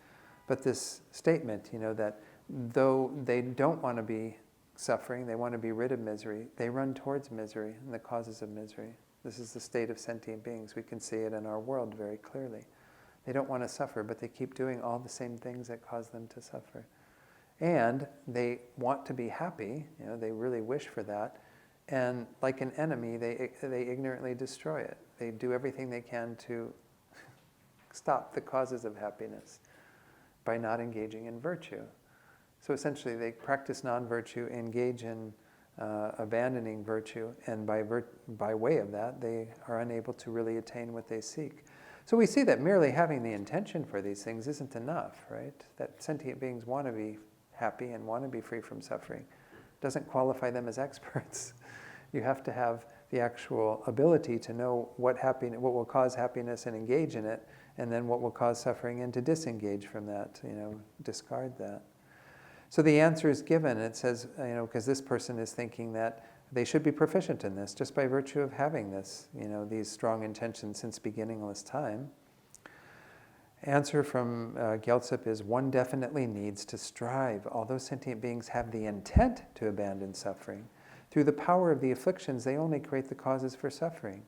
But this statement, that though they don't want to be suffering, they want to be rid of misery, they run towards misery and the causes of misery. This is the state of sentient beings. We can see it in our world very clearly. They don't want to suffer, but they keep doing all the same things that cause them to suffer. And they want to be happy, they really wish for that. And like an enemy, they ignorantly destroy it. They do everything they can to stop the causes of happiness by not engaging in virtue. So essentially, they practice non-virtue, engage in abandoning virtue, and by way of that, they are unable to really attain what they seek. So we see that merely having the intention for these things isn't enough, right? That sentient beings want to be happy and want to be free from suffering doesn't qualify them as experts. You have to have the actual ability to know what will cause happiness and engage in it, and then what will cause suffering and to disengage from that, discard that. So the answer is given. It says, because this person is thinking that they should be proficient in this just by virtue of having this, these strong intentions since beginningless time. Answer from Gyaltsab is, one definitely needs to strive. Although sentient beings have the intent to abandon suffering, through the power of the afflictions, they only create the causes for suffering.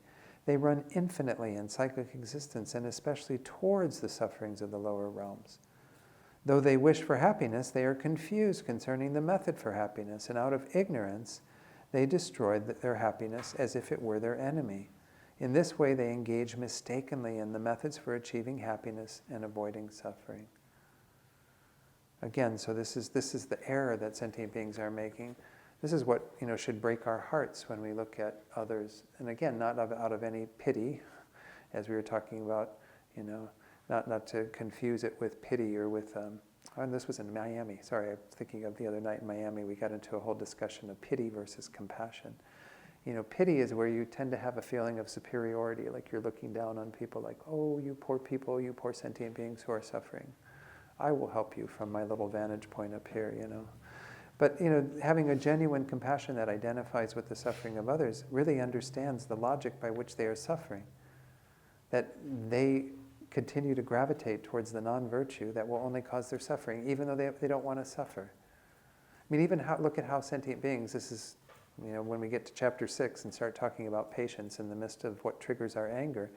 They run infinitely in cyclic existence, and especially towards the sufferings of the lower realms. Though they wish for happiness, they are confused concerning the method for happiness, and out of ignorance, they destroy their happiness as if it were their enemy. In this way, they engage mistakenly in the methods for achieving happiness and avoiding suffering. Again, so this is the error that sentient beings are making. This is what should break our hearts when we look at others. And again, not out of any pity, as we were talking about, not to confuse it with pity or with, and this was in Miami. Sorry, I was thinking of the other night in Miami, we got into a whole discussion of pity versus compassion. Pity is where you tend to have a feeling of superiority, like you're looking down on people like, oh, you poor people, you poor sentient beings who are suffering. I will help you from my little vantage point up here, But, having a genuine compassion that identifies with the suffering of others really understands the logic by which they are suffering. That they continue to gravitate towards the non-virtue that will only cause their suffering, even though they don't want to suffer. I mean, look at how sentient beings, this is, when we get to chapter 6 and start talking about patience in the midst of what triggers our anger,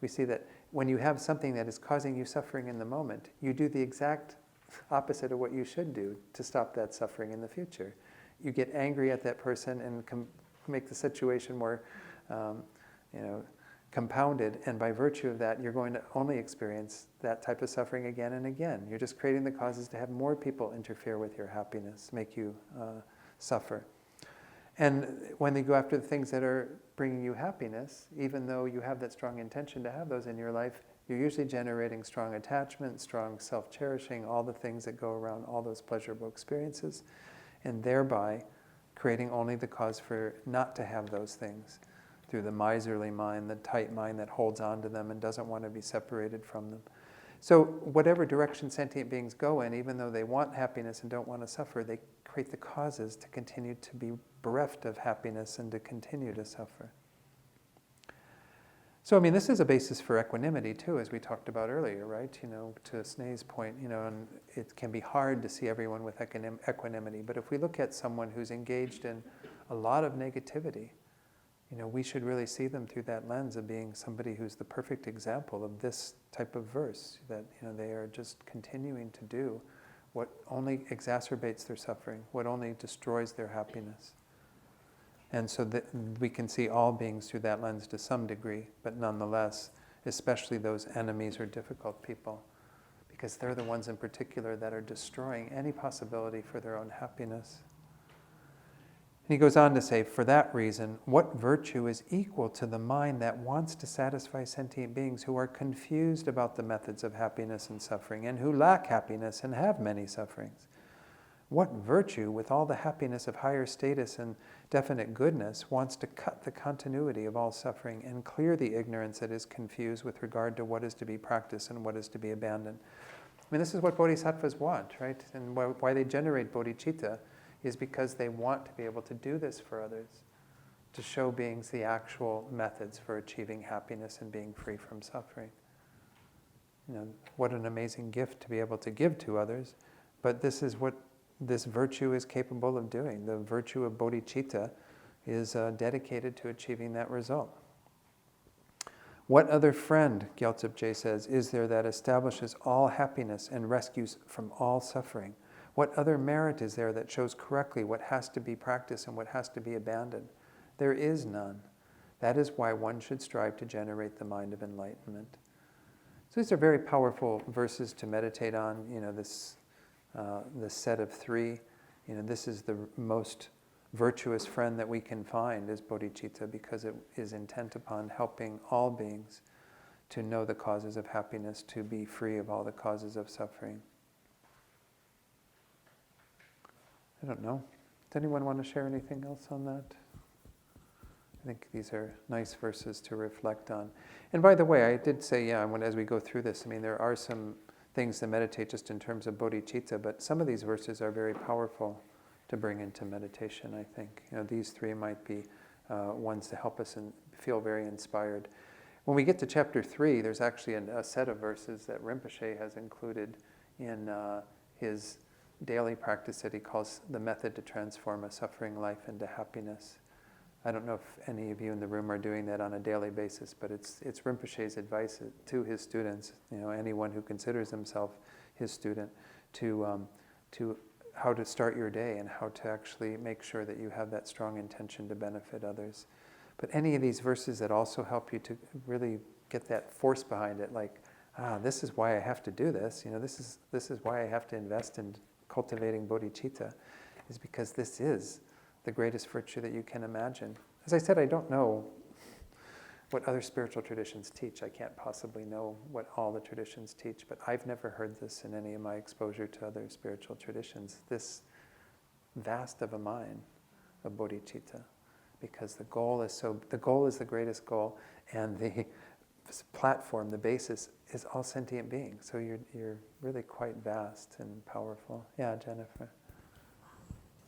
we see that when you have something that is causing you suffering in the moment, you do the exact opposite of what you should do to stop that suffering in the future. You get angry at that person and make the situation more, compounded, and by virtue of that, you're going to only experience that type of suffering again and again. You're just creating the causes to have more people interfere with your happiness, make you suffer. And when they go after the things that are bringing you happiness, even though you have that strong intention to have those in your life, you're usually generating strong attachment, strong self-cherishing, all the things that go around all those pleasurable experiences, and thereby creating only the cause for not to have those things through the miserly mind, the tight mind that holds on to them and doesn't want to be separated from them. So whatever direction sentient beings go in, even though they want happiness and don't want to suffer, they create the causes to continue to be bereft of happiness and to continue to suffer. So, this is a basis for equanimity too, as we talked about earlier, right? To Sneha's point, and it can be hard to see everyone with equanimity, but if we look at someone who's engaged in a lot of negativity, we should really see them through that lens of being somebody who's the perfect example of this type of verse, that they are just continuing to do what only exacerbates their suffering, what only destroys their happiness. And so that we can see all beings through that lens to some degree, but nonetheless, especially those enemies or difficult people, because they're the ones in particular that are destroying any possibility for their own happiness. he goes on to say, for that reason, what virtue is equal to the mind that wants to satisfy sentient beings who are confused about the methods of happiness and suffering, and who lack happiness and have many sufferings? What virtue, with all the happiness of higher status and definite goodness, wants to cut the continuity of all suffering and clear the ignorance that is confused with regard to what is to be practiced and what is to be abandoned? I mean, this is what bodhisattvas want, right? And why they generate bodhicitta is because they want to be able to do this for others, to show beings the actual methods for achieving happiness and being free from suffering. You know, what an amazing gift to be able to give to others, but this is what this virtue is capable of doing. The virtue of bodhicitta is dedicated to achieving that result. What other friend, Gyaltsab Je says, is there that establishes all happiness and rescues from all suffering? What other merit is there that shows correctly what has to be practiced and what has to be abandoned? There is none. That is why one should strive to generate the mind of enlightenment. So these are very powerful verses to meditate on. You know, this set of three. You know, this is the most virtuous friend that we can find is bodhicitta, because it is intent upon helping all beings to know the causes of happiness, to be free of all the causes of suffering. I don't know. Does anyone want to share anything else on that? I think these are nice verses to reflect on. And by the way, I did say, as we go through this, I mean, there are some things to meditate just in terms of bodhicitta, but some of these verses are very powerful to bring into meditation, I think. You know, these three might be ones to help us and feel very inspired. When we get to chapter 3, there's actually a set of verses that Rinpoche has included in his daily practice that he calls the method to transform a suffering life into happiness. I don't know if any of you in the room are doing that on a daily basis, but it's Rinpoche's advice to his students, you know, anyone who considers himself his student, to how to start your day and how to actually make sure that you have that strong intention to benefit others. But any of these verses that also help you to really get that force behind it, like, this is why I have to do this, you know, this is why I have to invest in cultivating bodhicitta, is because this is the greatest virtue that you can imagine. As I said, I don't know what other spiritual traditions teach. I can't possibly know what all the traditions teach, but I've never heard this in any of my exposure to other spiritual traditions, this vast of a mind of bodhicitta, because the goal is the greatest goal, and the platform, the basis, is all sentient beings. So you're really quite vast and powerful. Yeah, Jennifer.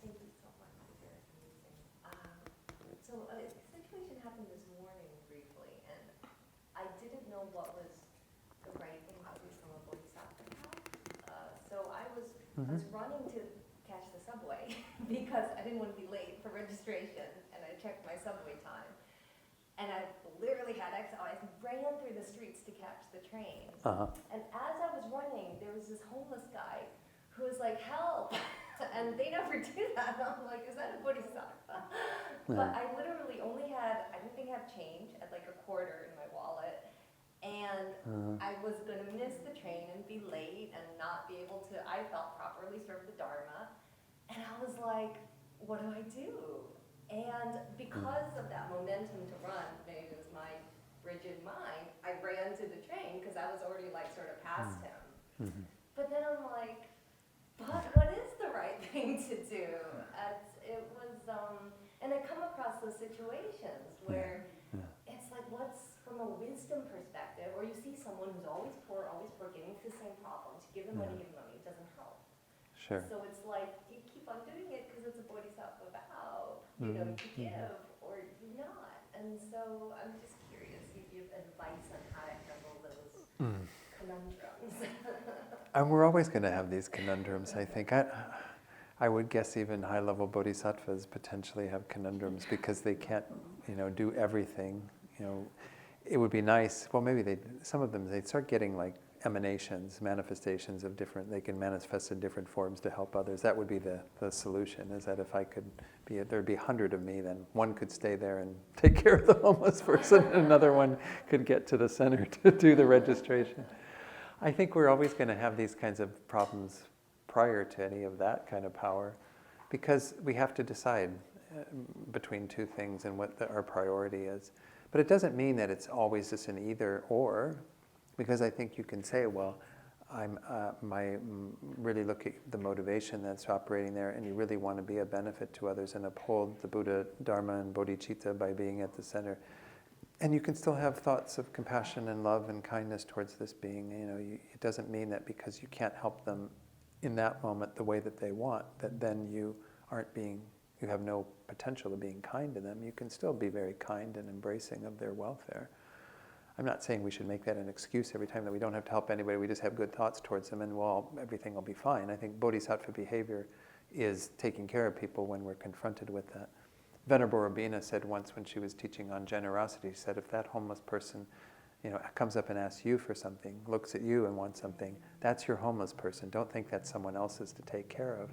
Thank you so much. These are amazing. So a situation happened this morning briefly, and I didn't know what was the right thing to do from a bodhisattva path. So I was running to catch the subway because I didn't want to be late for registration, and I checked my subway time. And I literally had I ran through the streets to catch the train. And as I was running, there was this homeless guy who was like, help! And they never do that. And I'm like, is that a bodhisattva? But I literally I didn't have change. I had like a quarter in my wallet. And I was going to miss the train and be late and not be able to, I felt, properly serve the Dharma. And I was like, what do I do? And because of that momentum to run, maybe it was my rigid mind, I ran to the train because I was already like sort of past him. But then I'm like, but what is the right thing to do? And I come across those situations where it's like, what's from a wisdom perspective, or you see someone who's always poor, getting into the same problems, give them money, it doesn't help. Sure. So it's like, you keep on doing it because it's a bodhisattva vow, you know, you give or you not. And so I'm just curious, you give advice on how to handle those conundrums. And we're always going to have these conundrums, I think. I would guess even high-level bodhisattvas potentially have conundrums because they can't, you know, do everything. You know, it would be nice. Well, maybe some of them they'd start getting like emanations, manifestations of different. They can manifest in different forms to help others. That would be the solution. Is that if I could there'd be 100 of me, then one could stay there and take care of the homeless person, and another one could get to the center to do the registration. I think we're always going to have these kinds of problems prior to any of that kind of power, because we have to decide. between two things and what our priority is. But it doesn't mean that it's always just an either or, because I think you can say, well, really look at the motivation that's operating there, and you really want to be a benefit to others and uphold the Buddha, Dharma, and bodhicitta by being at the center. And you can still have thoughts of compassion and love and kindness towards this being. It doesn't mean that because you can't help them in that moment the way that they want, that then you have no potential of being kind to them. You can still be very kind and embracing of their welfare. I'm not saying we should make that an excuse every time that we don't have to help anybody, we just have good thoughts towards them and everything will be fine. I think bodhisattva behavior is taking care of people when we're confronted with that. Venerable Rabina said once when she was teaching on generosity, she said, if that homeless person comes up and asks you for something, looks at you and wants something, that's your homeless person. Don't think that's someone else's to take care of.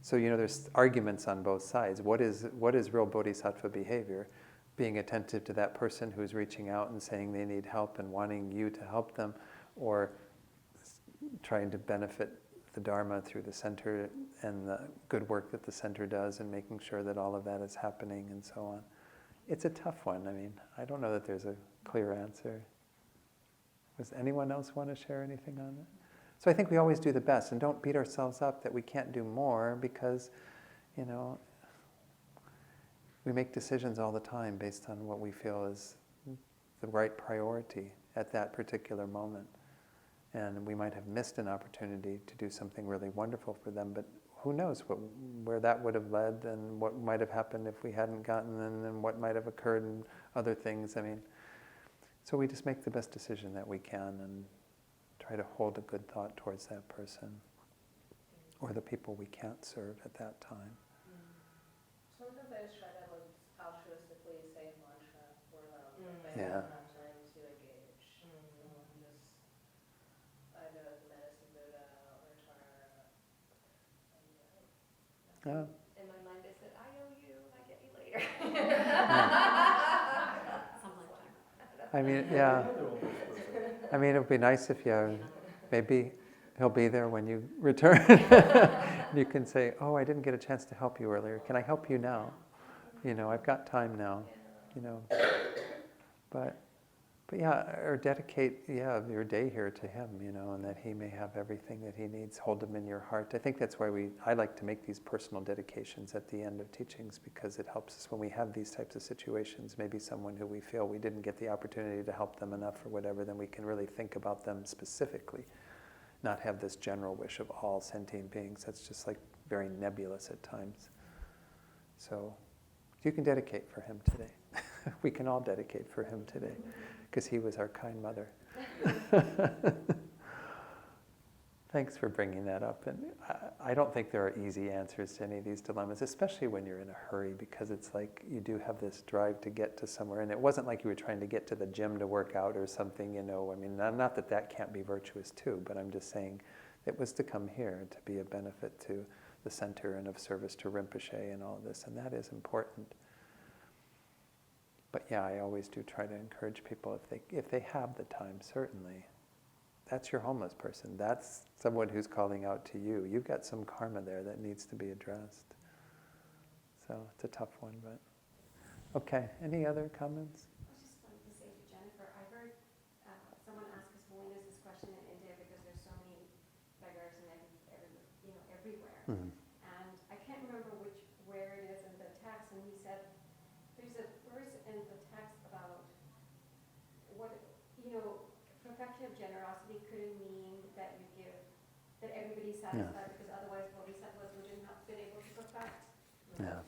So, there's arguments on both sides. What is real bodhisattva behavior? Being attentive to that person who's reaching out and saying they need help and wanting you to help them, or trying to benefit the Dharma through the center and the good work that the center does and making sure that all of that is happening and so on. It's a tough one. I don't know that there's a clear answer. Does anyone else want to share anything on it? So I think we always do the best and don't beat ourselves up that we can't do more because, we make decisions all the time based on what we feel is the right priority at that particular moment. And we might have missed an opportunity to do something really wonderful for them, but who knows where that would have led and what might have happened if we hadn't gotten and what might have occurred and other things. So we just make the best decision that we can and try to hold a good thought towards that person or the people we can't serve at that time. Sometimes I just try to altruistically say mantra for them. If I Yeah. don't have time to engage. I know the medicine Buddha or Tara. In my mind, I said, I owe you, I get you later. Some lifetime. Yeah. It would be nice if maybe he'll be there when you return. You can say, oh, I didn't get a chance to help you earlier. Can I help you now? I've got time now. But or dedicate, your day here to him, and that he may have everything that he needs. Hold him in your heart. I think that's why I like to make these personal dedications at the end of teachings, because it helps us when we have these types of situations, maybe someone who we feel we didn't get the opportunity to help them enough or whatever, then we can really think about them specifically, not have this general wish of all sentient beings. That's just very nebulous at times. So you can dedicate for him today. We can all dedicate for him today, because he was our kind mother. Thanks for bringing that up. And I don't think there are easy answers to any of these dilemmas, especially when you're in a hurry, because it's you do have this drive to get to somewhere. And it wasn't like you were trying to get to the gym to work out or something, not that can't be virtuous too, but I'm just saying it was to come here to be a benefit to the center and of service to Rinpoche and all this, and that is important. But I always do try to encourage people if they have the time, certainly. That's your homeless person. That's someone who's calling out to you. You've got some karma there that needs to be addressed. So it's a tough one, but okay. Any other comments? I just wanted to say to Jennifer, I heard someone ask His Holiness this question in India because there's so many beggars and everywhere. Mm-hmm. And I can't remember where it is in the text, and he said, there's a verse in the text about perfection of generosity couldn't mean that everybody's satisfied, because otherwise bodhisattvas wouldn't have been able to perfect. Yeah.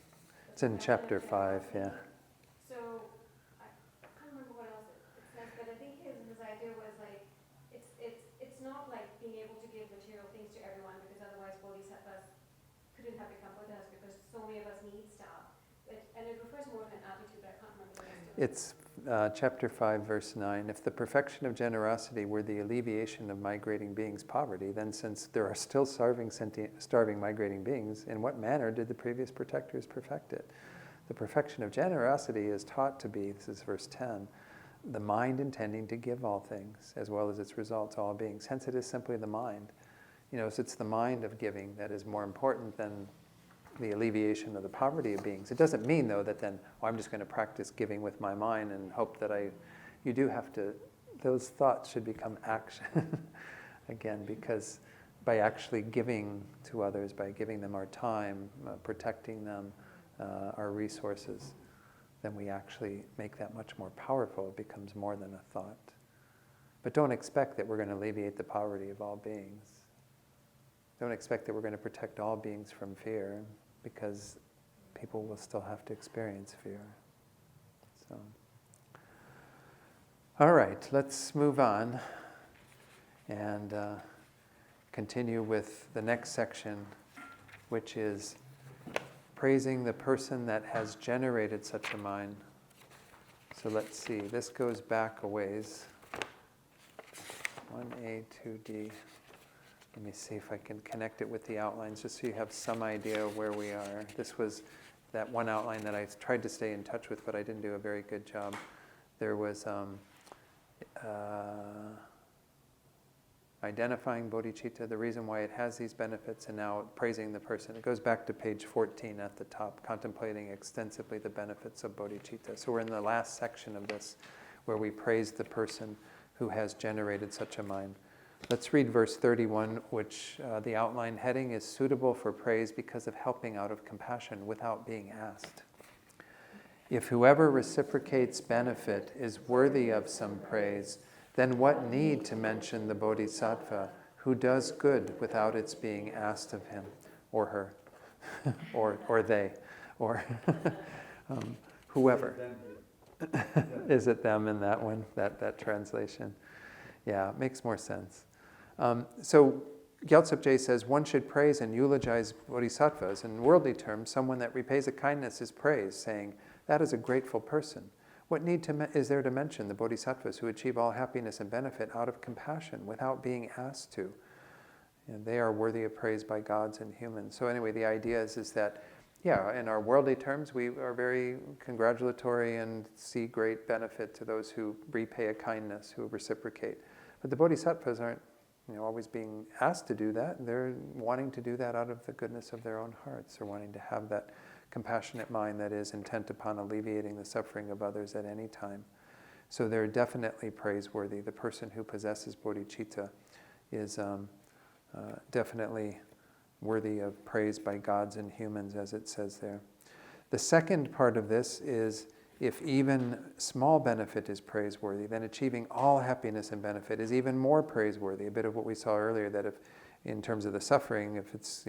It's in chapter 5, yeah. So I can't remember what else it says, but I think his idea was it's not like being able to give material things to everyone, because otherwise bodhisattvas couldn't have become Buddhas, because so many of us need stuff. And it refers more to an attitude, but I can't remember the rest of it. It's chapter 5, verse 9. If the perfection of generosity were the alleviation of migrating beings' poverty, then since there are still starving migrating beings, in what manner did the previous protectors perfect it? The perfection of generosity is taught to be, this is verse 10, the mind intending to give all things, as well as its results, all beings. Hence it is simply the mind. So it's the mind of giving that is more important than the alleviation of the poverty of beings. It doesn't mean, though, that then, I'm just going to practice giving with my mind and hope that you do have to, those thoughts should become action, again, because by actually giving to others, by giving them our time, protecting them, our resources, then we actually make that much more powerful. It becomes more than a thought. But don't expect that we're going to alleviate the poverty of all beings. Don't expect that we're going to protect all beings from fear, because people will still have to experience fear. So, all right, let's move on and continue with the next section, which is praising the person that has generated such a mind. So let's see, this goes back a ways. 1A, 2D. Let me see if I can connect it with the outlines, just so you have some idea of where we are. This was that one outline that I tried to stay in touch with, but I didn't do a very good job. There was identifying bodhicitta, the reason why it has these benefits, and now praising the person. It goes back to page 14 at the top, contemplating extensively the benefits of bodhicitta. So we're in the last section of this, where we praise the person who has generated such a mind. Let's read verse 31, which the outline heading is suitable for praise because of helping out of compassion without being asked. If whoever reciprocates benefit is worthy of some praise, then what need to mention the bodhisattva who does good without its being asked of him or her, or they, or whoever. Is it them in that one, that translation? Yeah, it makes more sense. So Gyaltsab Je says, one should praise and eulogize bodhisattvas. In worldly terms, someone that repays a kindness is praised, saying, that is a grateful person. What need is there to mention the bodhisattvas who achieve all happiness and benefit out of compassion without being asked to? And they are worthy of praise by gods and humans. So anyway, the idea is that, yeah, in our worldly terms, we are very congratulatory and see great benefit to those who repay a kindness, who reciprocate. But the bodhisattvas aren't always being asked to do that. They're wanting to do that out of the goodness of their own hearts. They're wanting to have that compassionate mind that is intent upon alleviating the suffering of others at any time. So they're definitely praiseworthy. The person who possesses bodhicitta is definitely worthy of praise by gods and humans, as it says there. The second part of this is, if even small benefit is praiseworthy, then achieving all happiness and benefit is even more praiseworthy. A bit of what we saw earlier, that if, in terms of the suffering, if it's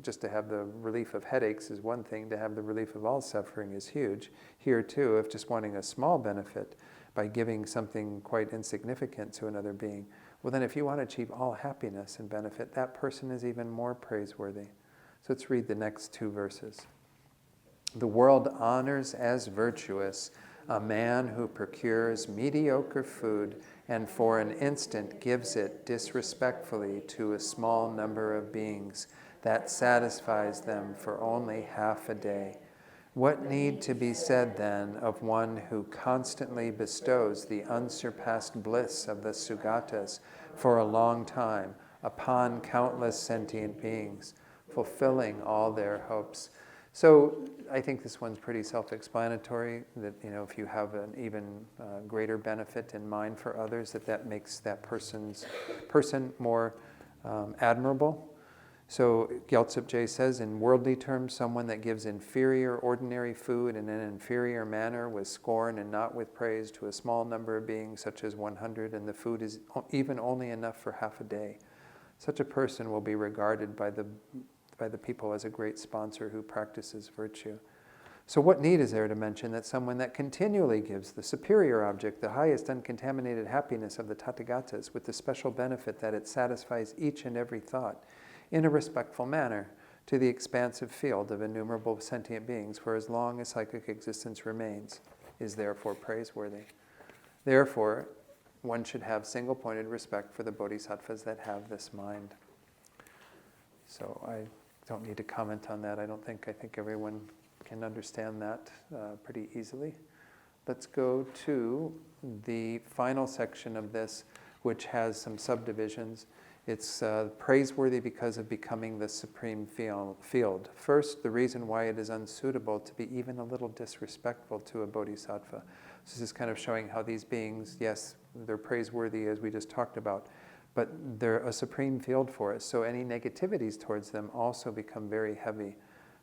just to have the relief of headaches is one thing, to have the relief of all suffering is huge. Here too, if just wanting a small benefit by giving something quite insignificant to another being, well then if you want to achieve all happiness and benefit, that person is even more praiseworthy. So let's read the next two verses. The world honors as virtuous a man who procures mediocre food and for an instant gives it disrespectfully to a small number of beings that satisfies them for only half a day. What need to be said then of one who constantly bestows the unsurpassed bliss of the Sugatas for a long time upon countless sentient beings, fulfilling all their hopes? So I think this one's pretty self-explanatory, that if you have an even greater benefit in mind for others, that makes that person more admirable. So Gyaltsab Je says, in worldly terms, someone that gives inferior ordinary food in an inferior manner with scorn and not with praise to a small number of beings, such as 100, and the food is even only enough for half a day. Such a person will be regarded by the people as a great sponsor who practices virtue. So what need is there to mention that someone that continually gives the superior object, the highest uncontaminated happiness of the Tathagatas, with the special benefit that it satisfies each and every thought in a respectful manner to the expansive field of innumerable sentient beings for as long as psychic existence remains, is therefore praiseworthy. Therefore, one should have single-pointed respect for the bodhisattvas that have this mind. So I don't need to comment on that. I think everyone can understand that pretty easily. Let's go to the final section of this, which has some subdivisions. It's praiseworthy because of becoming the supreme field. First, the reason why it is unsuitable to be even a little disrespectful to a bodhisattva. So this is kind of showing how these beings, yes, they're praiseworthy as we just talked about, but they're a supreme field for us. So any negativities towards them also become very heavy.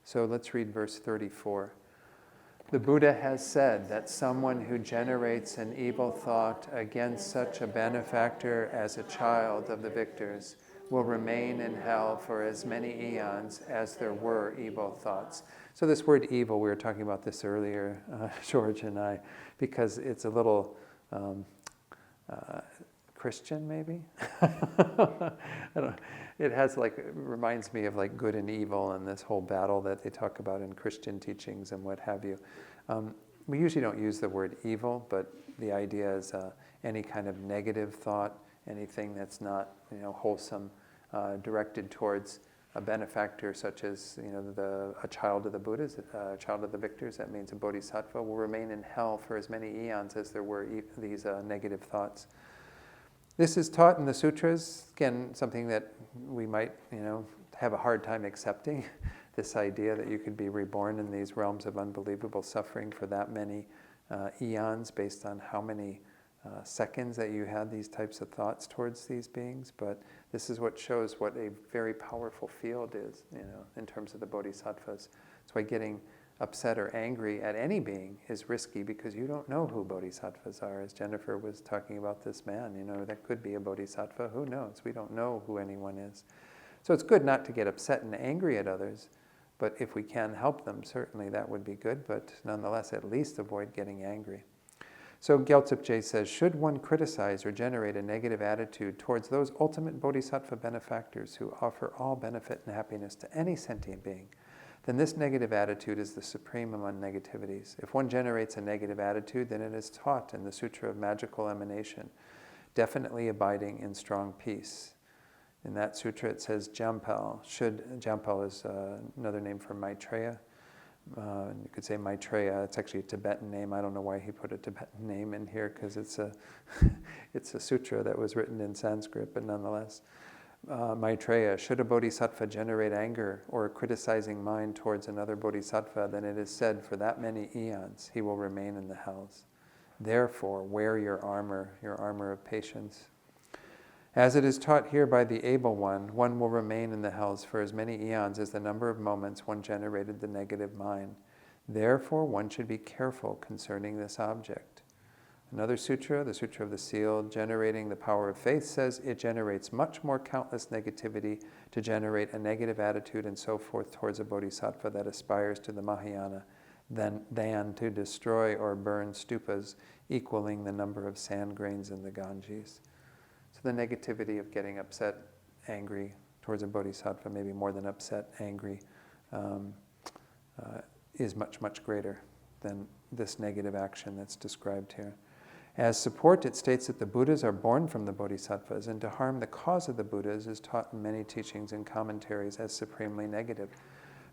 So let's read verse 34. The Buddha has said that someone who generates an evil thought against such a benefactor as a child of the victors will remain in hell for as many eons as there were evil thoughts. So this word evil, we were talking about this earlier, George and I, because it's a little Christian, maybe? I don't know. It reminds me of like good and evil and this whole battle that they talk about in Christian teachings and what have you. We usually don't use the word evil, but the idea is any kind of negative thought, anything that's not, wholesome, directed towards a benefactor such as, a child of the Buddhas, a child of the victors. That means a bodhisattva will remain in hell for as many eons as there were these negative thoughts. This is taught in the sutras, again, something that we might, have a hard time accepting, this idea that you could be reborn in these realms of unbelievable suffering for that many eons based on how many seconds that you had these types of thoughts towards these beings. But this is what shows what a very powerful field is, in terms of the bodhisattvas. That's why getting upset or angry at any being is risky, because you don't know who bodhisattvas are. As Jennifer was talking about this man, that could be a bodhisattva. Who knows? We don't know who anyone is. So it's good not to get upset and angry at others, but if we can help them, certainly that would be good, but nonetheless, at least avoid getting angry. So Gyaltsab says, should one criticize or generate a negative attitude towards those ultimate bodhisattva benefactors who offer all benefit and happiness to any sentient being, then this negative attitude is the supreme among negativities. If one generates a negative attitude, then it is taught in the Sutra of Magical Emanation, definitely abiding in strong peace. In that sutra it says Jampal is another name for Maitreya. You could say Maitreya, it's actually a Tibetan name. I don't know why he put a Tibetan name in here, because it's a sutra that was written in Sanskrit, but nonetheless. Maitreya, should a bodhisattva generate anger or a criticizing mind towards another bodhisattva, then it is said for that many eons he will remain in the hells. Therefore, wear your armor of patience. As it is taught here by the able one will remain in the hells for as many eons as the number of moments one generated the negative mind. Therefore, one should be careful concerning this object. Another sutra, the Sutra of the Seal, generating the power of faith, says it generates much more countless negativity to generate a negative attitude and so forth towards a bodhisattva that aspires to the Mahayana than to destroy or burn stupas equaling the number of sand grains in the Ganges. So the negativity of getting upset, angry towards a bodhisattva, maybe more than upset, angry, is much, much greater than this negative action that's described here. As support, it states that the Buddhas are born from the bodhisattvas, and to harm the cause of the Buddhas is taught in many teachings and commentaries as supremely negative. I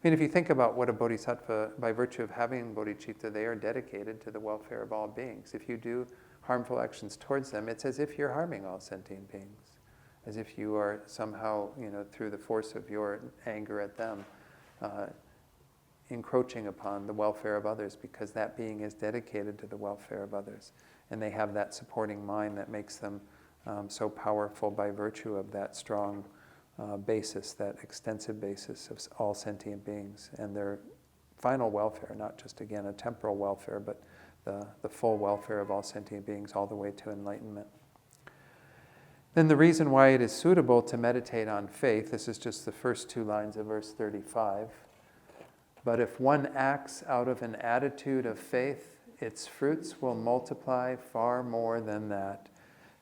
mean, if you think about what a bodhisattva, by virtue of having bodhicitta, they are dedicated to the welfare of all beings. If you do harmful actions towards them, it's as if you're harming all sentient beings, as if you are somehow, through the force of your anger at them, encroaching upon the welfare of others, because that being is dedicated to the welfare of others. And they have that supporting mind that makes them so powerful by virtue of that strong basis, that extensive basis of all sentient beings and their final welfare, not just, again, a temporal welfare, but the full welfare of all sentient beings all the way to enlightenment. Then the reason why it is suitable to meditate on faith, this is just the first two lines of verse 35. But if one acts out of an attitude of faith, its fruits will multiply far more than that.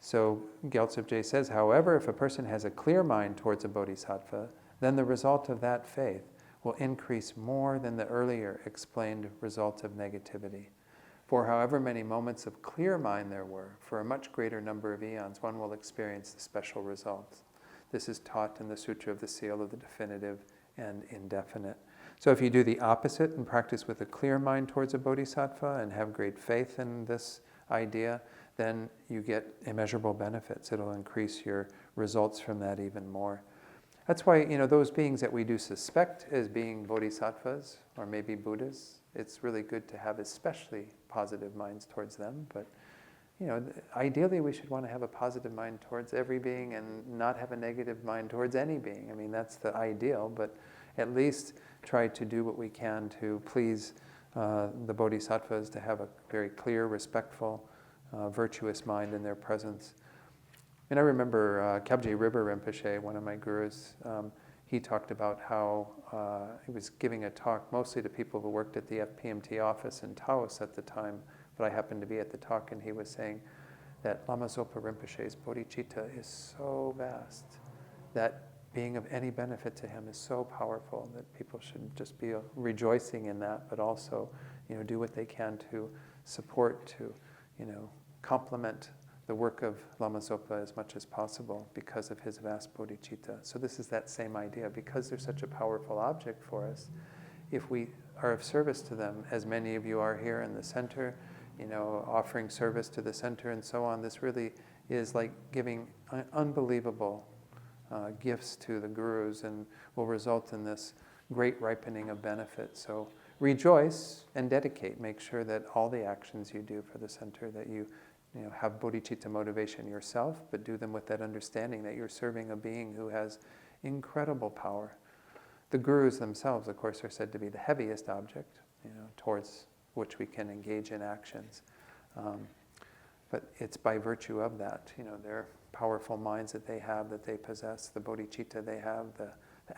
So Gyaltsab says, however, if a person has a clear mind towards a bodhisattva, then the result of that faith will increase more than the earlier explained result of negativity. For however many moments of clear mind there were, for a much greater number of eons, one will experience the special results. This is taught in the Sutra of the Seal of the Definitive and Indefinite. So if you do the opposite and practice with a clear mind towards a bodhisattva and have great faith in this idea, then you get immeasurable benefits. It'll increase your results from that even more. That's why, those beings that we do suspect as being bodhisattvas or maybe Buddhas, it's really good to have especially positive minds towards them. But, ideally we should want to have a positive mind towards every being and not have a negative mind towards any being. I mean, that's the ideal, but at least try to do what we can to please the bodhisattvas, to have a very clear, respectful, virtuous mind in their presence. And I remember Kyabje River Rinpoche, one of my gurus, he talked about how he was giving a talk mostly to people who worked at the FPMT office in Taos at the time, but I happened to be at the talk, and he was saying that Lama Zopa Rinpoche's bodhicitta is so vast that being of any benefit to him is so powerful that people should just be rejoicing in that, but also, do what they can to support, to, complement the work of Lama Zopa as much as possible because of his vast bodhicitta. So this is that same idea. Because they're such a powerful object for us, if we are of service to them, as many of you are here in the center, offering service to the center and so on, this really is like giving unbelievable gifts to the gurus and will result in this great ripening of benefit. So rejoice and dedicate. Make sure that all the actions you do for the center, that you have bodhicitta motivation yourself, but do them with that understanding that you're serving a being who has incredible power. The gurus themselves, of course, are said to be the heaviest object, towards which we can engage in actions. But it's by virtue of that, their powerful minds that they possess, the bodhicitta they have, the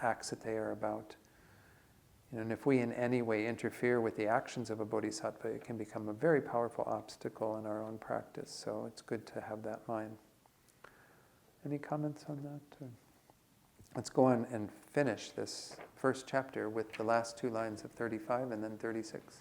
acts that they are about. And if we in any way interfere with the actions of a bodhisattva, it can become a very powerful obstacle in our own practice. So it's good to have that mind. Any comments on that? Let's go on and finish this first chapter with the last two lines of 35 and then 36.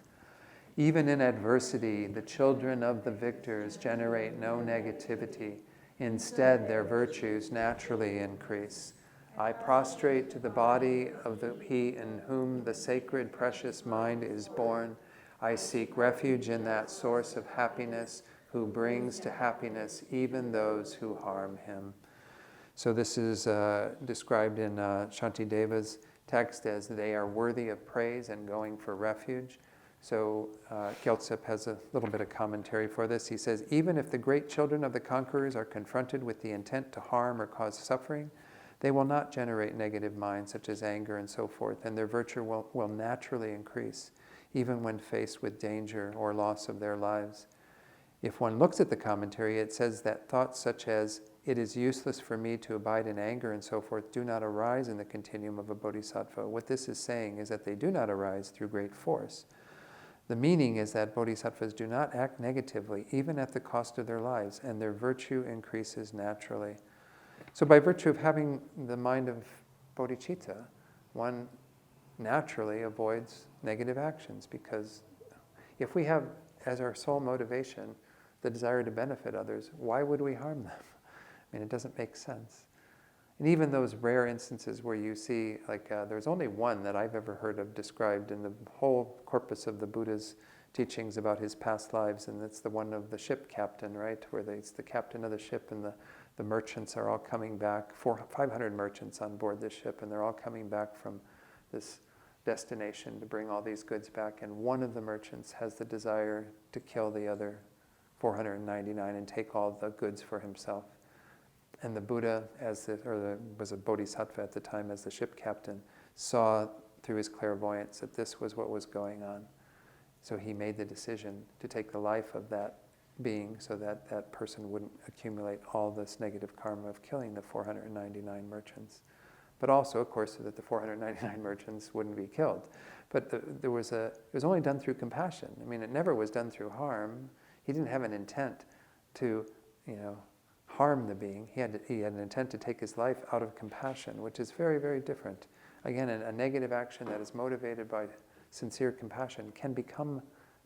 Even in adversity, the children of the victors generate no negativity. Instead, their virtues naturally increase. I prostrate to the body of he in whom the sacred precious mind is born. I seek refuge in that source of happiness who brings to happiness even those who harm him. So this is described in Shantideva's text as they are worthy of praise and going for refuge. So Gyaltsep has a little bit of commentary for this. He says, even if the great children of the conquerors are confronted with the intent to harm or cause suffering, they will not generate negative minds such as anger and so forth, and their virtue will naturally increase, even when faced with danger or loss of their lives. If one looks at the commentary, it says that thoughts such as, it is useless for me to abide in anger and so forth, do not arise in the continuum of a bodhisattva. What this is saying is that they do not arise through great force. The meaning is that bodhisattvas do not act negatively, even at the cost of their lives, and their virtue increases naturally. So by virtue of having the mind of bodhicitta, one naturally avoids negative actions, because if we have as our sole motivation the desire to benefit others, why would we harm them? I mean, it doesn't make sense. And even those rare instances where you see, there's only one that I've ever heard of described in the whole corpus of the Buddha's teachings about his past lives, and it's the one of the ship captain, right, where it's the captain of the ship and the merchants are all coming back, 500 merchants on board this ship, and they're all coming back from this destination to bring all these goods back, and one of the merchants has the desire to kill the other 499 and take all the goods for himself. And the Buddha, was a bodhisattva at the time as the ship captain, saw through his clairvoyance that this was what was going on. So he made the decision to take the life of that being so that that person wouldn't accumulate all this negative karma of killing the 499 merchants. But also, of course, so that the 499 merchants wouldn't be killed. But it was only done through compassion. I mean, it never was done through harm. He didn't have an intent to, harm the being. He had an intent to take his life out of compassion, which is very, very different. Again, a negative action that is motivated by sincere compassion can become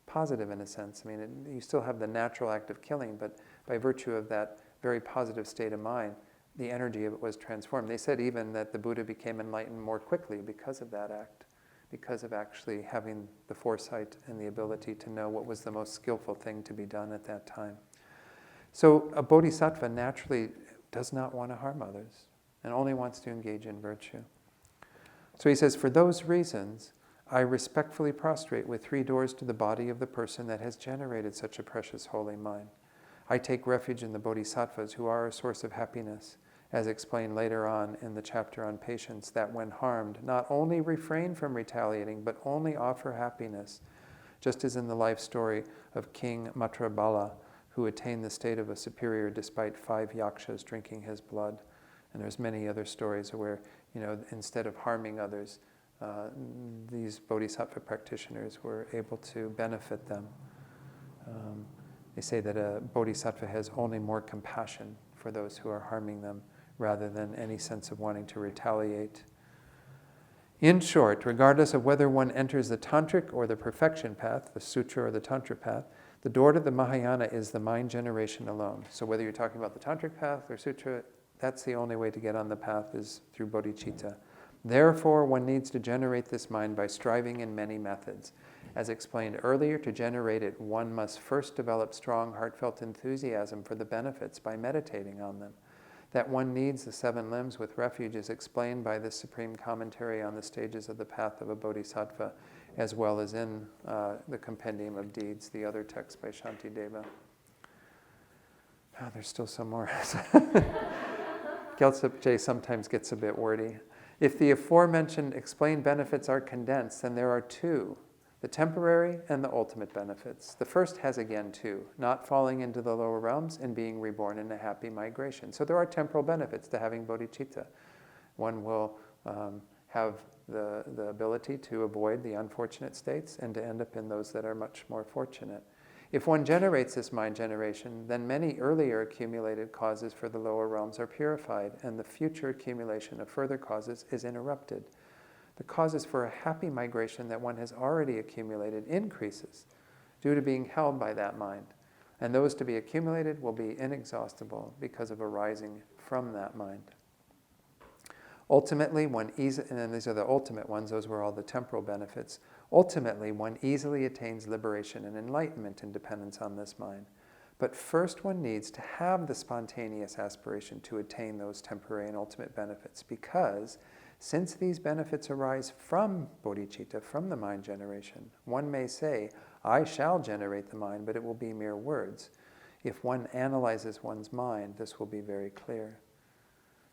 positive in a sense. I mean, you still have the natural act of killing, but by virtue of that very positive state of mind, the energy of it was transformed. They said even that the Buddha became enlightened more quickly because of that act, because of actually having the foresight and the ability to know what was the most skillful thing to be done at that time. So a bodhisattva naturally does not want to harm others and only wants to engage in virtue. So he says, for those reasons, I respectfully prostrate with 3 doors to the body of the person that has generated such a precious holy mind. I take refuge in the bodhisattvas who are a source of happiness, as explained later on in the chapter on patience, that when harmed, not only refrain from retaliating, but only offer happiness, just as in the life story of King Matrabala, who attained the state of a superior despite 5 yakshas drinking his blood. And there's many other stories where, instead of harming others, these bodhisattva practitioners were able to benefit them. They say that a bodhisattva has only more compassion for those who are harming them rather than any sense of wanting to retaliate. In short, regardless of whether one enters the tantric or the perfection path, the sutra or the tantra path, the door to the Mahayana is the mind generation alone. So whether you're talking about the tantric path or sutra, that's the only way to get on the path is through bodhicitta. Therefore, one needs to generate this mind by striving in many methods. As explained earlier, to generate it, one must first develop strong, heartfelt enthusiasm for the benefits by meditating on them. That one needs the 7 limbs with refuge is explained by the Supreme Commentary on the Stages of the Path of a Bodhisattva, as well as in the Compendium of Deeds, the other text by Shantideva. There's still some more. Gyaltsab sometimes gets a bit wordy. If the aforementioned explained benefits are condensed, then there are 2, the temporary and the ultimate benefits. The first has again 2, not falling into the lower realms and being reborn in a happy migration. So there are temporal benefits to having bodhicitta. One will have the ability to avoid the unfortunate states and to end up in those that are much more fortunate. If one generates this mind generation, then many earlier accumulated causes for the lower realms are purified, and the future accumulation of further causes is interrupted. The causes for a happy migration that one has already accumulated increases due to being held by that mind. And those to be accumulated will be inexhaustible because of arising from that mind. Ultimately, and then these are the ultimate ones, those were all the temporal benefits. Ultimately, one easily attains liberation and enlightenment in dependence on this mind. But first one needs to have the spontaneous aspiration to attain those temporary and ultimate benefits, because since these benefits arise from bodhicitta, from the mind generation, one may say, I shall generate the mind, but it will be mere words. If one analyzes one's mind, this will be very clear.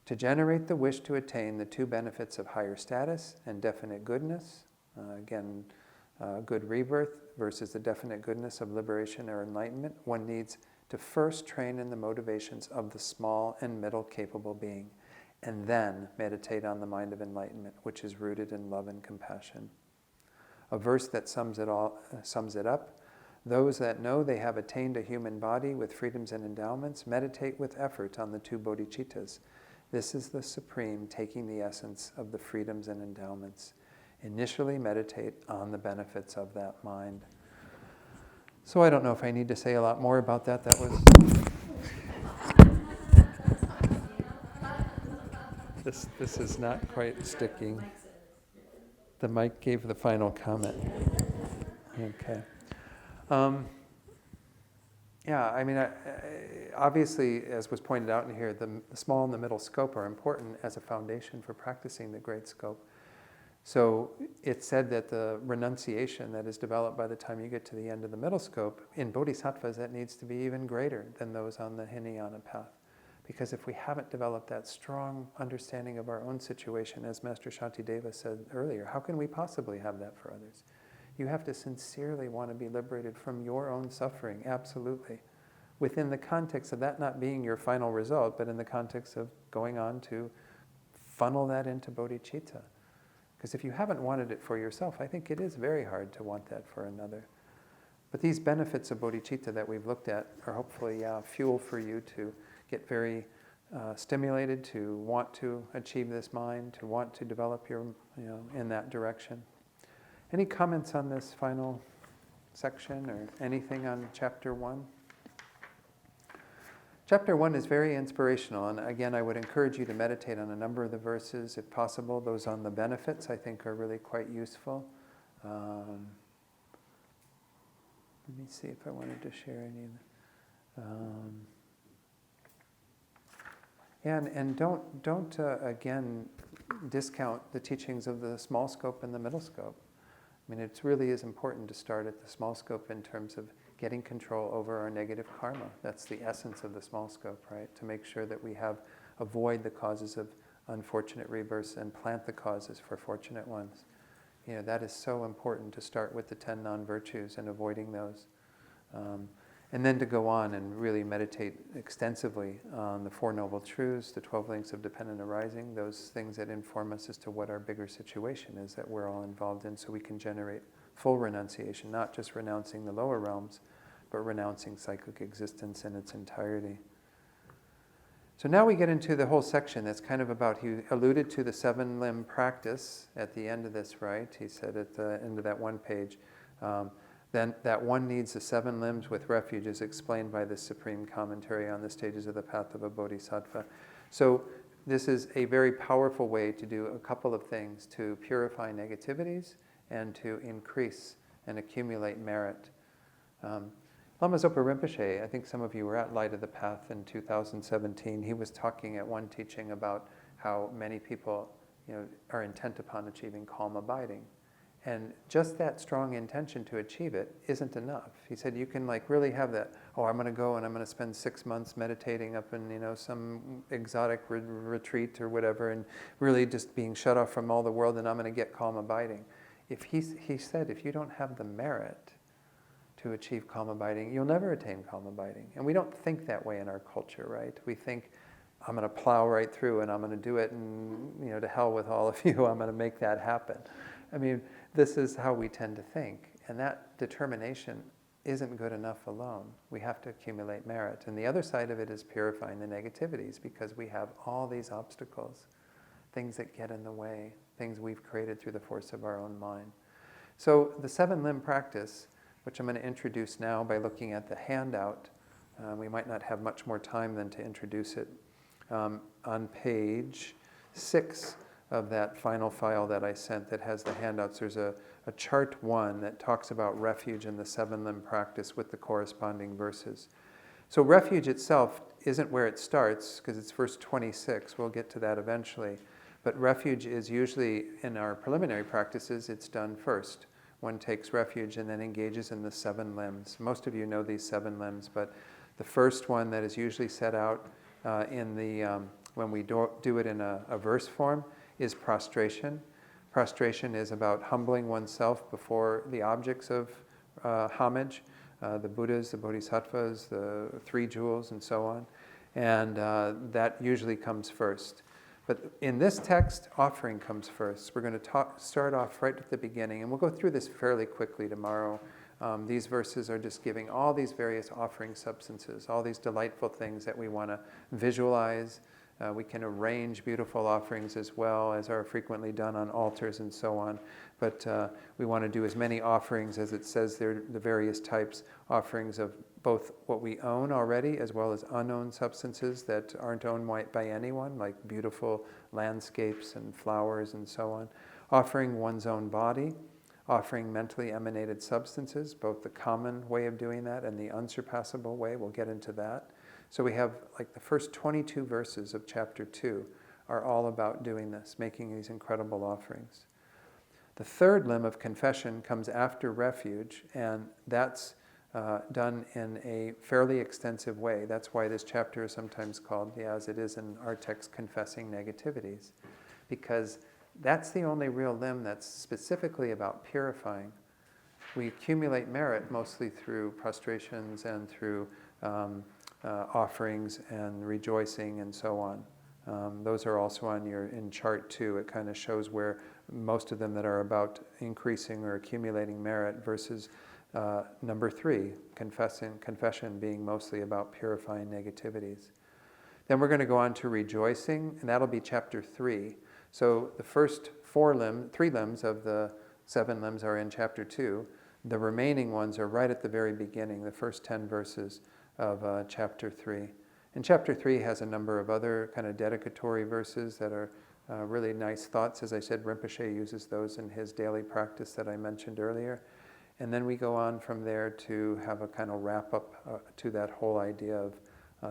To generate the wish to attain the 2 benefits of higher status and definite goodness, good rebirth versus the definite goodness of liberation or enlightenment, one needs to first train in the motivations of the small and middle capable being, and then meditate on the mind of enlightenment, which is rooted in love and compassion. A verse that sums it up: those that know they have attained a human body with freedoms and endowments meditate with effort on the 2 bodhicittas. This is the supreme taking the essence of the freedoms and endowments. Initially meditate on the benefits of that mind. So I don't know if I need to say a lot more about that. That was... This is not quite sticking. The mic gave the final comment. Okay. Obviously, as was pointed out in here, the small and the middle scope are important as a foundation for practicing the great scope. So it's said that the renunciation that is developed by the time you get to the end of the middle scope, in bodhisattvas, that needs to be even greater than those on the Hinayana path. Because if we haven't developed that strong understanding of our own situation, as Master Shantideva said earlier, how can we possibly have that for others? You have to sincerely want to be liberated from your own suffering, absolutely. Within the context of that not being your final result, but in the context of going on to funnel that into bodhicitta. Because if you haven't wanted it for yourself, I think it is very hard to want that for another. But these benefits of bodhicitta that we've looked at are hopefully fuel for you to get very stimulated, to want to achieve this mind, to want to develop your, in that direction. Any comments on this final section or anything on Chapter 1? Chapter 1 is very inspirational, and again, I would encourage you to meditate on a number of the verses, if possible. Those on the benefits, I think, are really quite useful. Let me see if I wanted to share any of them. Yeah, and don't again discount the teachings of the small scope and the middle scope. I mean, it really is important to start at the small scope in terms of getting control over our negative karma. That's the essence of the small scope, right? To make sure that we avoid the causes of unfortunate rebirths and plant the causes for fortunate ones. You know, that is so important to start with the 10 non-virtues and avoiding those. And then to go on and really meditate extensively on the Four Noble Truths, the 12 links of dependent arising, those things that inform us as to what our bigger situation is that we're all involved in, so we can generate full renunciation, not just renouncing the lower realms, but renouncing cyclic existence in its entirety. So now we get into the whole section that's kind of about, he alluded to the 7-limb practice at the end of this, right? He said at the end of that one page, then that one needs the 7 limbs with refuge is explained by this supreme commentary on the stages of the path of a bodhisattva. So this is a very powerful way to do a couple of things, to purify negativities and to increase and accumulate merit. Lama Zopa Rinpoche, I think some of you were at Light of the Path in 2017. He was talking at one teaching about how many people, are intent upon achieving calm abiding. And just that strong intention to achieve it isn't enough. He said you can really have that, I'm going to go and I'm going to spend 6 months meditating up in some exotic retreat or whatever, and really just being shut off from all the world, and I'm going to get calm abiding. He said if you don't have the merit to achieve calm abiding, you'll never attain calm abiding. And we don't think that way in our culture, right? We think, I'm going to plow right through and I'm going to do it, and to hell with all of you, I'm going to make that happen. I mean, this is how we tend to think, and that determination isn't good enough alone. We have to accumulate merit. And the other side of it is purifying the negativities, because we have all these obstacles, things that get in the way, things we've created through the force of our own mind. So the 7-limb practice, which I'm going to introduce now by looking at the handout, we might not have much more time than to introduce it. On page 6 of that final file that I sent that has the handouts, there's a chart 1 that talks about refuge in the 7-limb practice with the corresponding verses. So refuge itself isn't where it starts, because it's verse 26. We'll get to that eventually. But refuge is usually, in our preliminary practices, it's done first. One takes refuge and then engages in the 7 limbs. Most of you know these 7 limbs, but the first one that is usually set out when we do it in a verse form is prostration. Prostration is about humbling oneself before the objects of homage, the Buddhas, the Bodhisattvas, the 3 jewels, and so on. And that usually comes first. But in this text, offering comes first. We're going to start off right at the beginning, and we'll go through this fairly quickly tomorrow. These verses are just giving all these various offering substances, all these delightful things that we want to visualize. We can arrange beautiful offerings as well, as are frequently done on altars and so on. But we want to do as many offerings as it says there, the various types, offerings of both what we own already as well as unowned substances that aren't owned by anyone, like beautiful landscapes and flowers and so on. Offering one's own body, offering mentally emanated substances, both the common way of doing that and the unsurpassable way. We'll get into that. So we have the first 22 verses of chapter 2 are all about doing this, making these incredible offerings. The 3rd limb of confession comes after refuge, and that's done in a fairly extensive way. That's why this chapter is sometimes called, as it is in our text, Confessing Negativities, because that's the only real limb that's specifically about purifying. We accumulate merit mostly through prostrations and through offerings and rejoicing and so on. Those are also in chart 2. It kind of shows where most of them that are about increasing or accumulating merit versus number 3, confession being mostly about purifying negativities. Then we're going to go on to rejoicing, and that'll be chapter 3. So the first 3 limbs of the 7 limbs are in chapter 2. The remaining ones are right at the very beginning, the first 10 verses of chapter 3. And chapter 3 has a number of other kind of dedicatory verses that are really nice thoughts. As I said, Rinpoche uses those in his daily practice that I mentioned earlier. And then we go on from there to have a kind of wrap up to that whole idea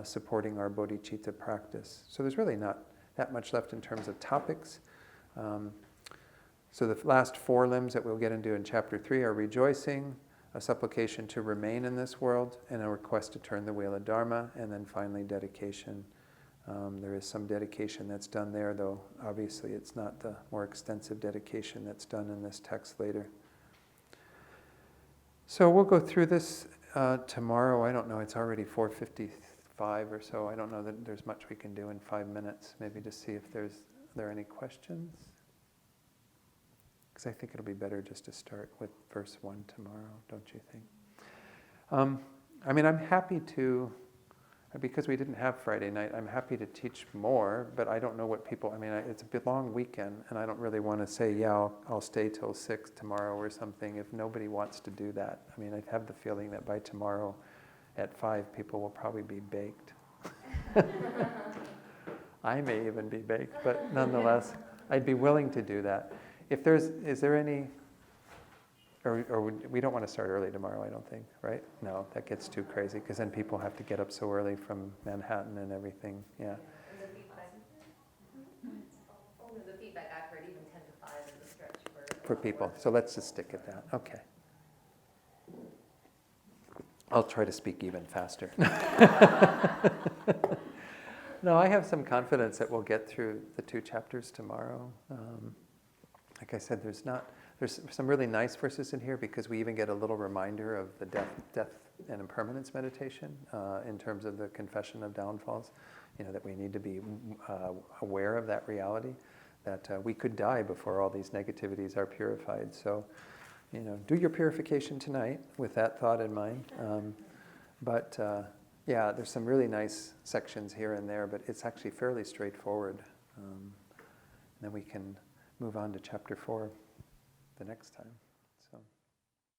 supporting our bodhicitta practice. So there's really not that much left in terms of topics. So the last 4 limbs that we'll get into in Chapter 3 are rejoicing, a supplication to remain in this world, and a request to turn the wheel of Dharma, and then finally dedication. There is some dedication that's done there, though obviously it's not the more extensive dedication that's done in this text later. So we'll go through this tomorrow. I don't know, it's already 4:55 or so. I don't know that there's much we can do in 5 minutes. Maybe just see if are there any questions? Because I think it'll be better just to start with verse 1 tomorrow, don't you think? I mean, I'm happy to, because we didn't have Friday night, I'm happy to teach more, but I don't know what people, it's a bit long weekend, and I don't really want to say, yeah, I'll stay till 6 tomorrow or something if nobody wants to do that. I mean, I have the feeling that by tomorrow at 5, people will probably be baked. I may even be baked, but nonetheless, I'd be willing to do that. Is there any, or we don't want to start early tomorrow, I don't think, right? No, that gets too crazy, because then people have to get up so early from Manhattan and everything, yeah. And the feedback I've heard, even 10 to 5 is a stretch For people, so let's just stick at that, okay. I'll try to speak even faster. No, I have some confidence that we'll get through the 2 chapters tomorrow. Like I said, there's some really nice verses in here, because we even get a little reminder of the death and impermanence meditation in terms of the confession of downfalls. That we need to be aware of that reality, that we could die before all these negativities are purified. So, do your purification tonight with that thought in mind. Yeah, there's some really nice sections here and there, but it's actually fairly straightforward. Then we can move on to Chapter 4 the next time.